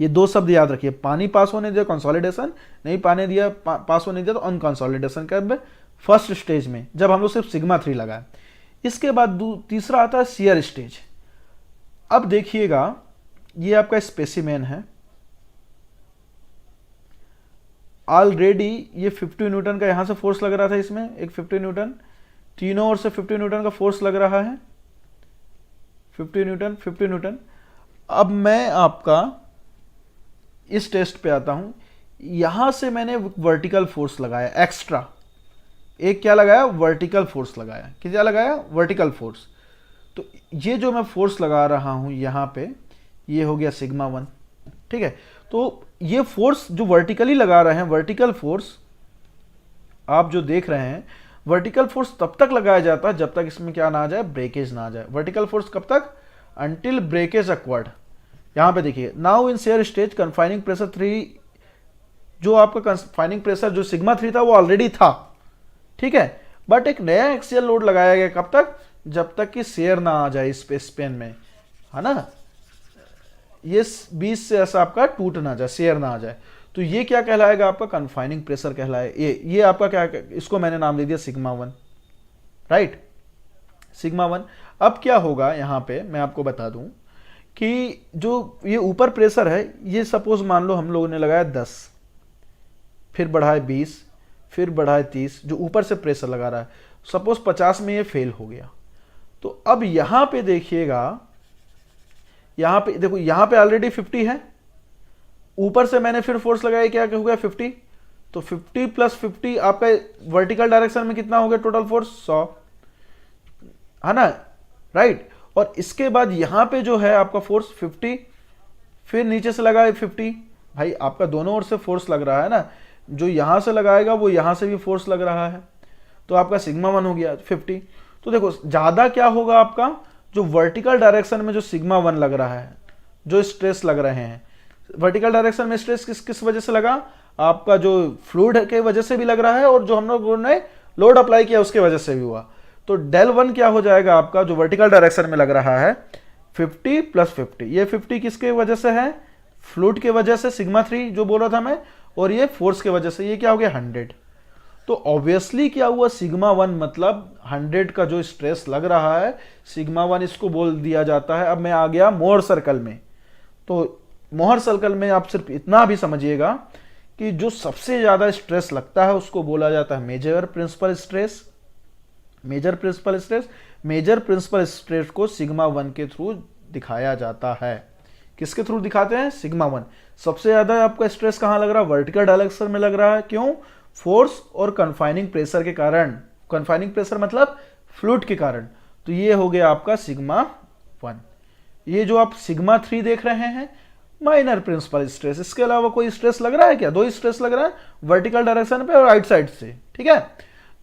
ये 2 शब्द याद रखिए, पानी पास होने दिया कंसोलिडेशन, नहीं पाने दिया पास होने दिया तो अनकंसोलिडेशन। कब, फर्स्ट स्टेज में जब हम लोग सिर्फ सिग्मा 3 लगाए। इसके बाद तीसरा आता है शियर स्टेज। अब देखिएगा, ये आपका स्पेसिमेन है, ऑलरेडी ये 50 न्यूटन का यहां से फोर्स लग रहा था, इसमें एक 50 न्यूटन, तीनों ओर से 50 न्यूटन का फोर्स लग रहा है, 50 न्यूटन 50 न्यूटन। अब मैं आपका इस टेस्ट पे आता हूं, यहां से मैंने वर्टिकल फोर्स लगाया एक्स्ट्रा, एक क्या लगाया, वर्टिकल फोर्स लगाया। क्या लगाया, वर्टिकल फोर्स। तो ये जो मैं फोर्स लगा रहा हूं यहां पे, ये हो गया सिग्मा 1, ठीक है। तो ये फोर्स जो वर्टिकली लगा रहे हैं, वर्टिकल फोर्स आप जो देख रहे हैं, वर्टिकल फोर्स तब तक लगाया जाता है जब तक इसमें क्या ना आ जाए, ब्रेकेज ना आ जाए। वर्टिकल फोर्स कब तक, अंटिल ब्रेकेज अक्वर्ड। यहां पे देखिए, now in share stage confining pressure 3, जो आपका कन्फाइनिंग प्रेशर जो सिग्मा 3 था वो ऑलरेडी था, ठीक है। बट एक नया एक्सियल लोड लगाया गया, कब तक, जब तक कि शेयर ना आ जाए इस स्पेन में, है ना, ये 20 से ऐसा आपका टूट ना जाए, शेयर ना आ जाए। तो ये क्या कहलाएगा, आपका कन्फाइनिंग प्रेशर कहलाए। ये आपका क्या, इसको मैंने नाम दे दिया सिग्मा 1, राइट, सिग्मा 1। अब क्या होगा यहां पे मैं आपको बता दूं कि जो ये ऊपर प्रेशर है, ये सपोज मान लो हम लोगों ने लगाया 10, फिर बढ़ाए 20, फिर बढ़ाए 30, जो ऊपर से प्रेशर लगा रहा है। सपोज 50 में ये फेल हो गया, तो अब यहां पे देखिएगा, यहां पे देखो, यहां पे ऑलरेडी 50 है, ऊपर से मैंने फिर फोर्स लगाया, क्या हो गया 50। तो 50 प्लस 50 आपका वर्टिकल डायरेक्शन में कितना हो गया टोटल फोर्स, 100, है ना, राइट। और इसके बाद यहां पे जो है आपका फोर्स 50, फिर नीचे से लगा 50। भाई आपका दोनों ओर से फोर्स लग रहा है ना, जो यहां से लगाएगा वो यहां से भी फोर्स लग रहा है, तो आपका सिग्मा 1 हो गया 50। तो देखो ज्यादा क्या होगा आपका, जो वर्टिकल डायरेक्शन में जो सिग्मा 1 लग रहा है, जो स्ट्रेस लग रहे हैं, वर्टिकल डायरेक्शन में स्ट्रेस किस वजह से लगा, आपका जो फ्लूइड के वजह से भी लग रहा है, और जो हम लोगों ने लोड अप्लाई किया उसके वजह से भी हुआ। तो डेल 1 क्या हो जाएगा आपका, जो वर्टिकल डायरेक्शन में लग रहा है 50 प्लस 50, ये 50 किसके वजह से है, फ्लूइड के वजह से, सिग्मा 3 जो बोल रहा था मैं, और ये फोर्स के वजह से, ये क्या हो गया 100। तो ऑब्वियसली क्या हुआ, सिग्मा 1 मतलब 100 का जो स्ट्रेस लग रहा है, सिग्मा 1 इसको बोल दिया जाता है। अब मैं आ गया मोहर सर्कल में। तो मोहर सर्कल में आप सिर्फ इतना भी समझिएगा कि जो सबसे ज्यादा स्ट्रेस लगता है उसको बोला जाता है major principal stress. Major principal stress, major principal stress को सिग्मा 1 के थ्रू दिखाया जाता है। किसके थ्रू दिखाते हैं, सिग्मा 1। सबसे ज्यादा आपका स्ट्रेस कहां लग रहा है, वर्टिकल डायरेक्शन में लग रहा है। क्यों, फोर्स और कन्फाइनिंग प्रेशर के कारण। कन्फाइनिंग प्रेशर मतलब फ्लूइड के कारण। तो ये हो गया आपका सिग्मा 1। ये जो आप सिग्मा 3 देख रहे हैं, माइनर प्रिंसिपल स्ट्रेस। इसके अलावा कोई स्ट्रेस लग रहा है क्या, 2 स्ट्रेस लग रहा है, वर्टिकल डायरेक्शन पे और राइट साइड से, ठीक है।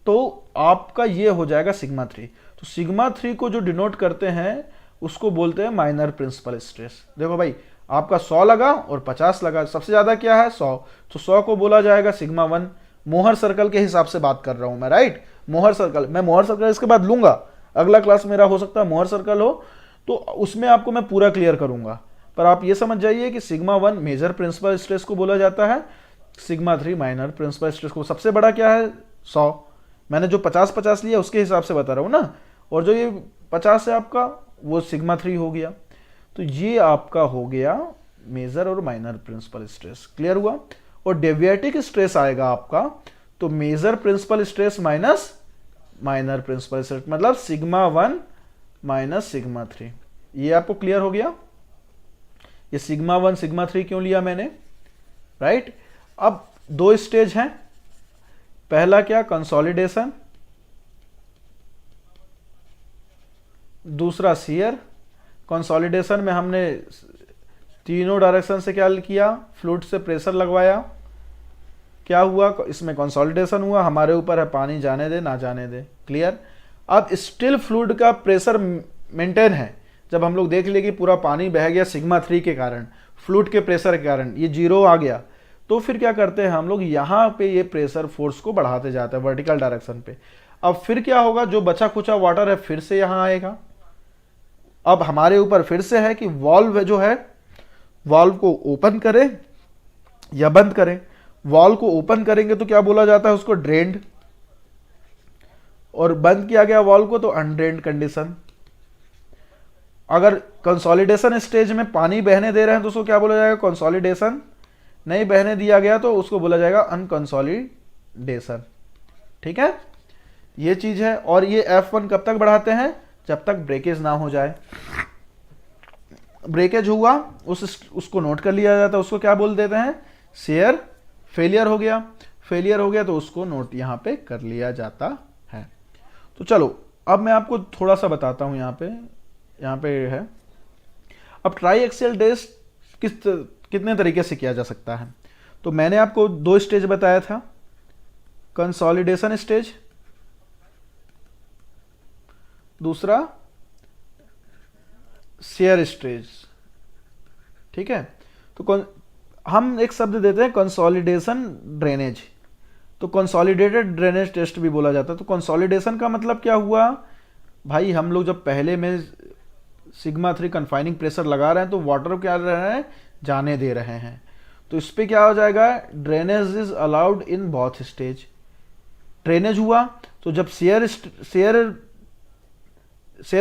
तो आपका ये हो जाएगा सिग्मा 3। तो सिग्मा 3 को जो डिनोट करते हैं उसको बोलते हैं माइनर प्रिंसिपल स्ट्रेस। देखो भाई, आपका 100 लगा और 50 लगा, सबसे ज्यादा क्या है 100, तो 100 को बोला जाएगा सिग्मा 1। मोहर सर्कल के हिसाब से बात कर रहा हूं मैं, राइट। मोहर सर्कल, मैं मोहर सर्कल इसके बाद लूंगा, अगला क्लास मेरा हो सकता है मोहर सर्कल हो, तो उसमें आपको मैं पूरा क्लियर करूंगा। पर आप ये समझ जाइए कि सिग्मा 1 मेजर प्रिंसिपल स्ट्रेस को बोला जाता है, सिग्मा 3 माइनर प्रिंसिपल स्ट्रेस को। सबसे बड़ा क्या है 100, मैंने जो 50-50 लिया उसके हिसाब से बता रहा हूं ना, और जो ये 50 है आपका वो सिग्मा 3 हो गया। तो ये आपका हो गया मेजर और माइनर प्रिंसिपल स्ट्रेस, क्लियर हुआ। और डेविएटिक स्ट्रेस आएगा आपका, तो major principal stress minus minor principal stress, मतलब सिग्मा 1 माइनस सिग्मा 3। ये आपको क्लियर हो गया। ये सिग्मा 1 सिग्मा 3 क्यों लिया मैंने, राइट। अब 2 स्टेज हैं, पहला क्या, कंसोलिडेशन, दूसरा शियर। कंसोलिडेशन में हमने तीनों डायरेक्शन से क्या किया, फ्लूइड से प्रेशर लगवाया, क्या हुआ, इसमें कंसोलिडेशन हुआ। हमारे ऊपर है पानी जाने दे ना जाने दे, क्लियर। अब स्टिल फ्लूइड का प्रेशर मेंटेन है। जब हम लोग देख लिए कि पूरा पानी बह गया सिग्मा 3 के कारण, फ्लूइड के प्रेशर के कारण ये 0 आ गया, तो फिर क्या करते हैं हम लोग, यहाँ पे ये प्रेशर फोर्स को बढ़ाते जाते हैं वर्टिकल डायरेक्शन पे। अब फिर क्या होगा, जो बचा खुचा वाटर है फिर से यहाँ आएगा। अब हमारे ऊपर फिर से है कि वॉल्व जो है, वॉल्व को ओपन करें या बंद करें। वॉल्व को ओपन करेंगे तो क्या बोला जाता है उसको, ड्रेन्ड, और बंद किया गया वॉल्व को तो अनड्रेन्ड कंडीशन। अगर कंसोलिडेशन स्टेज में पानी बहने दे रहे हैं तो उसको क्या बोला जाएगा, कंसोलिडेशन। नहीं बहने दिया गया तो उसको बोला जाएगा अनकंसोलिडेशन, ठीक है। ये चीज है। और ये F1 कब तक बढ़ाते हैं, जब तक ब्रेकेज ना हो जाए। ब्रेकेज हुआ उसको नोट कर लिया जाता है, उसको क्या बोल देते हैं, शेयर फेलियर हो गया। फेलियर हो गया तो उसको नोट यहाँ पे कर लिया जाता है। तो चलो अब मैं आपको थोड़ा सा बताता हूँ। यहाँ पे है, अब ट्राई एक्सियल टेस्ट कितने तरीके से किया जा सकता है। तो मैंने आपको 2 स्टेज बताया था, कंसोलिडेशन स्टेज, दूसरा शेयर स्टेज। ठीक है, तो हम एक शब्द देते हैं कंसोलिडेशन ड्रेनेज, तो कंसोलिडेटेड ड्रेनेज टेस्ट भी बोला जाता है। तो कंसोलिडेशन का मतलब क्या हुआ भाई, हम लोग जब पहले में सिग्मा 3 कन्फाइनिंग प्रेशर लगा रहे हैं तो वाटर को क्या रहे हैं, जाने दे रहे हैं। तो इस पे क्या हो जाएगा, drainage is allowed in both stage. Drainage हुआ तो जब शेयर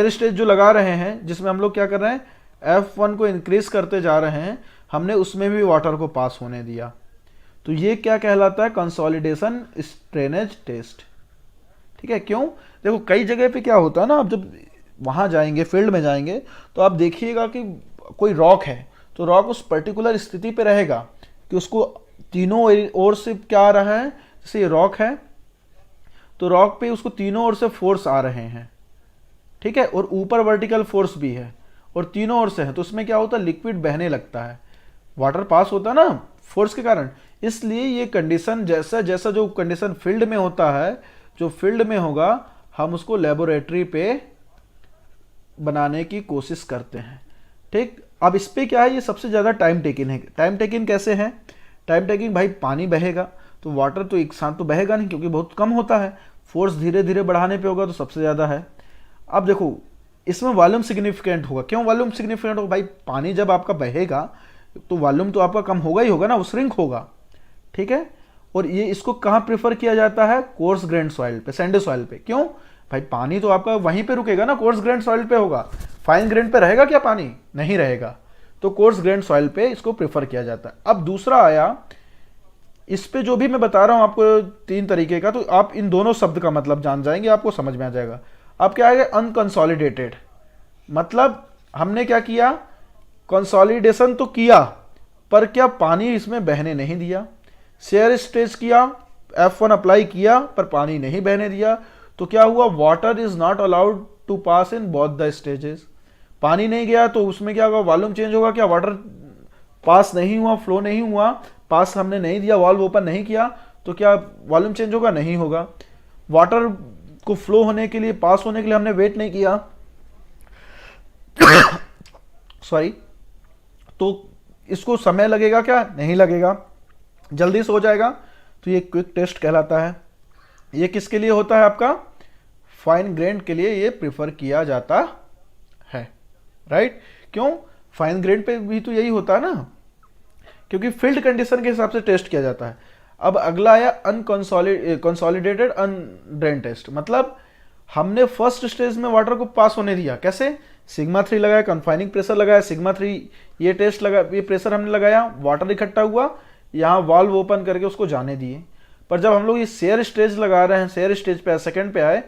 स्टेज जो लगा रहे हैं, जिसमें हम लोग क्या कर रहे हैं, F1 को इंक्रीज करते जा रहे हैं, हमने उसमें भी वाटर को पास होने दिया। तो ये क्या कहलाता है, कंसोलिडेशन ड्रेनेज टेस्ट। ठीक है, क्यों, देखो कई जगह पे क्या होता है ना, आप जब वहां जाएंगे, फील्ड में जाएंगे, तो आप देखिएगा कि कोई रॉक है तो रॉक उस पर्टिकुलर स्थिति पे रहेगा कि उसको तीनों ओर से क्या आ रहा है, जैसे ये रॉक है तो रॉक पे उसको तीनों ओर से फोर्स आ रहे हैं। ठीक है, और ऊपर वर्टिकल फोर्स भी है और तीनों ओर से है, तो उसमें क्या होता है, लिक्विड बहने लगता है, वाटर पास होता है ना फोर्स के कारण। इसलिए ये कंडीशन जैसा जैसा जो कंडीशन फील्ड में होता है, जो फील्ड में होगा हम उसको लेबोरेटरी पे बनाने की कोशिश करते हैं। ठीक, अब इस पे क्या है, ये सबसे ज़्यादा टाइम टेकिंग है। टाइम टेकिंग कैसे है, टाइम टेकिंग भाई, पानी बहेगा तो वाटर तो एक साथ तो बहेगा नहीं क्योंकि बहुत कम होता है, फोर्स धीरे धीरे बढ़ाने पे होगा तो सबसे ज़्यादा है। अब देखो इसमें वॉल्यूम सिग्निफिकेंट होगा। क्यों वॉल्यूम सिग्निफिकेंट होगा भाई, पानी जब आपका बहेगा तो वॉल्यूम तो आपका कम होगा ही होगा ना, वो श्रिंक होगा। ठीक है, और ये इसको कहाँ प्रेफर किया जाता है, कोर्स ग्रेन सॉइल पे, सैंडी सॉइल पे। क्यों भाई, पानी तो आपका वहीं पे रुकेगा ना, कोर्स ग्रेन सॉइल पे होगा, फाइन ग्रेन पे रहेगा क्या पानी, नहीं रहेगा। तो कोर्स ग्रेन सॉइल पे इसको प्रेफर किया जाता है। अब दूसरा आया, इस पे जो भी मैं बता रहा हूं आपको 3 तरीके का, तो आप इन दोनों शब्द का मतलब जान जाएंगे, आपको समझ में आ जाएगा। अब क्या आएगा, अनकंसोलिडेटेड, मतलब हमने क्या किया, कंसोलिडेशन तो किया पर क्या पानी इसमें बहने नहीं दिया। शेयर स्टेज किया, F1 अप्लाई किया पर पानी नहीं बहने दिया, तो क्या हुआ, water is not allowed to pass in both the stages. पानी नहीं गया तो उसमें क्या होगा, वॉल्यूम चेंज होगा, क्या वाटर पास नहीं हुआ, फ्लो नहीं हुआ, पास हमने नहीं दिया, वाल्व ओपन नहीं किया, तो क्या वॉल्यूम चेंज होगा, नहीं होगा। वाटर को फ्लो होने के लिए, पास होने के लिए हमने वेट नहीं किया सॉरी, तो इसको समय लगेगा क्या, नहीं लगेगा, जल्दी से हो जाएगा। तो ये क्विक टेस्ट कहलाता है। ये किसके लिए होता है, आपका फाइन ग्रेन के लिए ये प्रिफर किया जाता है, राइट। क्यों, फाइन ग्रेन पे भी तो यही होता है ना, क्योंकि फील्ड कंडीशन के हिसाब से टेस्ट किया जाता है। अब अगला आया अनकंसोलिडेटेड अनड्रेन टेस्ट, मतलब हमने फर्स्ट स्टेज में वाटर को पास होने दिया, कैसे, सिग्मा 3 लगाया, कन्फाइनिंग प्रेशर लगाया, सिग्मा 3 ये टेस्ट लगा, ये प्रेशर हमने लगाया, वाटर इकट्ठा हुआ, यहाँ वाल्व ओपन करके उसको जाने दिए। पर जब हम लोग ये शेयर स्टेज लगा रहे हैं, शेयर स्टेज पे सेकंड पे आए,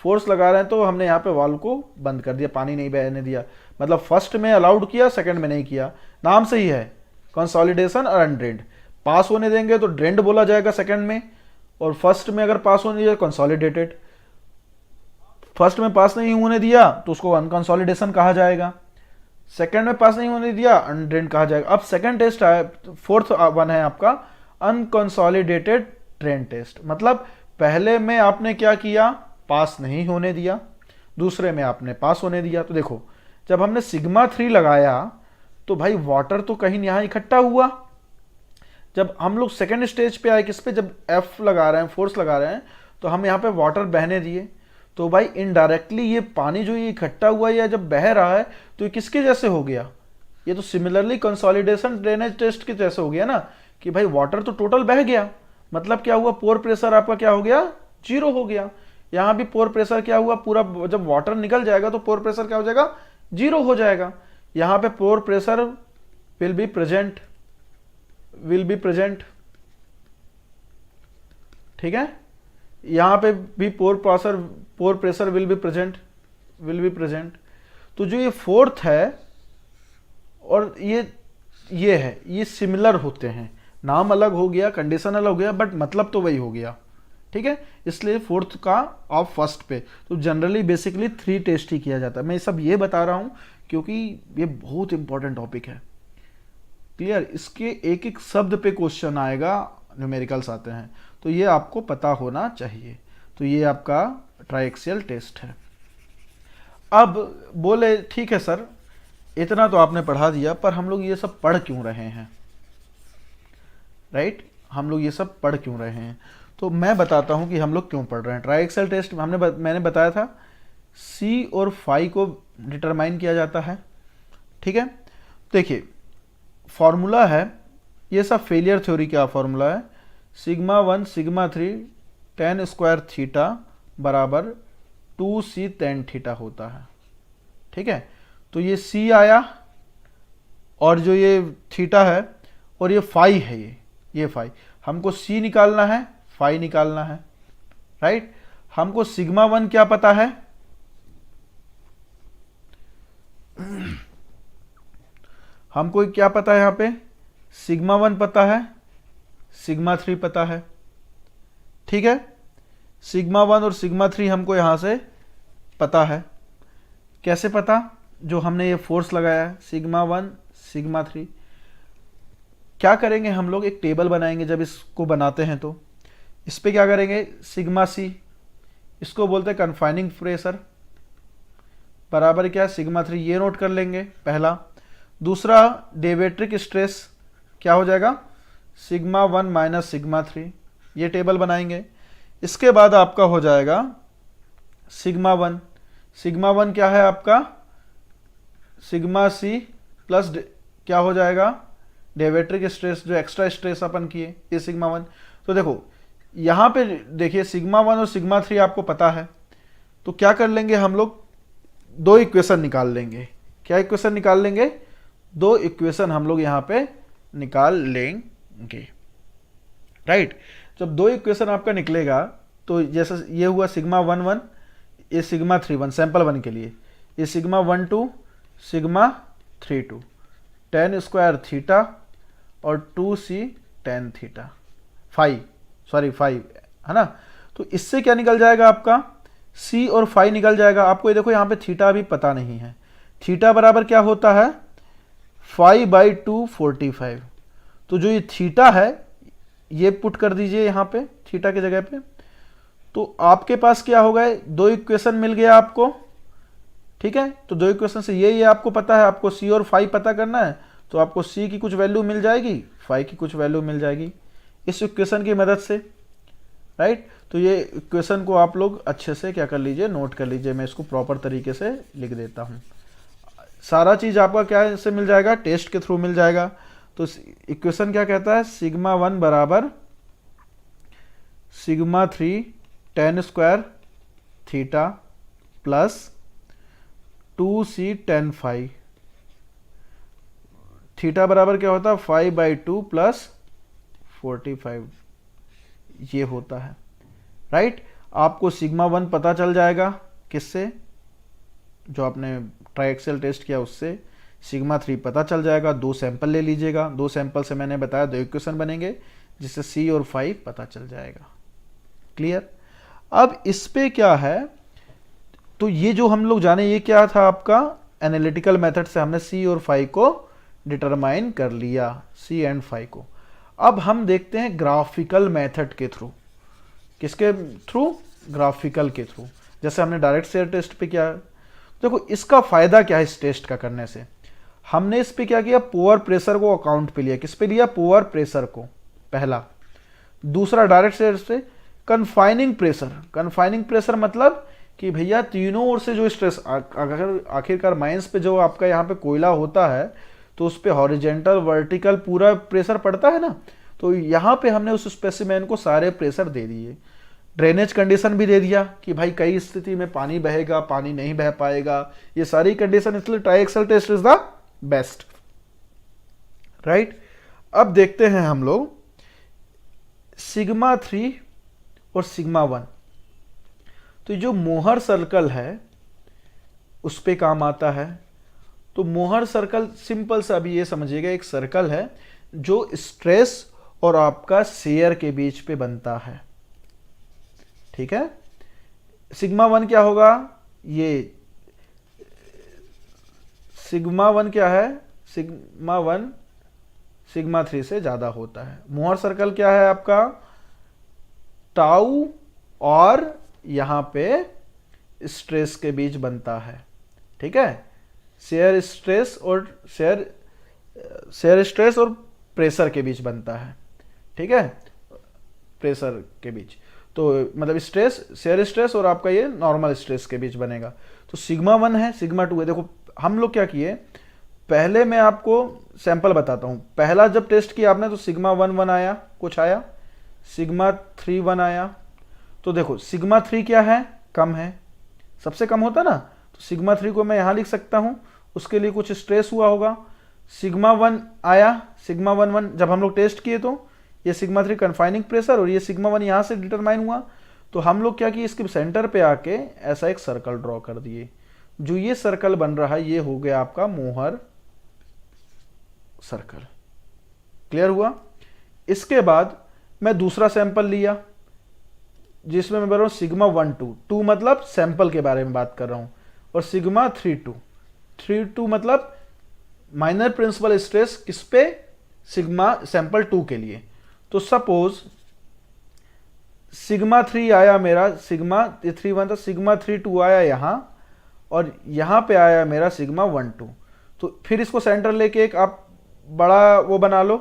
फोर्स लगा रहे हैं, तो हमने यहाँ पे वाल्व को बंद कर दिया, पानी नहीं बहने दिया। मतलब फर्स्ट में अलाउड किया, सेकंड में नहीं किया, नाम से ही है कंसोलिडेशन और अनड्रेन्ड। पास होने देंगे तो ड्रेन्ड बोला जाएगा सेकंड में, और फर्स्ट में अगर पास होने दिया कंसोलिडेटेड। फर्स्ट में पास नहीं होने दिया तो उसको अनकंसोलिडेशन कहा जाएगा, सेकंड में पास नहीं होने दिया अनड्रेन्ड कहा जाएगा। अब सेकंड टेस्ट आया, फोर्थ वन है आपका अनकंसोलिडेटेड ड्रेन टेस्ट, मतलब पहले में आपने क्या किया, पास नहीं होने दिया, दूसरे में आपने पास होने दिया। तो देखो जब हमने सिग्मा 3 लगाया तो भाई वाटर तो कहीं यहाँ इकट्ठा हुआ। जब हम लोग सेकेंड स्टेज पे आए, किस पे, जब F लगा रहे हैं, फोर्स लगा रहे हैं, तो हम यहाँ पे वाटर बहने दिए, तो भाई इनडायरेक्टली ये पानी जो ये इकट्ठा हुआ या जब बह रहा है तो ये किसके जैसे हो गया, ये तो सिमिलरली कंसोलिडेशन ड्रेनेज टेस्ट के जैसे हो गया ना, कि भाई वाटर तो टोटल बह गया, मतलब क्या हुआ, पोर प्रेशर आपका क्या हो गया, 0 हो गया। यहाँ भी पोर प्रेशर क्या हुआ, पूरा जब वाटर निकल जाएगा तो पोर प्रेशर क्या हो जाएगा, 0 हो जाएगा। यहाँ पे pore pressure will be present, ठीक है, यहाँ पे भी pore pressure will be present. तो जो ये फोर्थ है और ये है, ये सिमिलर होते हैं, नाम अलग हो गया, कंडीशन अलग हो गया, बट मतलब तो वही हो गया, ठीक है। इसलिए फोर्थ का आप फर्स्ट पे, तो जनरली बेसिकली 3 टेस्ट ही किया जाता है। मैं सब ये बता रहा हूँ क्योंकि ये बहुत इंपॉर्टेंट टॉपिक है, क्लियर। इसके एक एक शब्द पे क्वेश्चन आएगा, न्यूमेरिकल्स आते हैं, तो ये आपको पता होना चाहिए। तो ये आपका ट्राइएक्सियल टेस्ट है। अब बोले ठीक है सर, इतना तो आपने पढ़ा दिया, पर हम लोग ये सब पढ़ क्यों रहे हैं, राइट? हम लोग ये सब पढ़ क्यों रहे हैं? तो मैं बताता हूं कि हम लोग क्यों पढ़ रहे हैं। ट्राइएक्सियल टेस्ट मैंने बताया था सी और फाई को डिटरमाइन किया जाता है, ठीक है। देखिए फॉर्मूला है, ये सब फेलियर थ्योरी का फॉर्मूला है, sigma 1 sigma 3 tan square theta बराबर 2c tan थीटा होता है, ठीक है। तो ये c आया और जो ये थीटा है और ये फाई है, ये फाई, हमको c निकालना है, फाई निकालना है, राइट। हमको सिग्मा 1 क्या पता है, हमको क्या पता है, यहाँ पे सिग्मा 1 पता है, सिग्मा 3 पता है, ठीक है। सिग्मा 1 और सिग्मा 3 हमको यहां से पता है। कैसे पता? जो हमने ये फोर्स लगाया है, सिग्मा 1 सिग्मा 3। क्या करेंगे हम लोग, एक टेबल बनाएंगे। जब इसको बनाते हैं तो इस पे क्या करेंगे, सिग्मा सी, इसको बोलते हैं कन्फाइनिंग प्रेशर, बराबर क्या, सिग्मा 3, ये नोट कर लेंगे पहला। दूसरा डेविएट्रिक स्ट्रेस क्या हो जाएगा, सिग्मा 1 माइनस सिग्मा 3, ये टेबल बनाएंगे। इसके बाद आपका हो जाएगा सिग्मा 1, सिग्मा 1 क्या है आपका, सिग्मा सी प्लस क्या हो जाएगा, डेविएट्रिक स्ट्रेस, जो एक्स्ट्रा स्ट्रेस अपन किए, ये सिग्मा 1। तो देखो यहाँ पे देखिए सिग्मा 1 और सिग्मा 3 आपको पता है, तो क्या कर लेंगे हम लोग, 2 इक्वेशन निकाल लेंगे। क्या इक्वेशन निकाल लेंगे, 2 इक्वेशन हम लोग यहाँ पे निकाल लेंगे, राइट। जब 2 इक्वेशन आपका निकलेगा तो जैसे ये हुआ सिग्मा 1 1, ये सिग्मा 3 1 सैंपल 1 के लिए, ये sigma 1 2 sigma 3 2, tan square theta और 2c tan थीटा, 5 है ना। तो इससे क्या निकल जाएगा आपका, c और 5 निकल जाएगा। आपको ये देखो यहाँ पे थीटा अभी पता नहीं है, थीटा बराबर क्या होता है, 5/2 45। तो जो ये थीटा है ये पुट कर दीजिए यहाँ पे थीटा की जगह पे, तो आपके पास क्या होगा, 2 इक्वेशन मिल गया आपको, ठीक है। तो 2 इक्वेशन से ये आपको पता है, आपको c और 5 पता करना है, तो आपको c की कुछ वैल्यू मिल जाएगी, 5 की कुछ वैल्यू मिल जाएगी इस इक्वेशन की मदद से, राइट। तो ये इक्वेशन को आप लोग अच्छे से क्या कर लीजिए, नोट कर लीजिए। मैं इसको प्रॉपर तरीके से लिख देता हूँ। सारा चीज आपका क्या इससे मिल जाएगा, टेस्ट के थ्रू मिल जाएगा। तो इक्वेशन क्या कहता है, सिग्मा 1 बराबर sigma 3 tan square theta plus 2c tan 5, theta बराबर क्या होता है, 5/2 प्लस 45, ये होता है, राइट। आपको सिग्मा 1 पता चल जाएगा किससे, जो आपने ट्राइएक्सियल टेस्ट किया उससे। सिग्मा 3 पता चल जाएगा, 2 सैंपल ले लीजिएगा, 2 सैंपल से मैंने बताया 2 इक्वेशन बनेंगे, जिससे c और 5 पता चल जाएगा, क्लियर। अब इस पे क्या है, तो ये जो हम लोग जाने, ये क्या था आपका, एनालिटिकल मेथड से हमने c और 5 को डिटरमाइन कर लिया, c एंड 5 को। अब हम देखते हैं ग्राफिकल मेथड के थ्रू, किसके थ्रू, ग्राफिकल के थ्रू। जैसे हमने डायरेक्ट शेयर टेस्ट पे किया, देखो इसका फायदा क्या है इस टेस्ट का करने से। हमने इस पे क्या किया, पोअर प्रेशर को अकाउंट पे लिया। किस पे लिया, पोअर प्रेशर को, पहला। दूसरा डायरेक्ट शेयर से कन्फाइनिंग प्रेशर, कन्फाइनिंग प्रेशर मतलब कि भैया तीनों ओर से जो स्ट्रेस, अगर आखिरकार माइंस पे जो आपका यहाँ पे कोयला होता है तो उस पर हॉरिजेंटल वर्टिकल पूरा प्रेशर पड़ता है ना, तो यहाँ पे हमने उस स्पेसिमेन को सारे प्रेशर दे दिए। ड्रेनेज कंडीशन भी दे दिया कि भाई कई स्थिति में पानी बहेगा, पानी नहीं बह पाएगा, ये सारी कंडीशन, इसलिए triaxial test is the best, right. अब देखते हैं हम लोग सिग्मा 3 और सिग्मा 1। तो जो मोहर सर्कल है उस पे काम आता है। तो मोहर सर्कल सिंपल सा, अभी ये समझिएगा, एक सर्कल है जो स्ट्रेस और आपका शेयर के बीच पे बनता है। ठीक है, सिग्मा 1 क्या होगा, ये सिग्मा 1 क्या है, सिग्मा 1 सिग्मा 3 से ज्यादा होता है। मोहर सर्कल क्या है आपका, टाउ और यहां पे स्ट्रेस के बीच बनता है। ठीक है, शेयर स्ट्रेस और शेयर स्ट्रेस और प्रेशर के बीच बनता है। ठीक है, प्रेशर के बीच, तो मतलब स्ट्रेस, शेयर स्ट्रेस और आपका ये नॉर्मल स्ट्रेस के बीच बनेगा। तो सिग्मा 1 है, सिग्मा 2 है। देखो हम लोग क्या किए, पहले मैं आपको सैंपल बताता हूं। पहला जब टेस्ट किया आपने तो सिग्मा 1 1 आया, कुछ आया, सिग्मा 3 1 आया। तो देखो सिग्मा 3 क्या है, कम है, सबसे कम होता ना, तो सिग्मा 3 को मैं यहां लिख सकता हूं, उसके लिए कुछ स्ट्रेस हुआ होगा। सिग्मा 1 आया, सिग्मा 1 1 जब हम लोग टेस्ट किए तो ये सिग्मा 3 कन्फाइनिंग प्रेशर और ये सिग्मा 1 यहां से डिटरमाइन हुआ। तो हम लोग क्या किए, इसके सेंटर पे आके ऐसा एक सर्कल ड्रॉ कर दिए। जो ये सर्कल बन रहा है ये हो गया आपका मोहर सर्कल। क्लियर हुआ। इसके बाद मैं दूसरा सैंपल लिया जिसमें मैं बोल रहा हूं सिग्मा 1 2 2 मतलब सैंपल के बारे में बात कर रहा हूं, और सिग्मा 3 2 मतलब माइनर प्रिंसिपल स्ट्रेस किस पे, सिग्मा सैंपल 2 के लिए। तो सपोज सिग्मा 3 आया मेरा, सिग्मा 3 1 था, सिग्मा 3 2 आया यहां, और यहां पे आया मेरा सिग्मा 1 2। तो फिर इसको सेंटर लेके एक आप बड़ा वो बना लो,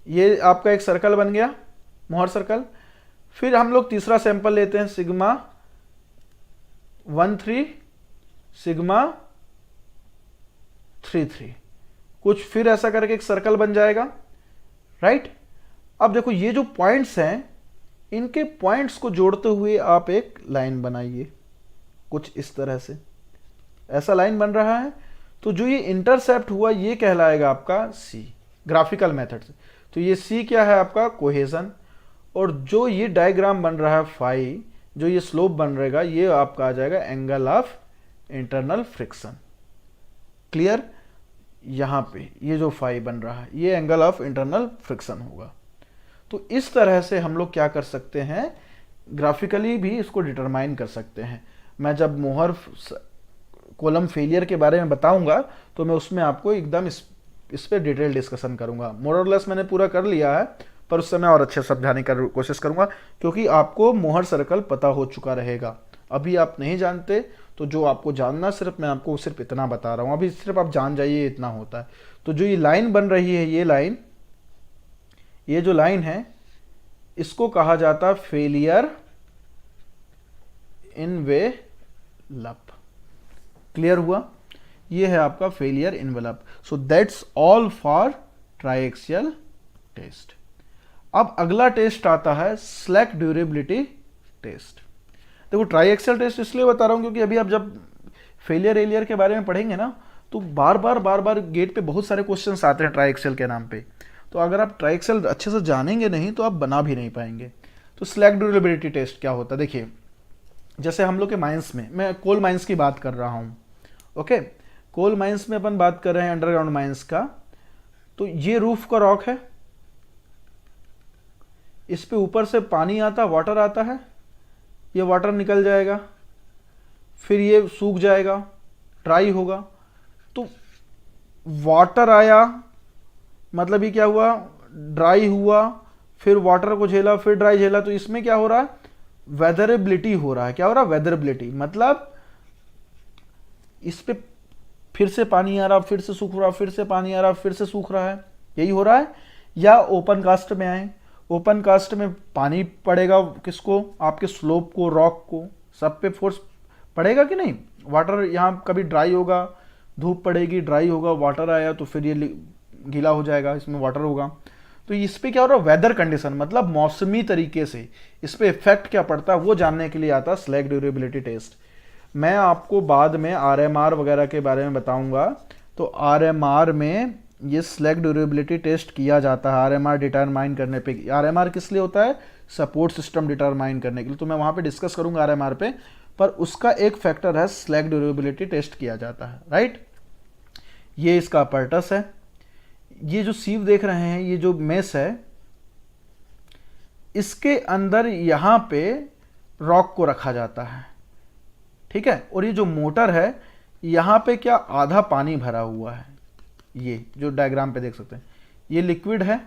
ये आपका एक सर्कल बन गया, मोहर सर्कल। फिर हम लोग तीसरा सैंपल लेते हैं, सिग्मा 1 3 सिग्मा 3 3, कुछ फिर ऐसा करके एक सर्कल बन जाएगा, राइट। अब देखो ये जो पॉइंट्स हैं, इनके पॉइंट्स को जोड़ते हुए आप एक लाइन बनाइए, कुछ इस तरह से ऐसा लाइन बन रहा है। तो जो ये इंटरसेप्ट हुआ ये कहलाएगा आपका सी, ग्राफिकल मेथड से। तो ये सी क्या है आपका कोहेजन, और जो ये डायग्राम बन रहा है फाई, जो ये स्लोप बन रहेगा ये आपका आ जाएगा angle of internal friction. Clear, यहां पे ये जो फाई बन रहा है ये एंगल ऑफ इंटरनल फ्रिक्शन होगा। तो इस तरह से हम लोग क्या कर सकते हैं, ग्राफिकली भी इसको डिटरमाइन कर सकते हैं। मैं जब मोहर कॉलम फेलियर के बारे में बताऊंगा तो मैं उसमें आपको एकदम इस पे डिटेल डिस्कशन करूंगा। मोर और लेस मैंने पूरा कर लिया है, पर उस समय और अच्छे से समझाने की कोशिश करूंगा, क्योंकि आपको मोहर सर्कल पता हो चुका रहेगा। अभी आप नहीं जानते, तो जो आपको जानना सिर्फ मैं आपको सिर्फ इतना बता रहा हूं, अभी सिर्फ आप जान जाइए इतना होता है। तो जो ये लाइन बन रही है, ये लाइन, ये जो लाइन है इसको कहा जाता है फेलियर इनवेलप। क्लियर हुआ, ये है आपका failure envelope. So that's all for triaxial test. अब अगला टेस्ट आता है स्लैक ड्यूरेबिलिटी टेस्ट। देखो ट्राइएक्सियल टेस्ट इसलिए बता रहा हूं क्योंकि अभी आप जब फेलियर एलियर के बारे में पढ़ेंगे ना, तो बार बार गेट पे बहुत सारे क्वेश्चंस आते हैं ट्राइएक्सियल के नाम पे। तो अगर आप ट्राइएक्सियल अच्छे से जानेंगे नहीं तो आप बना भी नहीं पाएंगे। तो स्लैक ड्यूरेबिलिटी टेस्ट क्या होता है, देखिए जैसे हम लोग के माइंस में, मैं कोल माइंस की बात कर रहा हूं, ओके, कोल माइंस में अपन बात कर रहे हैं अंडरग्राउंड माइंस का। तो ये रूफ का रॉक है, इस पे ऊपर से पानी आता, वाटर आता है, ये वाटर निकल जाएगा, फिर ये सूख जाएगा, ड्राई होगा। तो वाटर आया मतलब ये क्या हुआ, ड्राई हुआ, फिर वाटर को झेला, फिर ड्राई झेला। तो इसमें क्या हो रहा है, वेदरेबिलिटी हो रहा है। क्या हो रहा है, वेदरेबिलिटी, मतलब इस पे फिर से पानी आ रहा, फिर से सूख रहा, फिर से पानी आ रहा, फिर से सूख रहा है, यही हो रहा है। या ओपन कास्ट में आए, ओपन कास्ट में पानी पड़ेगा किसको, आपके स्लोप को, रॉक को, सब पे फोर्स पड़ेगा कि नहीं। वाटर यहाँ कभी ड्राई होगा, धूप पड़ेगी, ड्राई होगा, वाटर आया तो फिर ये गीला हो जाएगा, इसमें वाटर होगा। तो इस पे क्या हो रहा है, वेदर कंडीशन, मतलब मौसमी तरीके से इस पे इफेक्ट क्या पड़ता है वो जानने के लिए आता है स्लैक ड्यूरेबिलिटी टेस्ट। मैं आपको बाद में आरएमआर वगैरह के बारे में बताऊंगा। तो आरएमआर में ये स्लैक ड्यूरेबिलिटी टेस्ट किया जाता है आरएमआर डिटरमाइन करने पे। आरएमआर किस लिए होता है, सपोर्ट सिस्टम डिटरमाइन करने के लिए। तो मैं वहां पे डिस्कस करूंगा आरएमआर पे, पर उसका एक फैक्टर है स्लैक ड्यूरेबिलिटी टेस्ट किया जाता है, राइट। ये इसका पर्टस है, ये जो सीव देख रहे हैं, ये जो मेस है, इसके अंदर यहाँ पे रॉक को रखा जाता है, ठीक है। और ये जो मोटर है, यहाँ पे क्या आधा पानी भरा हुआ है, ये जो डायग्राम पे देख सकते हैं, ये लिक्विड है।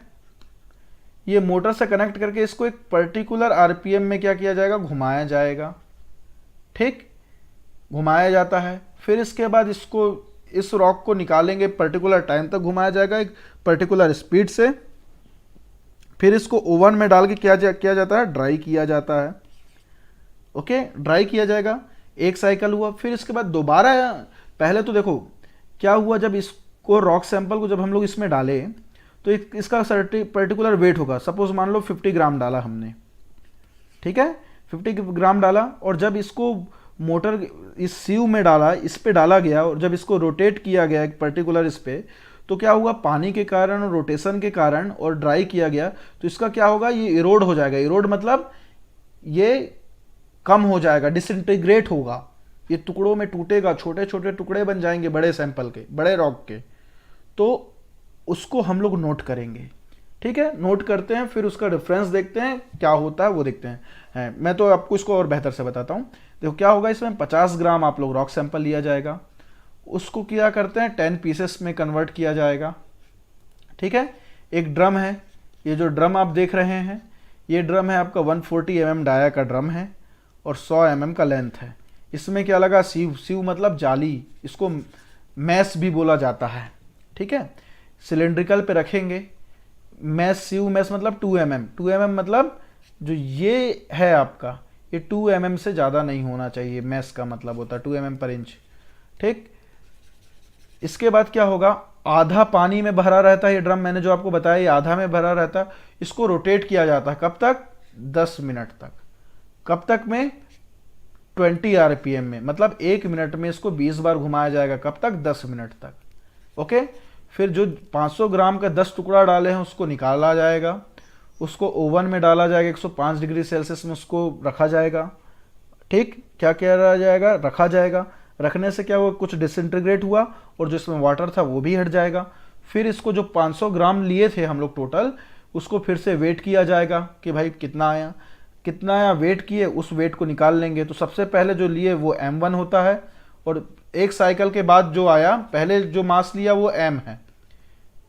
ये मोटर से कनेक्ट करके इसको एक पर्टिकुलर आरपीएम में क्या किया जाएगा, घुमाया जाएगा, ठीक, घुमाया जाता है। फिर इसके बाद इसको, इस रॉक को निकालेंगे, पर्टिकुलर टाइम तक घुमाया जाएगा एक पर्टिकुलर स्पीड से। फिर इसको ओवन में डाल के किया जाता है, ड्राई किया जाता है, ओके, ड्राई किया जाएगा। एक साइकिल हुआ। फिर इसके बाद दोबारा, पहले तो देखो क्या हुआ, जब इसको रॉक सैंपल को जब हम लोग इसमें डाले तो इसका पर्टिकुलर वेट होगा। सपोज मान लो 50 ग्राम डाला हमने, ठीक है, 50 ग्राम डाला। और जब इसको मोटर इस सीव में डाला, इस पे डाला गया, और जब इसको रोटेट किया गया एक पर्टिकुलर इस पे, तो क्या हुआ, पानी के कारण और रोटेशन के कारण और ड्राई किया गया, तो इसका क्या होगा, ये इरोड हो जाएगा। इरोड मतलब ये कम हो जाएगा, डिसइंटीग्रेट होगा, ये टुकड़ों में टूटेगा, छोटे छोटे टुकड़े बन जाएंगे बड़े सैंपल के, बड़े रॉक के। तो उसको हम लोग नोट करेंगे, ठीक है, नोट करते हैं। फिर उसका रेफरेंस देखते हैं क्या होता है, वो देखते हैं। मैं तो आपको इसको और बेहतर से बताता हूँ। देखो क्या होगा, इसमें 50 ग्राम आप लोग रॉक सैंपल लिया जाएगा, उसको क्या करते हैं 10 पीसेस में कन्वर्ट किया जाएगा, ठीक है। एक ड्रम है, ये जो ड्रम आप देख रहे हैं, ये ड्रम है आपका 140 mm डाया का ड्रम है और 100 mm का लेंथ है। इसमें क्या लगा, सीव, सीव मतलब जाली, इसको मैस भी बोला जाता है, ठीक है। सिलेंड्रिकल पे रखेंगे, मैस, सीव मैस मतलब 2 mm, 2 mm मतलब जो ये है आपका, ये 2 mm से ज़्यादा नहीं होना चाहिए, मैस का मतलब होता है 2 mm पर इंच, ठीक। इसके बाद क्या होगा, आधा पानी में भरा रहता है ये ड्रम, मैंने जो आपको बताया ये आधा में भरा रहता है। इसको रोटेट किया जाता है, कब तक, 10 मिनट तक। कब तक में, 20 आरपीएम में, मतलब 1 मिनट में इसको 20 बार घुमाया जाएगा। कब तक, 10 मिनट तक, ओके। फिर जो 500 ग्राम का 10 टुकड़ा डाले हैं उसको निकाला जाएगा, उसको ओवन में डाला जाएगा, 105 डिग्री सेल्सियस में उसको रखा जाएगा, ठीक। क्या किया जाएगा, रखा जाएगा। रखने से क्या हुआ, कुछ डिसइंटीग्रेट हुआ और जो इसमें वाटर था वो भी हट जाएगा। फिर इसको जो 500 ग्राम लिए थे हम लोग टोटल, उसको फिर से वेट किया जाएगा कि भाई कितना आया, कितना आया, वेट किए, उस वेट को निकाल लेंगे। तो सबसे पहले जो लिए वो M1 होता है, और एक साइकिल के बाद जो आया, पहले जो मास लिया वो M है,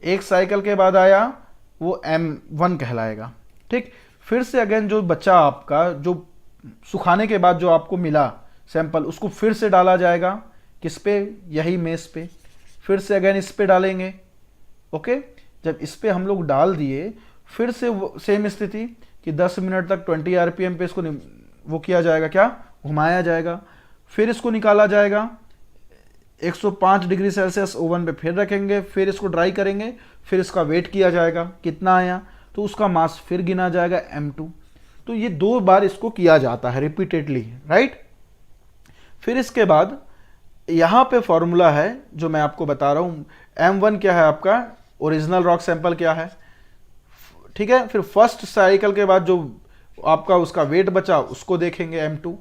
एक साइकिल के बाद आया वो M1 कहलाएगा, ठीक। फिर से अगेन जो बच्चा आपका, जो सुखाने के बाद जो आपको मिला सैंपल, उसको फिर से डाला जाएगा, किस पे, यही मेस पे। फिर से अगेन इस पे डालेंगे, ओके। जब इस पे हम लोग डाल दिए, फिर से सेम स्थिति कि 10 मिनट तक 20 आरपीएम पे इसको वो किया जाएगा, क्या, घुमाया जाएगा। फिर इसको निकाला जाएगा, 105 डिग्री सेल्सियस ओवन पे फिर रखेंगे, फिर इसको ड्राई करेंगे, फिर इसका वेट किया जाएगा, कितना आया, तो उसका मास फिर गिना जाएगा M2। तो ये 2 बार इसको किया जाता है रिपीटेडली, राइट। फिर इसके बाद यहाँ पे फॉर्मूला है जो मैं आपको बता रहा हूँ। M1 क्या है आपका, ओरिजिनल रॉक सैंपल क्या है, ठीक है। फिर फर्स्ट साइकिल के बाद जो आपका उसका वेट बचा उसको देखेंगे, M2।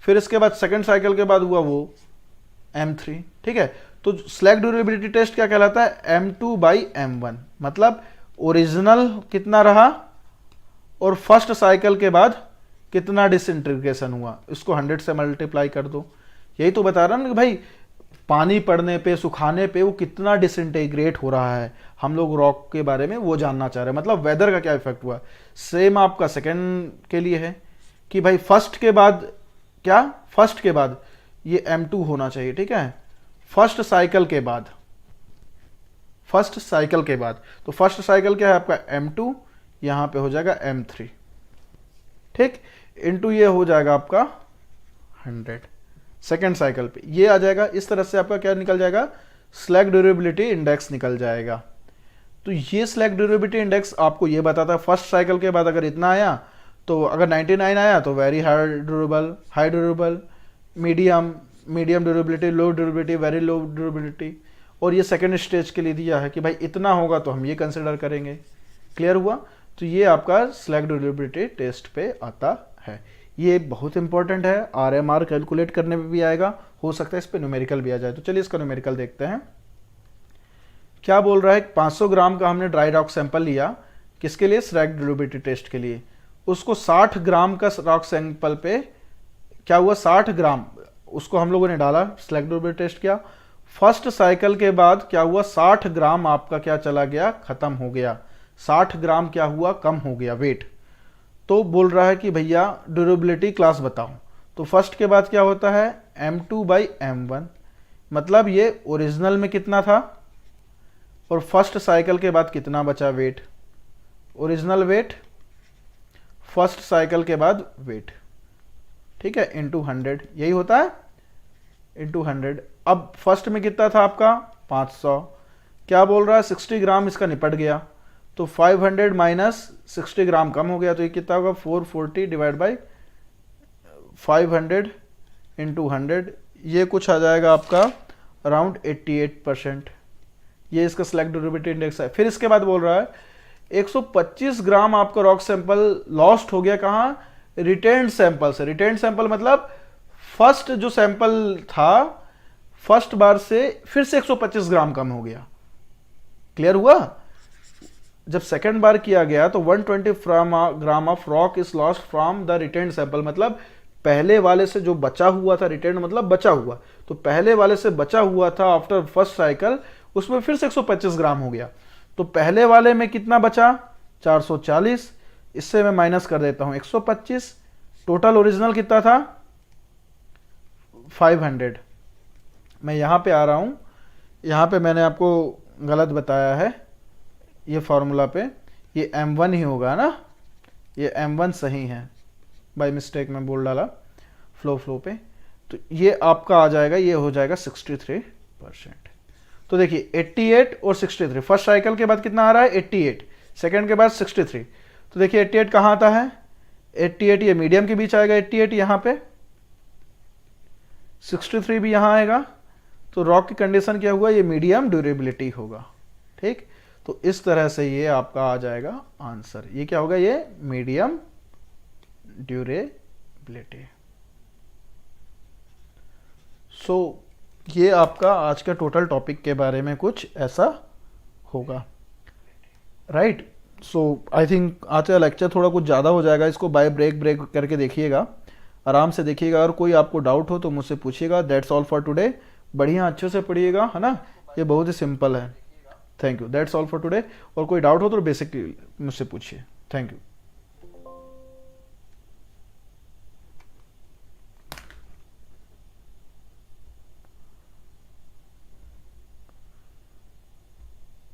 फिर इसके बाद सेकंड साइकिल के बाद हुआ वो M3, ठीक है। तो स्लैग ड्यूरेबिलिटी टेस्ट क्या कहलाता है, M2/M1, मतलब ओरिजिनल कितना रहा और फर्स्ट साइकिल के बाद कितना डिसइंटीग्रेशन हुआ, इसको 100 से मल्टीप्लाई कर दो। यही तो बता रहा ना कि भाई पानी पड़ने पे, सुखाने पे वो कितना डिसइंटीग्रेट हो रहा है, हम लोग रॉक के बारे में वो जानना चाह रहे हैं, मतलब वेदर का क्या इफेक्ट हुआ। सेम आपका सेकंड के लिए है कि भाई फर्स्ट के बाद क्या, फर्स्ट के बाद ये M2 होना चाहिए, ठीक है, फर्स्ट साइकिल के बाद, फर्स्ट साइकिल के बाद। तो फर्स्ट साइकिल क्या है आपका M2, यहां पे हो जाएगा M3, ठीक, इनटू ये हो जाएगा आपका 100 सेकेंड साइकिल पे, ये आ जाएगा। इस तरह से आपका क्या निकल जाएगा, स्लैग ड्यूरेबिलिटी इंडेक्स निकल जाएगा। तो ये स्लैग ड्यूरेबिलिटी इंडेक्स आपको ये बताता है फर्स्ट साइकिल के बाद अगर इतना आया, तो अगर 99 आया तो very high durable, medium durability, low durability, very low durability. और ये सेकेंड स्टेज के लिए दिया है कि भाई इतना होगा तो हम ये कंसिडर करेंगे। क्लियर हुआ। तो ये आपका स्लैग ड्यूरेबिलिटी टेस्ट पे आता है। ये बहुत इंपॉर्टेंट है, RMR कैलकुलेट करने में भी आएगा, हो सकता है इस पे न्यूमेरिकल भी आ जाए। तो चलिए इसका न्यूमेरिकल देखते हैं। क्या बोल रहा है, 500 ग्राम का हमने ड्राई रॉक सैंपल लिया, किसके लिए, स्लैग ड्यूरेबिलिटी टेस्ट के लिए। उसको 60 ग्राम का रॉक सैंपल पे क्या हुआ, 60 ग्राम उसको हम लोगों ने डाला, स्लैग ड्यूरेबिलिटी टेस्ट किया। फर्स्ट साइकिल के बाद क्या हुआ, 60 ग्राम आपका क्या चला गया, खत्म हो गया, 60 ग्राम क्या हुआ, कम हो गया वेट। तो बोल रहा है कि भैया ड्यूरेबिलिटी क्लास बताओ। तो फर्स्ट के बाद क्या होता है, M2/M1, मतलब ये ओरिजिनल में कितना था और फर्स्ट साइकिल के बाद कितना बचा weight, original weight first cycle के बाद वेट, ठीक है, इंटू 100, यही होता है, इंटू 100। अब फर्स्ट में कितना था आपका 500, क्या बोल रहा है 60 ग्राम इसका निपट गया, तो 500 माइनस 60 ग्राम कम हो गया, तो ये कितना होगा 440 डिवाइड बाई 500 इंटू 100, ये कुछ आ जाएगा आपका अराउंड 88%। ये इसका स्लैग ड्यूरेबिलिटी इंडेक्स है। फिर इसके बाद बोल रहा है 125 ग्राम आपका रॉक सैंपल लॉस्ट हो गया, कहाँ, रिटेन्ड सैंपल से। रिटेन्ड सैंपल मतलब फर्स्ट जो सैंपल था फर्स्ट बार से फिर से 125 ग्राम कम हो गया, क्लियर हुआ। जब सेकंड बार किया गया तो 120 gram of rock is lost from the retained sample, मतलब पहले वाले से जो बचा हुआ था, रिटेन्ड मतलब बचा हुआ, तो पहले वाले से बचा हुआ था आफ्टर फर्स्ट साइकिल, उसमें फिर से 125 ग्राम हो गया। तो पहले वाले में कितना बचा 440, इससे मैं माइनस कर देता हूं 125, टोटल ओरिजिनल कितना था 500। मैं यहां पे आ रहा हूं, यहां पे मैंने आपको गलत बताया है, ये फॉर्मूला पे ये M1 ही होगा ना, ये M1 सही है, बाय मिस्टेक में बोल डाला फ्लो पे। तो ये आपका आ जाएगा, ये हो जाएगा 63%। तो देखिए 88 और 63, फर्स्ट साइकिल के बाद कितना आ रहा है 88, सेकंड के बाद 63, तो देखिए 88 कहाँ आता है, 88 ये मीडियम के बीच आएगा, 88 यहाँ पे, 63 भी यहाँ आएगा, तो रॉक की कंडीशन क्या हुआ, ये मीडियम ड्यूरेबिलिटी होगा, ठीक। तो इस तरह से ये आपका आ जाएगा आंसर, ये क्या होगा, ये मीडियम ड्यूरेबिलिटी। सो ये आपका आज का टोटल टॉपिक के बारे में कुछ ऐसा होगा, राइट। सो आई थिंक आज का लेक्चर थोड़ा कुछ ज़्यादा हो जाएगा, इसको बाय ब्रेक करके देखिएगा, आराम से देखिएगा, अगर कोई आपको डाउट हो तो मुझसे पूछिएगा। दैट्स ऑल फॉर टुडे, बढ़िया अच्छे से पढ़िएगा, है ना, ये बहुत ही सिंपल है। Thank you, that's all for today. और कोई डाउट हो तो बेसिकली मुझसे पूछिए। Thank you.